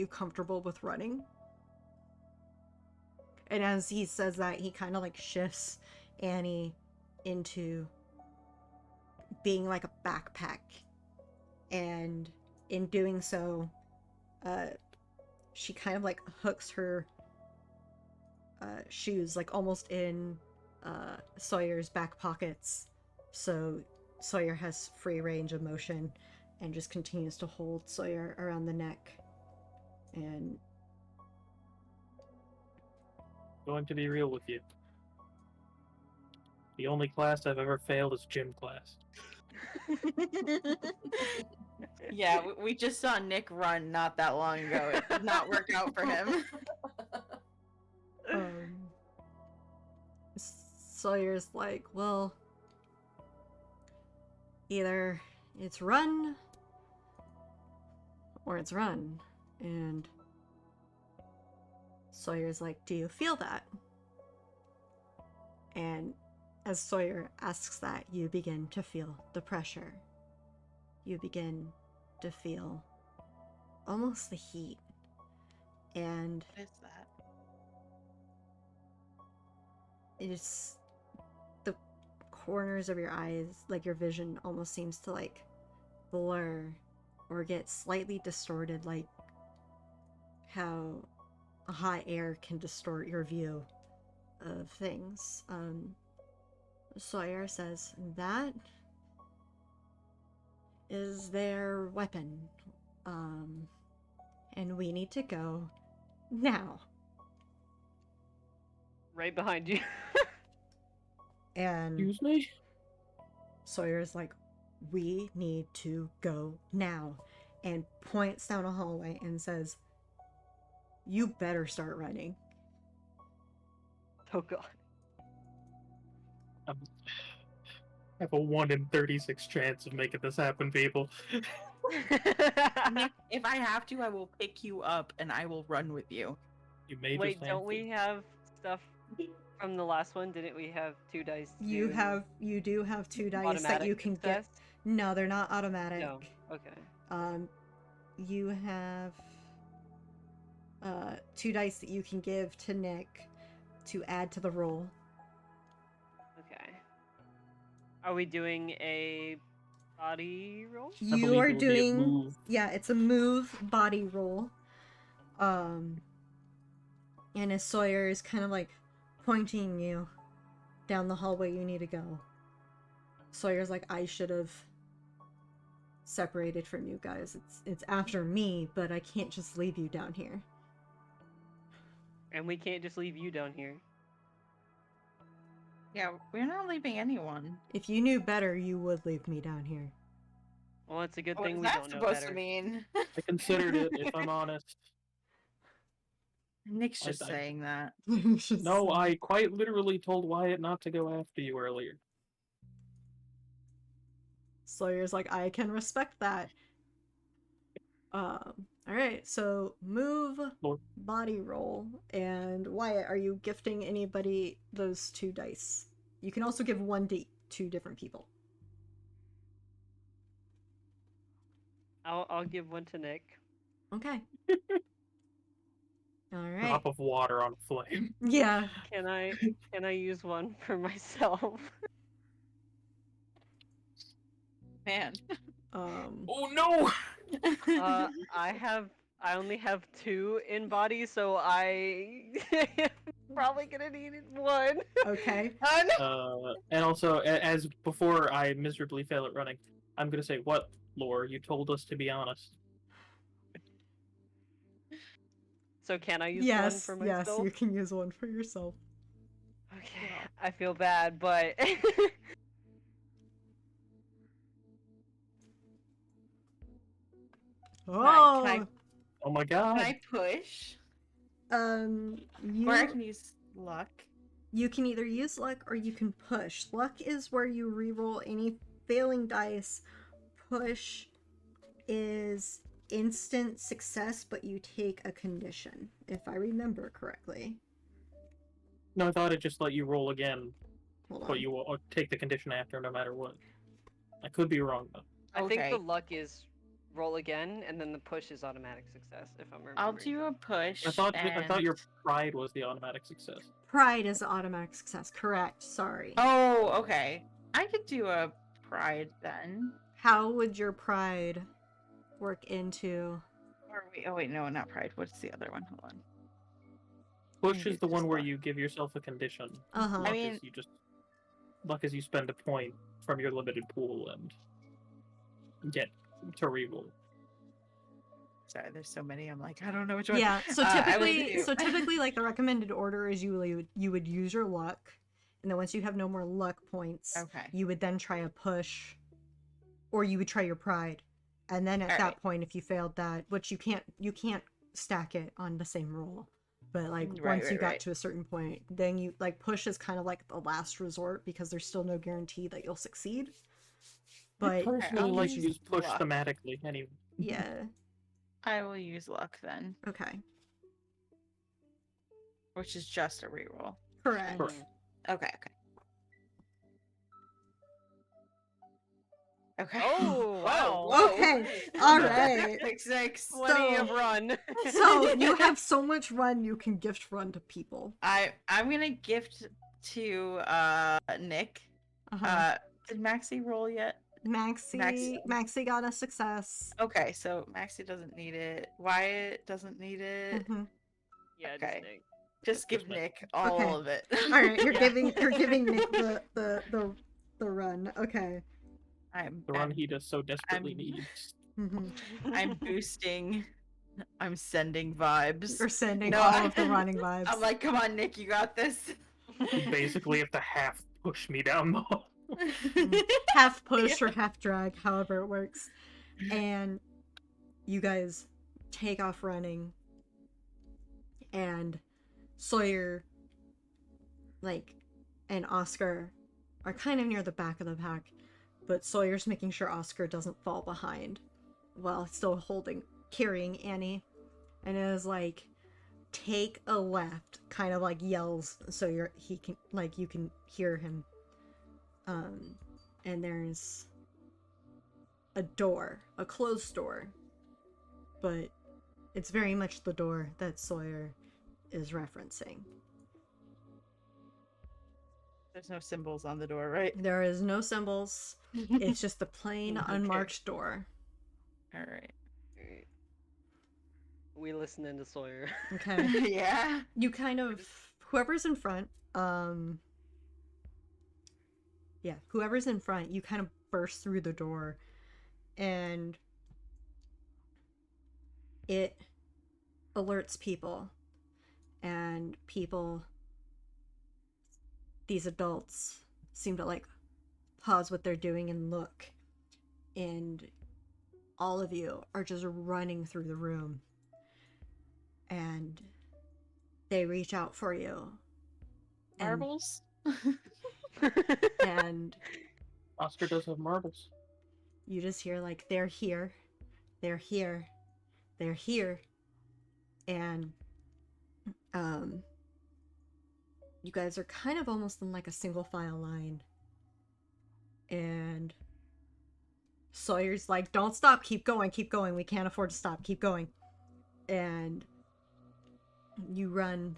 comfortable with running? And as he says that, he kind of like shifts Annie into being like a backpack, and in doing so, she kind of like hooks her shoes like almost in Sawyer's back pockets, so Sawyer has free range of motion and just continues to hold Sawyer around the neck. And Going to be real with you. The only class I've ever failed is gym class. Yeah, we just saw Nick run not that long ago. It did not work out for him. Sawyer's like, well, either it's run or it's run. And Sawyer's like, do you feel that? And as Sawyer asks that, you begin to feel the pressure. You begin to feel almost the heat. And What is that? it's the corners of your eyes, like your vision almost seems to like blur or get slightly distorted, like how hot air can distort your view of things. Sawyer says, that is their weapon. And we need to go now. Right behind you. And Excuse me? Sawyer's like, we need to go now. And points down a hallway and says, you better start running. Oh god. I have a 1 in 36 chance of making this happen, people. Nick, if I have to, I will pick you up and I will run with you. You may Wait, just don't we have stuff from the last one? Didn't we have 2 dice? You do have 2 dice that you can get. No, they're not automatic. No. Okay. You have 2 dice that you can give to Nick to add to the roll. Okay. Are we doing a body roll? You believe are it will be a doing, move. yeah, it's a move body roll. And as Sawyer is kind of like pointing you down the hallway you need to go, Sawyer's like, I should have separated from you guys. It's after me, but I can't just leave you down here. And we can't just leave you down here. Yeah, we're not leaving anyone. If you knew better, you would leave me down here. Well, it's a good What thing is we that don't know supposed better. to mean? I considered it, if I'm honest. Nick's just I- saying that. No, I quite literally told Wyatt not to go after you earlier. Sawyer's like, I can respect that. Alright, so move, Lord. body roll, and Wyatt, are you gifting anybody those 2 dice? You can also give 1 to 2 different people. I'll give one to Nick. Okay. Alright. Drop of water on a flame. Yeah. Can I use one for myself? Man. Oh no! I only have 2 in body, so I probably gonna need one. Okay. Oh no! And also, as before I miserably fail at running, I'm gonna say, what, Lore? You told us to be honest. So can I use one Yes, for yes, myself? you can use one for yourself. Okay, I feel bad, but Oh! Can Oh my Can god! I push? You Or I can use luck. You can either use luck or you can push. Luck is where you reroll any failing dice. Push is instant success, but you take a condition, if I remember correctly. No, I thought it just let you roll again, Hold on. but you will take the condition after no matter what. I could be wrong, though. I think Okay. the luck is roll again, and then the push is automatic success. If I'm remembering. I'll do a push. I thought your and- pride was the automatic success. Pride is automatic success. Correct. Sorry. Oh, okay. I could do a pride then. How would your pride work into... Or wait, oh wait, no, not pride. What's the other one? Hold on. Push Maybe is it's the one just where luck. you give yourself a condition. Uh-huh. Luck I mean- is you spend a point from your limited pool and get to reroll. Sorry, there's so many. I'm like, I don't know which one. Yeah, so I would typically, do- like, the recommended order is you would use your luck, and then once you have no more luck points, Okay. you would then try a push, or you would try your pride, and then at that Alright. point, if you failed that, which you can't stack it on the same roll, but like Right, once you right, got right. to a certain point, then you like push is kind of like the last resort because there's still no guarantee that you'll succeed. I But personally I'll like to use use push luck. thematically anyway. yeah, I will use luck then, okay, which is just a reroll. correct. Correct. Okay, okay. Okay. Oh wow! Whoa. Okay, all right. 6. Plenty So- of run. So you have so much run, you can gift run to people. I'm gonna gift to Nick. Uh-huh. Did Maxi roll yet? Maxi got a success. Okay, so Maxi doesn't need it. Wyatt doesn't need it. Mhm. Yeah, Okay. just Nick. Just give Just me. Nick all Okay. of it. All right, you're Yeah. giving Nick the run. Okay. The run he does so desperately I'm- needs. Mhm. I'm boosting. I'm sending vibes. You're sending No, all I- of the running vibes. I'm like, come on, Nick, you got this. You basically have to half push me down the hall. Half push or half drag, however it works. And you guys take off running, and Sawyer, and Oscar are kind of near the back of the pack, but Sawyer's making sure Oscar doesn't fall behind while still carrying Annie, and is like, take a left, kind of like yells so you can hear him. And there's a door, a closed door, but it's very much the door that Sawyer is referencing. There's no symbols on the door, right? There is no symbols. It's just a plain, Okay. unmarked door. All right. We listening to Sawyer. Okay. Yeah. You kind of, whoever's in front, whoever's in front, you kind of burst through the door, and it alerts people, and people these adults seem to like pause what they're doing and look, and all of you are just running through the room, and they reach out for you. And, Marbles? and Oscar does have marbles. you just hear like, they're here, they're here, they're here. And you guys are kind of almost in like a single file line. And Sawyer's like, don't stop, keep going, we can't afford to stop, keep going. And you run,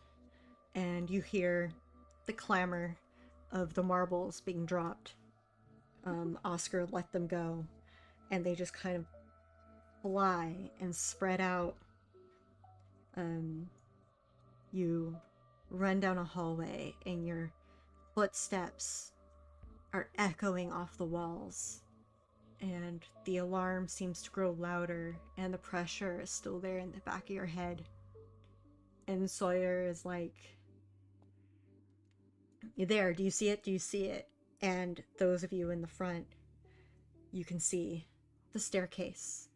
and you hear the clamor of the marbles being dropped. Oscar let them go, and they just kind of fly and spread out. You run down a hallway, and your footsteps are echoing off the walls, and the alarm seems to grow louder, and the pressure is still there in the back of your head. And Sawyer is like, "You there? Do you see it? Do you see it?" And those of you in the front, you can see the staircase.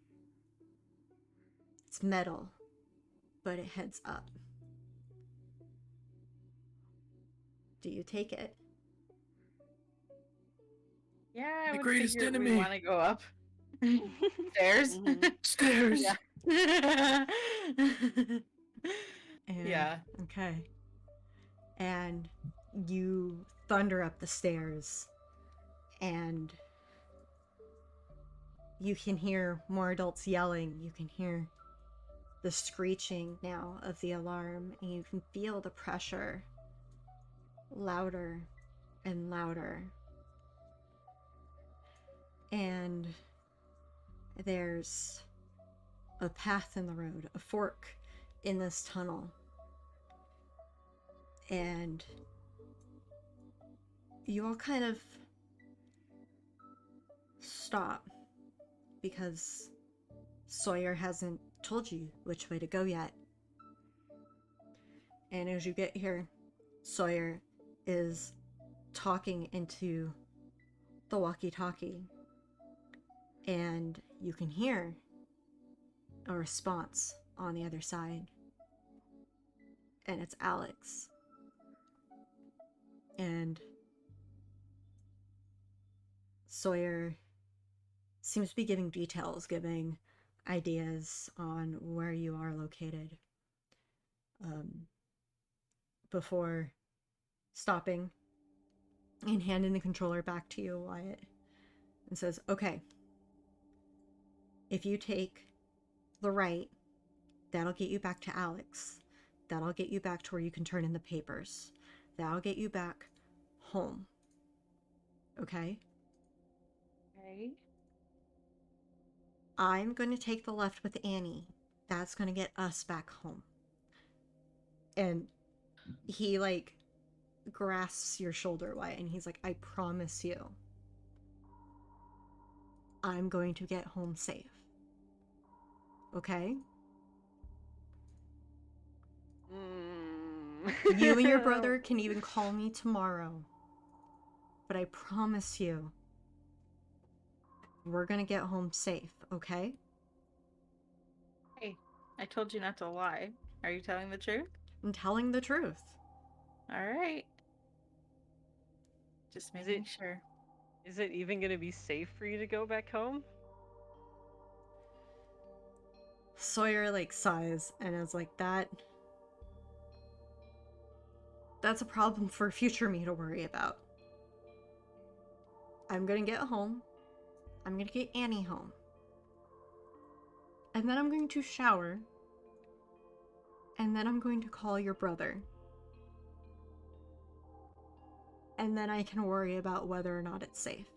It's metal, but it heads up. Do you take it? Yeah, I The would greatest figure enemy. we want to go up. Stairs. Stairs. Yeah. And, Yeah. Okay. And you thunder up the stairs, and you can hear more adults yelling. You can hear the screeching now of the alarm, and you can feel the pressure louder and louder. And there's a path in the road, a fork in this tunnel. And you all kind of stop because Sawyer hasn't told you which way to go yet. And as you get here, Sawyer is talking into the walkie-talkie, and you can hear a response on the other side. And it's Alex. And Sawyer seems to be giving details, giving ideas on where you are located, before stopping and handing the controller back to you, Wyatt, and says, "Okay, if you take the right, that'll get you back to Alex. That'll get you back to where you can turn in the papers. That'll get you back home. Okay? Okay. I'm going to take the left with Annie. That's going to get us back home." And he, like, grasps your shoulder, Wyatt, and he's like, "I promise you, I'm going to get home safe. Okay? You and your brother can even call me tomorrow. But I promise you, we're gonna get home safe, okay?" Hey, I told you not to lie. Are you telling the truth? I'm telling the truth. All right. Just Is making it- sure. Is it even gonna be safe for you to go back home? Sawyer, like, sighs and is like, that's a problem for future me to worry about. I'm gonna get home. I'm gonna get Annie home. And then I'm going to shower. And then I'm going to call your brother. And then I can worry about whether or not it's safe.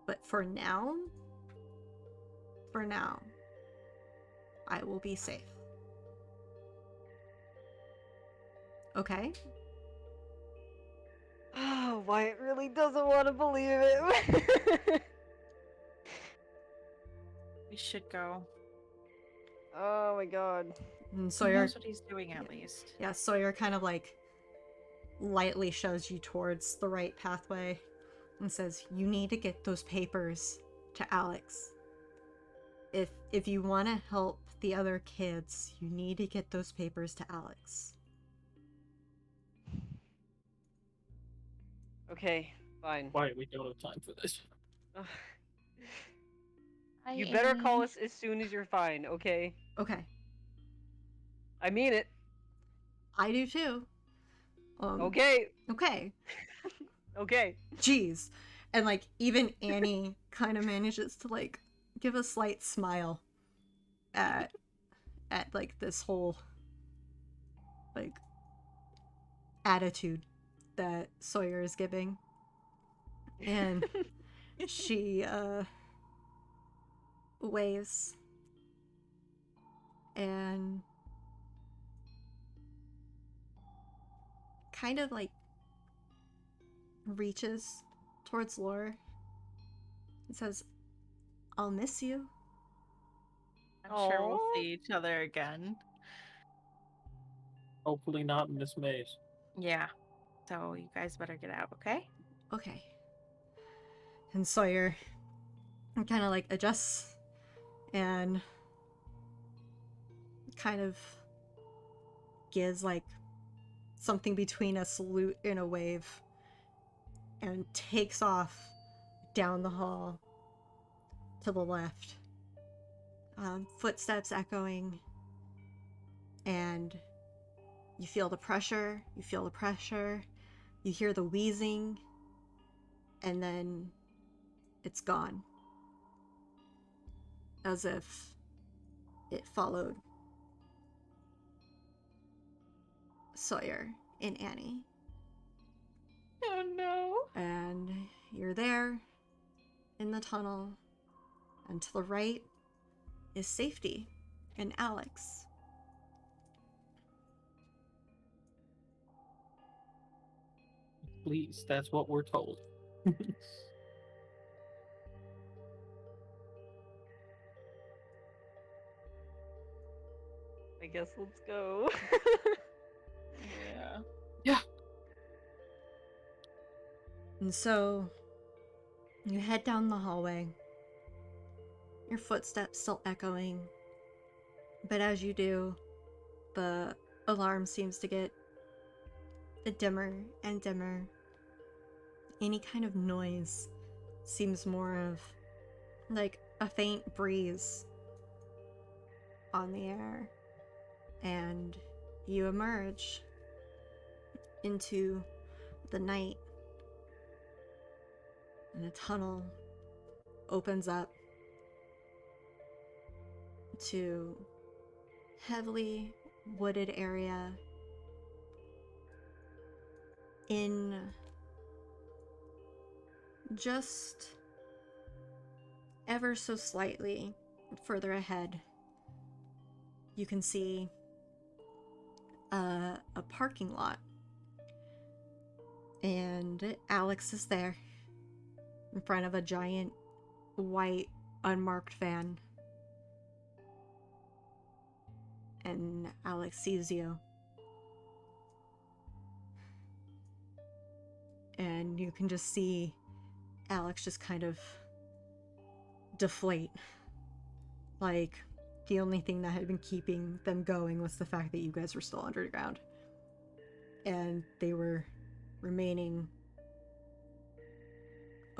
But for now, I will be safe. Okay? Oh, Wyatt really doesn't want to believe it. We should go. Oh my god. And He Sawyer, knows what he's doing at least. yeah, Sawyer kind of like lightly shows you towards the right pathway and says, "You need to get those papers to Alex. If you want to help the other kids, you need to get those papers to Alex." Okay, fine. Why we don't have time for this? Ugh. Hi, You better call Annie. us as soon as you're fine, okay? Okay, I mean it. I do too. Okay. Okay. Okay. Jeez. And like even Annie kind of manages to like give a slight smile at like this whole like attitude that Sawyer is giving. And she waves and kind of like reaches towards Laura and says, "I'll miss you." I'm sure we'll Aw. see each other again. Hopefully not in this maze. Yeah. So you guys better get out, okay? Okay. And Sawyer kind of like adjusts and kind of gives like something between a salute and a wave and takes off down the hall to the left. Footsteps echoing, and you feel the pressure, you hear the wheezing, and then it's gone. As if it followed Sawyer and Annie. Oh no. And you're there in the tunnel, and to the right is safety and Alex. Please, that's what we're told. I guess let's go. Yeah. Yeah. And so you head down the hallway, your footsteps still echoing, but as you do, the alarm seems to get dimmer and dimmer. Any kind of noise seems more of like a faint breeze on the air, and you emerge into the night, and a tunnel opens up to heavily wooded area in just ever so slightly further ahead. You can see a parking lot, and Alex is there in front of a giant white unmarked van. And Alex sees you. And you can just see Alex just kind of deflate. Like, the only thing that had been keeping them going was the fact that you guys were still underground. And they were remaining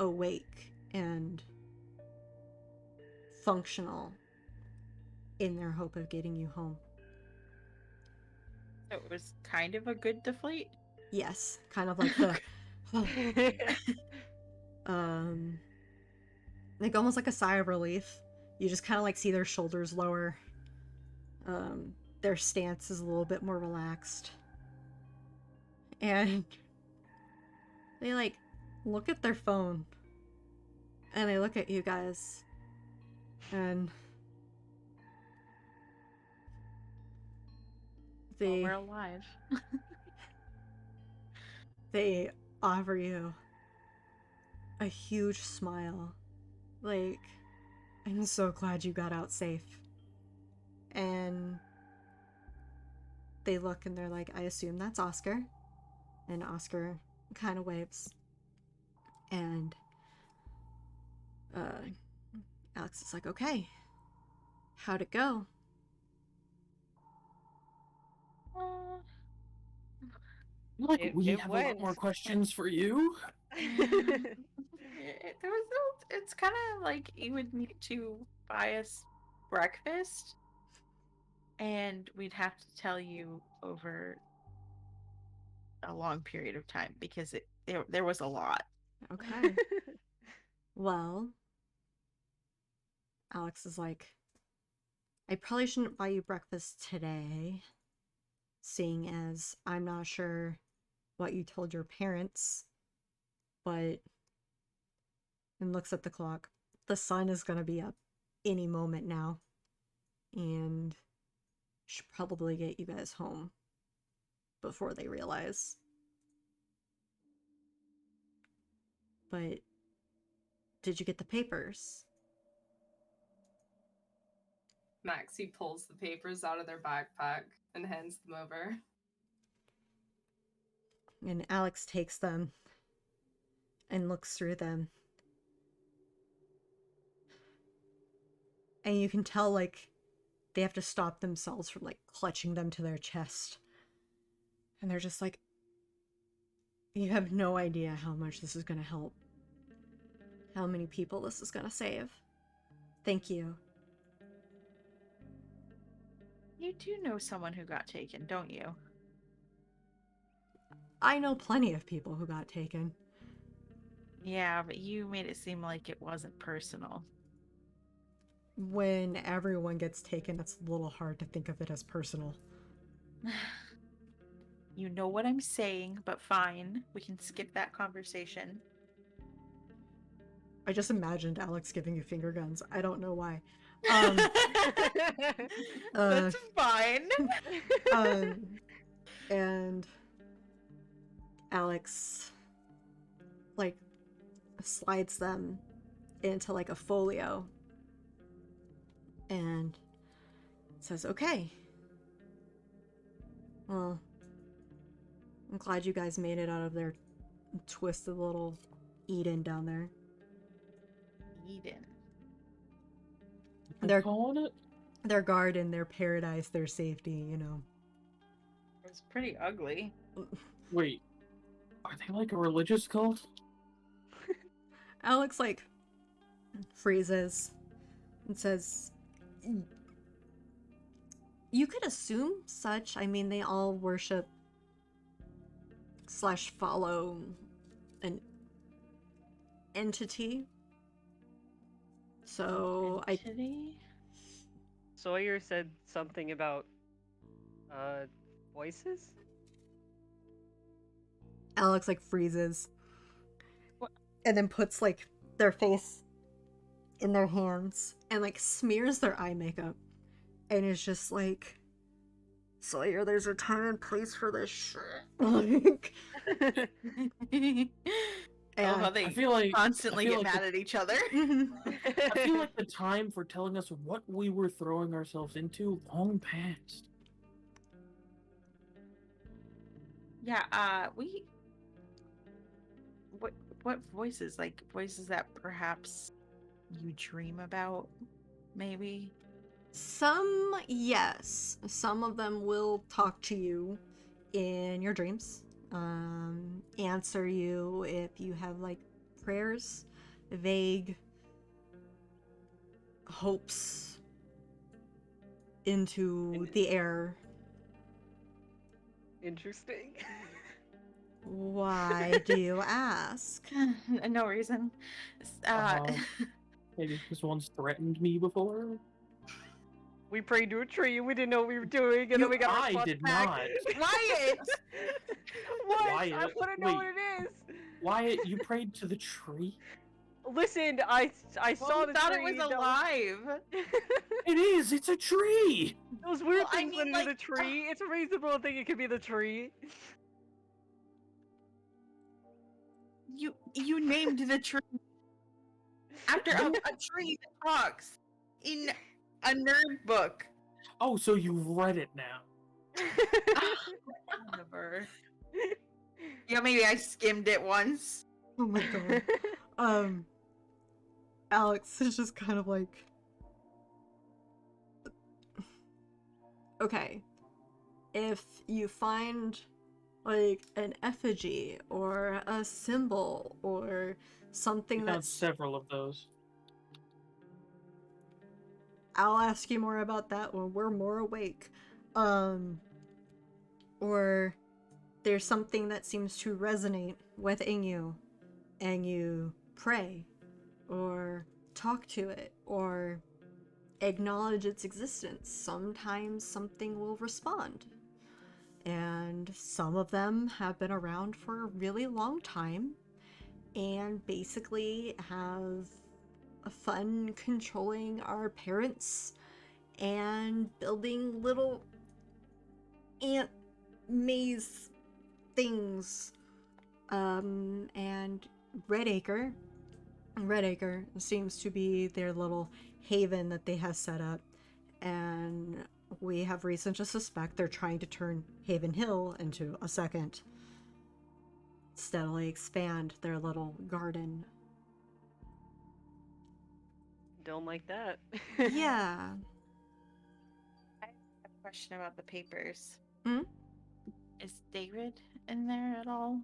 awake and functional in their hope of getting you home. So it was kind of a good deflate. Yes, kind of like the like almost like a sigh of relief. You just kind of like see their shoulders lower. Their stance is a little bit more relaxed. And they like look at their phone. And they look at you guys. And Well, we're alive. they offer you a huge smile. Like, "I'm so glad you got out safe." And they look and they're like, "I assume that's Oscar." And Oscar kind of waves. And Alex is like, okay, how'd it go? Like, It- we it have a lot went. more questions for you. It's kind of like you would need to buy us breakfast, and we'd have to tell you over a long period of time because there was a lot. Okay. Well, Alex is like, I probably shouldn't buy you breakfast today, seeing as I'm not sure what you told your parents, but. And looks at the clock. The sun is going to be up any moment now. And should probably get you guys home before they realize. But did you get the papers? Maxi pulls the papers out of their backpack and hands them over. And Alex takes them and looks through them. And you can tell, like, they have to stop themselves from, like, clutching them to their chest. And they're just like, you have no idea how much this is going to help. How many people this is going to save. Thank you. You do know someone who got taken, don't you? I know plenty of people who got taken. Yeah, but you made it seem like it wasn't personal. When everyone gets taken, it's a little hard to think of it as personal. You know what I'm saying, but fine. We can skip that conversation. I just imagined Alex giving you finger guns. I don't know why. That's fine. And Alex, like, slides them into, like, a folio and says, okay. Well, I'm glad you guys made it out of their twisted little Eden down there. Eden. They're calling it? Their garden, their paradise, their safety, you know. It was pretty ugly. Wait, are they like a religious cult? Alex, like, freezes and says, you could assume such. I mean, they all worship / follow an entity. So Entity? Sawyer said something about voices? Alex, like, freezes. What? And then puts, like, their face in their hands and, like, smears their eye makeup. And is just like, Sawyer, there's a time and place for this shit. Like, Oh, how they I feel like constantly get like mad at each other. I feel like the time for telling us what we were throwing ourselves into long past. Yeah, what voices? Like voices that perhaps you dream about, maybe? some, yes. Some of them will talk to you in your dreams. Answer you if you have, like, prayers, vague hopes into the air. Interesting. Why do you ask? No reason. Maybe because one's threatened me before. We prayed to a tree and we didn't know what we were doing, and then we got our I butts did back. not. Wwyatt! What? I Wyatt, want to know wait. what it is. Wyatt, you prayed to the tree? Listen, I saw Well, the thought tree. it was that alive. It is! It's a tree! Those weird Well, I things mean, when like, it's a tree. It's a reasonable to think it could be the tree. You named the tree after a tree that talks in a nerd book. Oh, so you've read it now. Whatever. Yeah, maybe I skimmed it once. Oh my god. Alex is just kind of like, okay, if you find like an effigy or a symbol or something We found that's, several of those. I'll ask you more about that when we're more awake. Or there's something that seems to resonate within you and you pray or talk to it or acknowledge its existence. Sometimes something will respond. And some of them have been around for a really long time and basically have fun controlling our parents and building little ant maze things. And Redacre seems to be their little haven that they have set up, and we have reason to suspect they're trying to turn Haven Hill into a second, steadily expand their little garden. Don't like that. Yeah. I have a question about the papers. Hmm? Is David in there at all?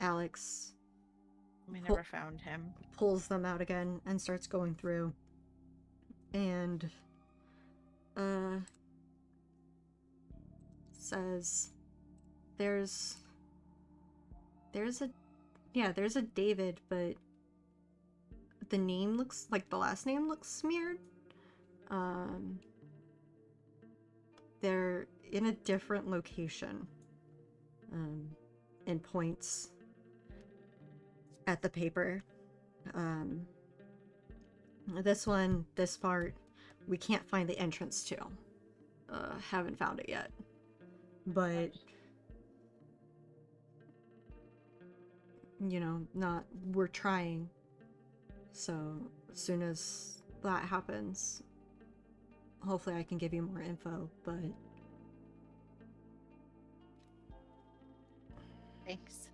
Alex We never found him. pulls them out again and starts going through. And says there's a David, but the name looks like the last name looks smeared. They're in a different location. And points at the paper. This part, we can't find the entrance to. Haven't found it yet. But, we're trying. So, as soon as that happens, hopefully I can give you more info, but... Thanks.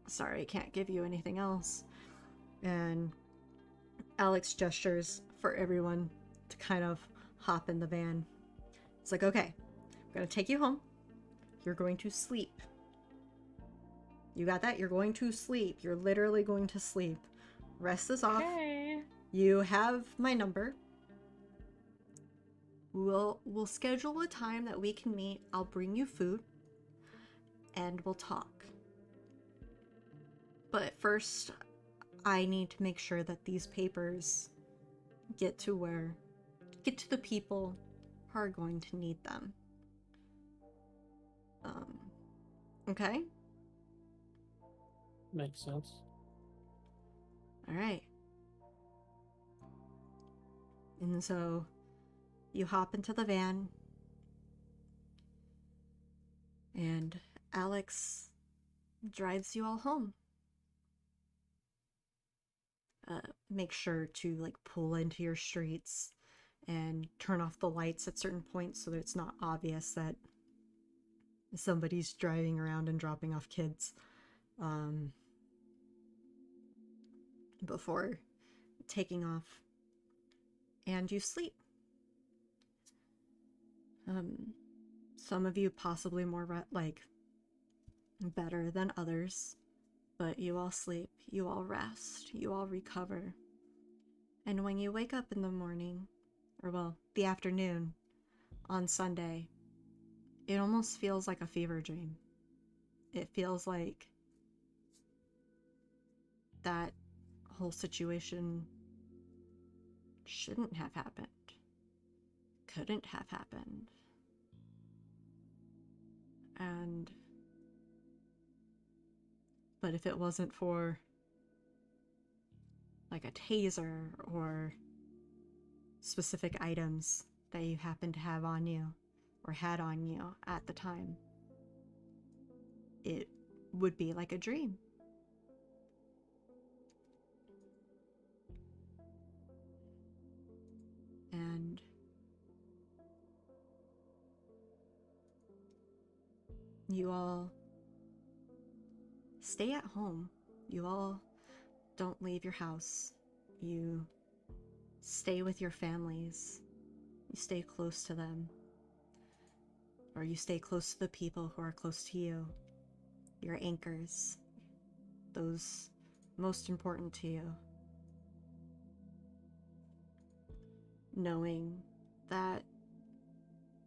Sorry, I can't give you anything else. And Alex gestures for everyone to kind of hop in the van. It's like, okay, I'm gonna take you home. You're going to sleep. You got that? You're going to sleep. You're literally going to sleep. Rest is off. Okay. You have my number. We'll schedule a time that we can meet. I'll bring you food. And we'll talk. But first, I need to make sure that these papers get to the people who are going to need them. Okay? Makes sense. Alright. And so, you hop into the van, and Alex drives you all home. Make sure to pull into your streets and turn off the lights at certain points so that it's not obvious that somebody's driving around and dropping off kids before taking off. And you sleep. Some of you possibly more better than others, but you all sleep, you all rest, you all recover. And when you wake up in the morning, or the afternoon on Sunday, it almost feels like a fever dream. It feels like that whole situation shouldn't have happened, couldn't have happened. But if it wasn't for a taser or specific items that you happen to have on you or had on you at the time, it would be like a dream. And you all stay at home. You all don't leave your house. You stay with your families. You stay close to them. Or you stay close to the people who are close to you. Your anchors. Those most important to you. Knowing that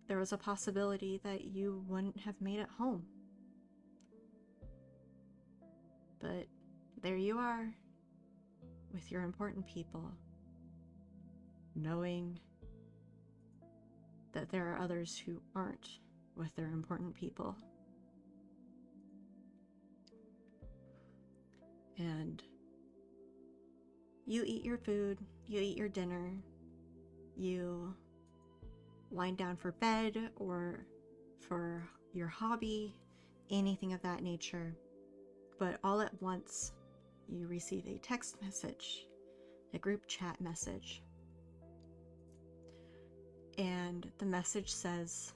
there was a possibility that you wouldn't have made it home. But there you are, with your important people, knowing that there are others who aren't with their important people. And you eat your food, you eat your dinner, you wind down for bed or for your hobby, anything of that nature. But all at once, you receive a text message, a group chat message. And the message says,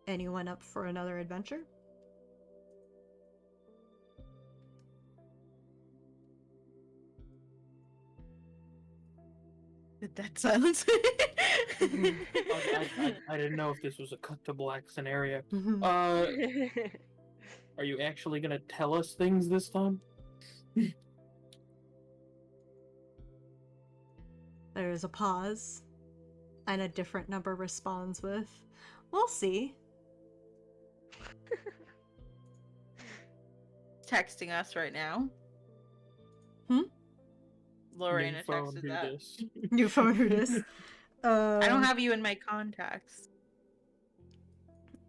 "Anyone up for another adventure?" The dead silence. I didn't know if this was a cut to black scenario. Are you actually gonna tell us things this time? There's a pause, and a different number responds with, "We'll see." Texting us right now. New Lorena phone, texted do that. this. New phone, who dis? I don't have you in my contacts.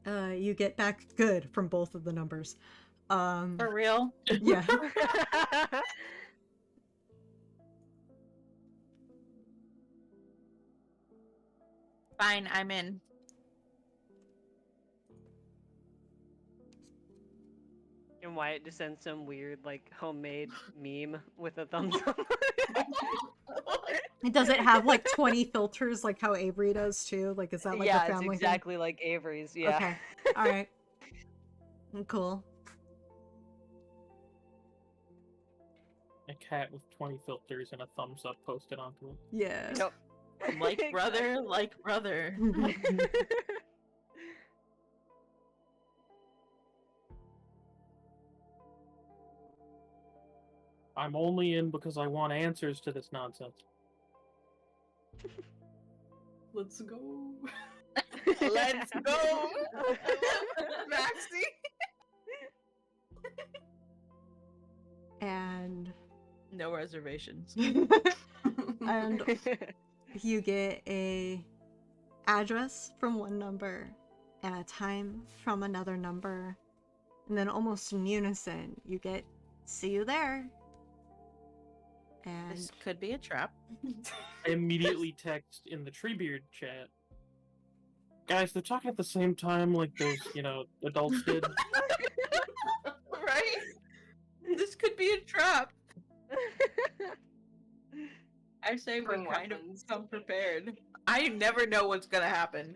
You get back good from both of the numbers. For real? Yeah. Fine, I'm in. And Wyatt just sends some weird, like, homemade meme with a thumbs up. Does it have like 20 filters like how Avery does too? Like, is that like yeah, a family it's exactly like Avery's. Yeah. Okay. Alright. Cool. A cat with 20 filters and a thumbs up posted onto it. Yeah. Yep. Like brother, like brother. I'm only in because I want answers to this nonsense. Let's go. Let's go, Maxi. And No reservations. and you get a address from one number and a time from another number, and then almost in unison you get "see you there." And This could be a trap. I immediately text in the Treebeard chat. Guys, they're talking at the same time like those, adults did. Right? This could be a trap. I say we Bring kind of weapons. come prepared. I never know what's gonna happen.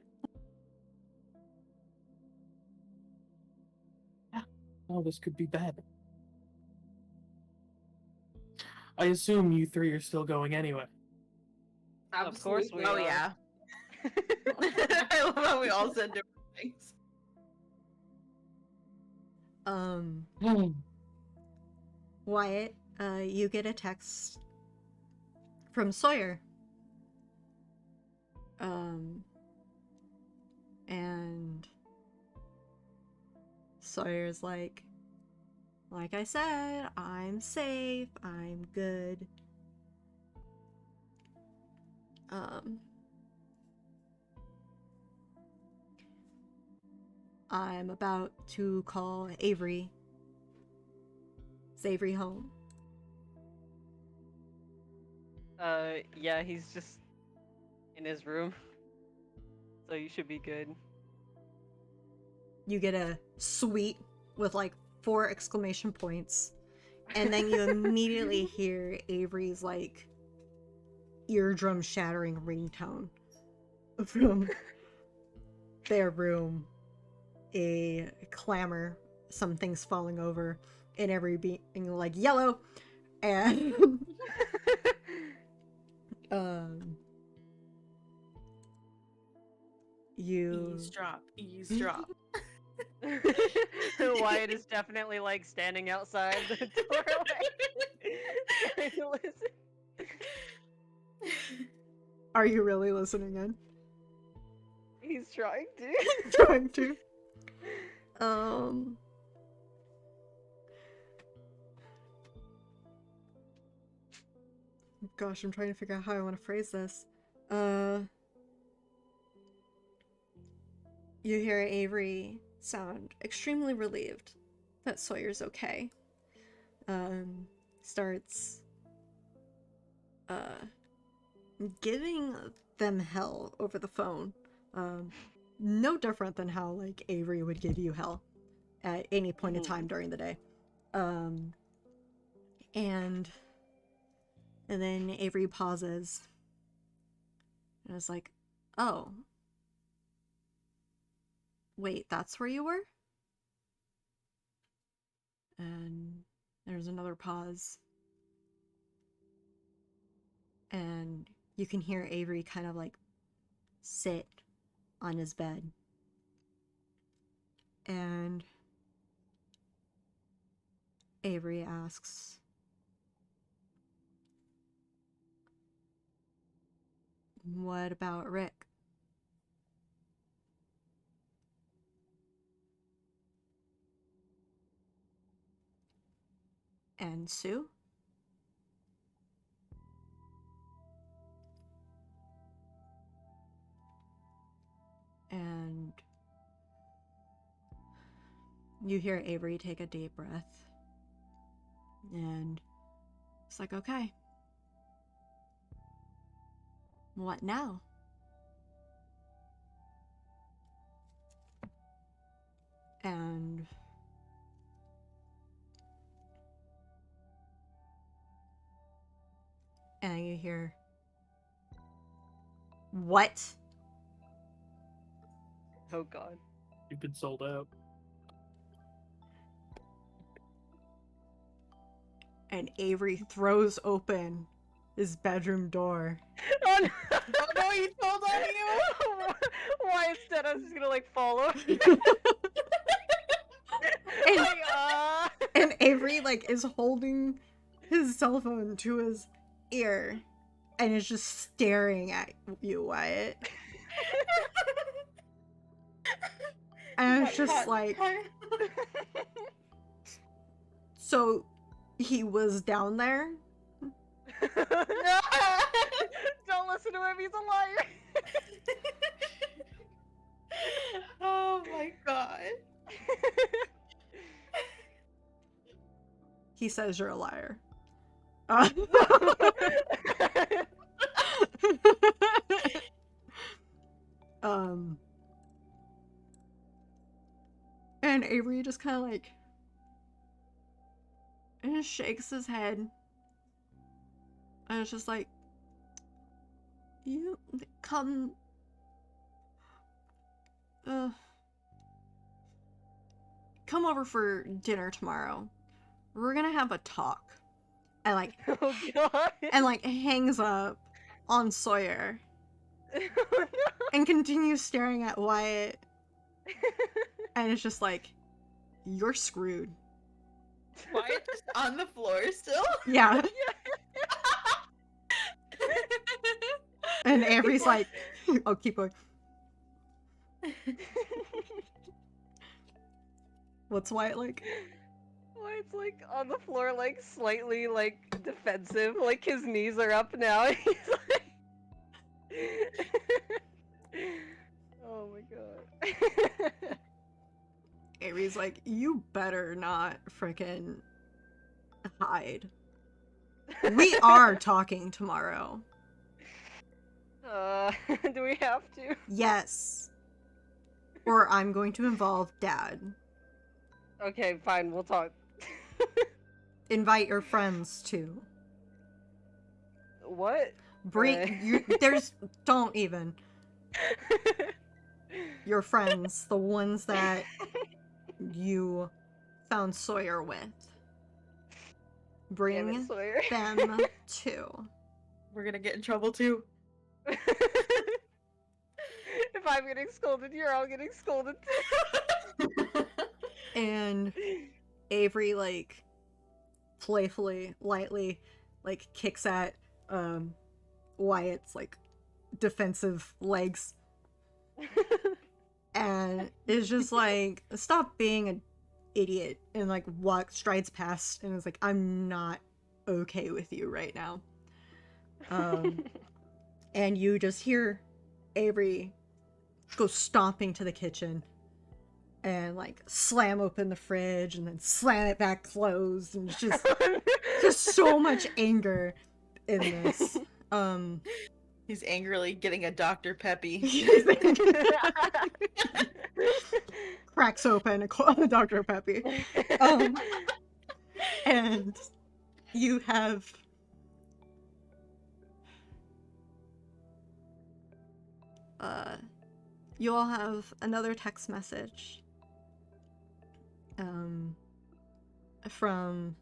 Oh, this could be bad. I assume you three are still going anyway. Of course we Absolutely. Oh are. yeah. I love how we all said different things. Wyatt, you get a text from Sawyer. And Sawyer's like I said, I'm safe, I'm good. I'm about to call Avery. Is Avery home? Yeah, he's just in his room. So you should be good. You get a sweet with like 4 exclamation points. And then you immediately hear Avery's like eardrum shattering ringtone their room, a clamor, some things falling over, and every being like yellow, and you Eavesdrop. Wyatt is definitely like standing outside the doorway. trying to listen. Are you really listening in? He's trying to. Trying to. Gosh, I'm trying to figure out how I want to phrase this. You hear Avery sound extremely relieved that Sawyer's okay. Starts giving them hell over the phone. No different than how like Avery would give you hell at any point in time during the day. And then Avery pauses and is like, oh, wait, that's where you were? And there's another pause. And you can hear Avery kind of like sit on his bed. And Avery asks, what about Rick? And Sue? And you hear Avery take a deep breath. And it's like, okay. What now? And you hear, what? Oh god. You've been sold out. And Avery throws open his bedroom door. Oh no! Oh no, he told on you! Why instead I was just gonna like follow? And Avery like is holding his cell phone to his ear and is just staring at you, Wyatt. And it's just like, so he was down there? Don't listen to him, he's a liar. Oh my god. He says you're a liar. And Avery just kind of like and shakes his head. And it's just like, you come come over for dinner tomorrow. We're gonna have a talk. And like Oh god. and like hangs up on Sawyer and continues staring at Wyatt. And it's just like, you're screwed. Wyatt is on the floor still? Yeah. And Avery's like, oh, keep going. What's Wyatt like? Wyatt's like on the floor, like slightly like defensive, like his knees are up now. And he's like, oh my god. Avery's like, you better not frickin' hide. We are talking tomorrow. Do we have to? Yes. Or I'm going to involve Dad. Okay, fine, we'll talk. Invite your friends too. What? Bring you. There's. Don't even. your friends, the ones that you found Sawyer with. Damn it, Bring Sawyer. them to. We're gonna get in trouble too. If I'm getting scolded, you're all getting scolded. And Avery, like, playfully, lightly, like, kicks at Wyatt's, like, defensive legs. And is just like, stop being an idiot, and like strides past and is like, I'm not okay with you right now. And you just hear Avery go stomping to the kitchen and like slam open the fridge and then slam it back closed, and it's just so much anger in this. He's angrily getting a Dr. Peppy. Cracks open a Dr. Peppy. And you have you all have another text message from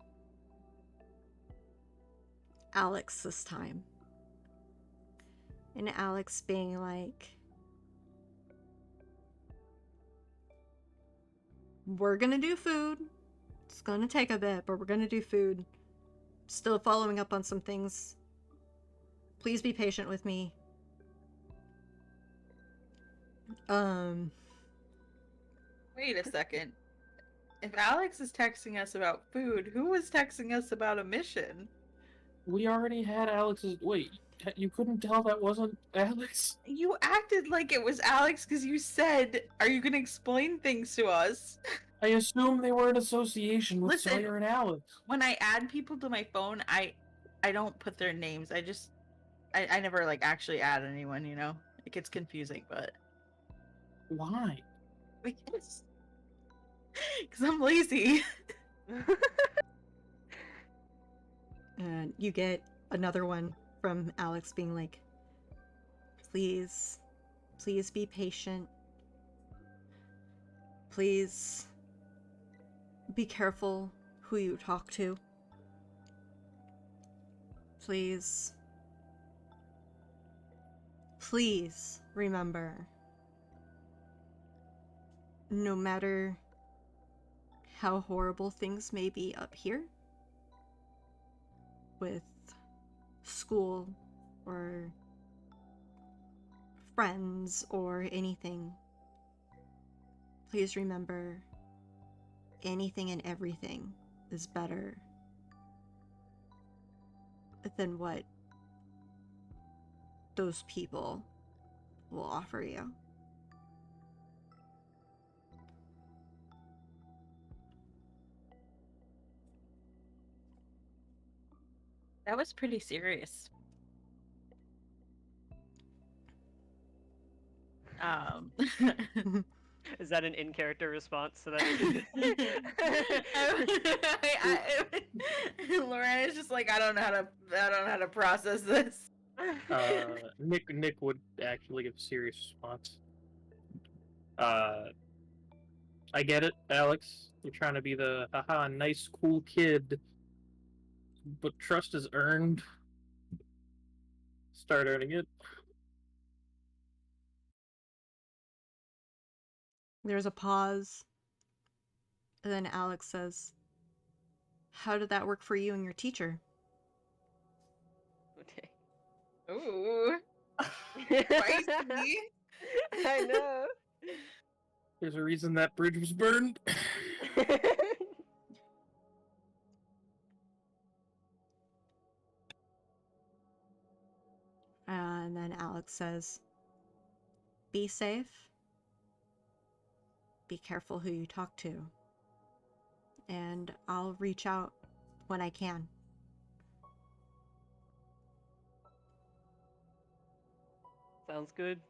Alex this time. And Alex being like, we're gonna do food. It's gonna take a bit, but we're gonna do food. Still following up on some things. Please be patient with me. Wait a second. If Alex is texting us about food, who was texting us about a mission? We already had Alex's. Wait, you couldn't tell that wasn't Alex? You acted like it was Alex because you said, "Are you gonna explain things to us?" I assume they were in association with Listen. Sawyer and Alex. When I add people to my phone, I don't put their names. I never like actually add anyone, you know? It gets confusing, but Why? because I'm lazy. And you get another one from Alex being like, please be patient. Please be careful who you talk to. Please remember, no matter how horrible things may be up here, with school or friends or anything, please remember, anything and everything is better than what those people will offer you. That was pretty serious. Is that an in-character response to that? Lorena's just like, I don't know how to process this. Nick would actually give a serious response. I get it, Alex. You're trying to be the haha nice cool kid, but trust is earned. Start earning it. There's a pause, and then Alex says, how did that work for you and your teacher? Okay. Ooh. Spicy. I know. There's a reason that bridge was burned. And then Alex says, be safe. Be careful who you talk to. And I'll reach out when I can. Sounds good.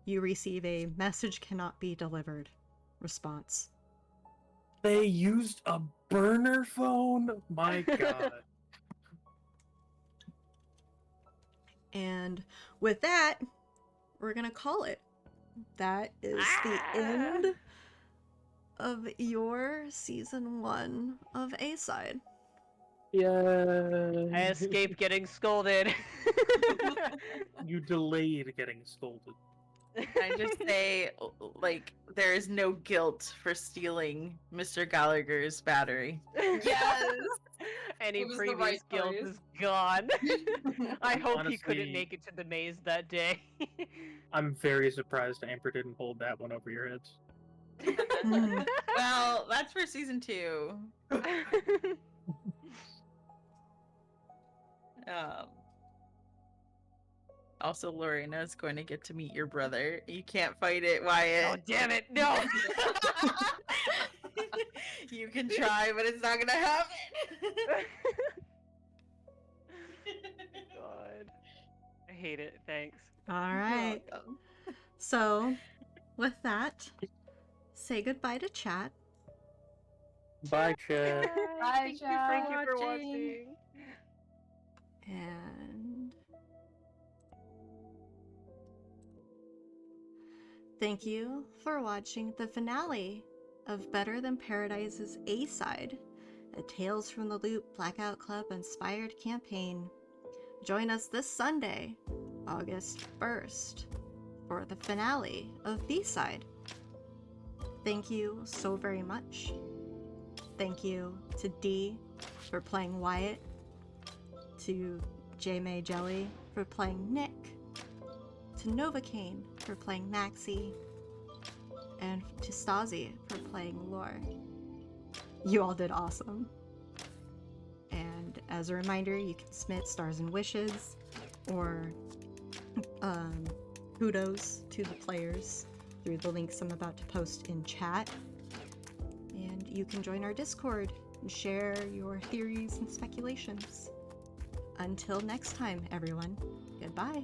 You receive a message cannot be delivered response. They used a burner phone? My god. And with that, we're gonna call it. that is the end of your season 1 of A-Side. Yeah. I escaped getting scolded. You delayed getting scolded. I just say, like, there is no guilt for stealing Mr. Gallagher's battery. Yes. Any It was the previous right guilt choice. is gone. I hope he couldn't Honestly- make it to the maze that day. I'm very surprised Amber didn't hold that one over your heads. Mm. Well, that's for season 2. Also, Lorena is going to get to meet your brother. You can't fight it, Wyatt. Oh, damn it, no! You can try, but it's not gonna happen. God. I hate it, thanks. All right. So, with that, say goodbye to chat. Bye, chat. Bye, chat. Thank you for watching. watching. And thank you for watching the finale of Better Than Paradise's A-Side, a Tales from the Loop Blackout Club inspired campaign. Join us this Sunday, August 1st, for the finale of B-Side. Thank you so very much. Thank you to Dee for playing Wyatt, to J May Jelly for playing Nick, to Novocaine for playing Maxi, and to Stasi for playing Lore. You all did awesome. And as a reminder, you can submit stars and wishes or kudos to the players through the links I'm about to post in chat. And you can join our Discord and share your theories and speculations. Until next time, everyone, goodbye.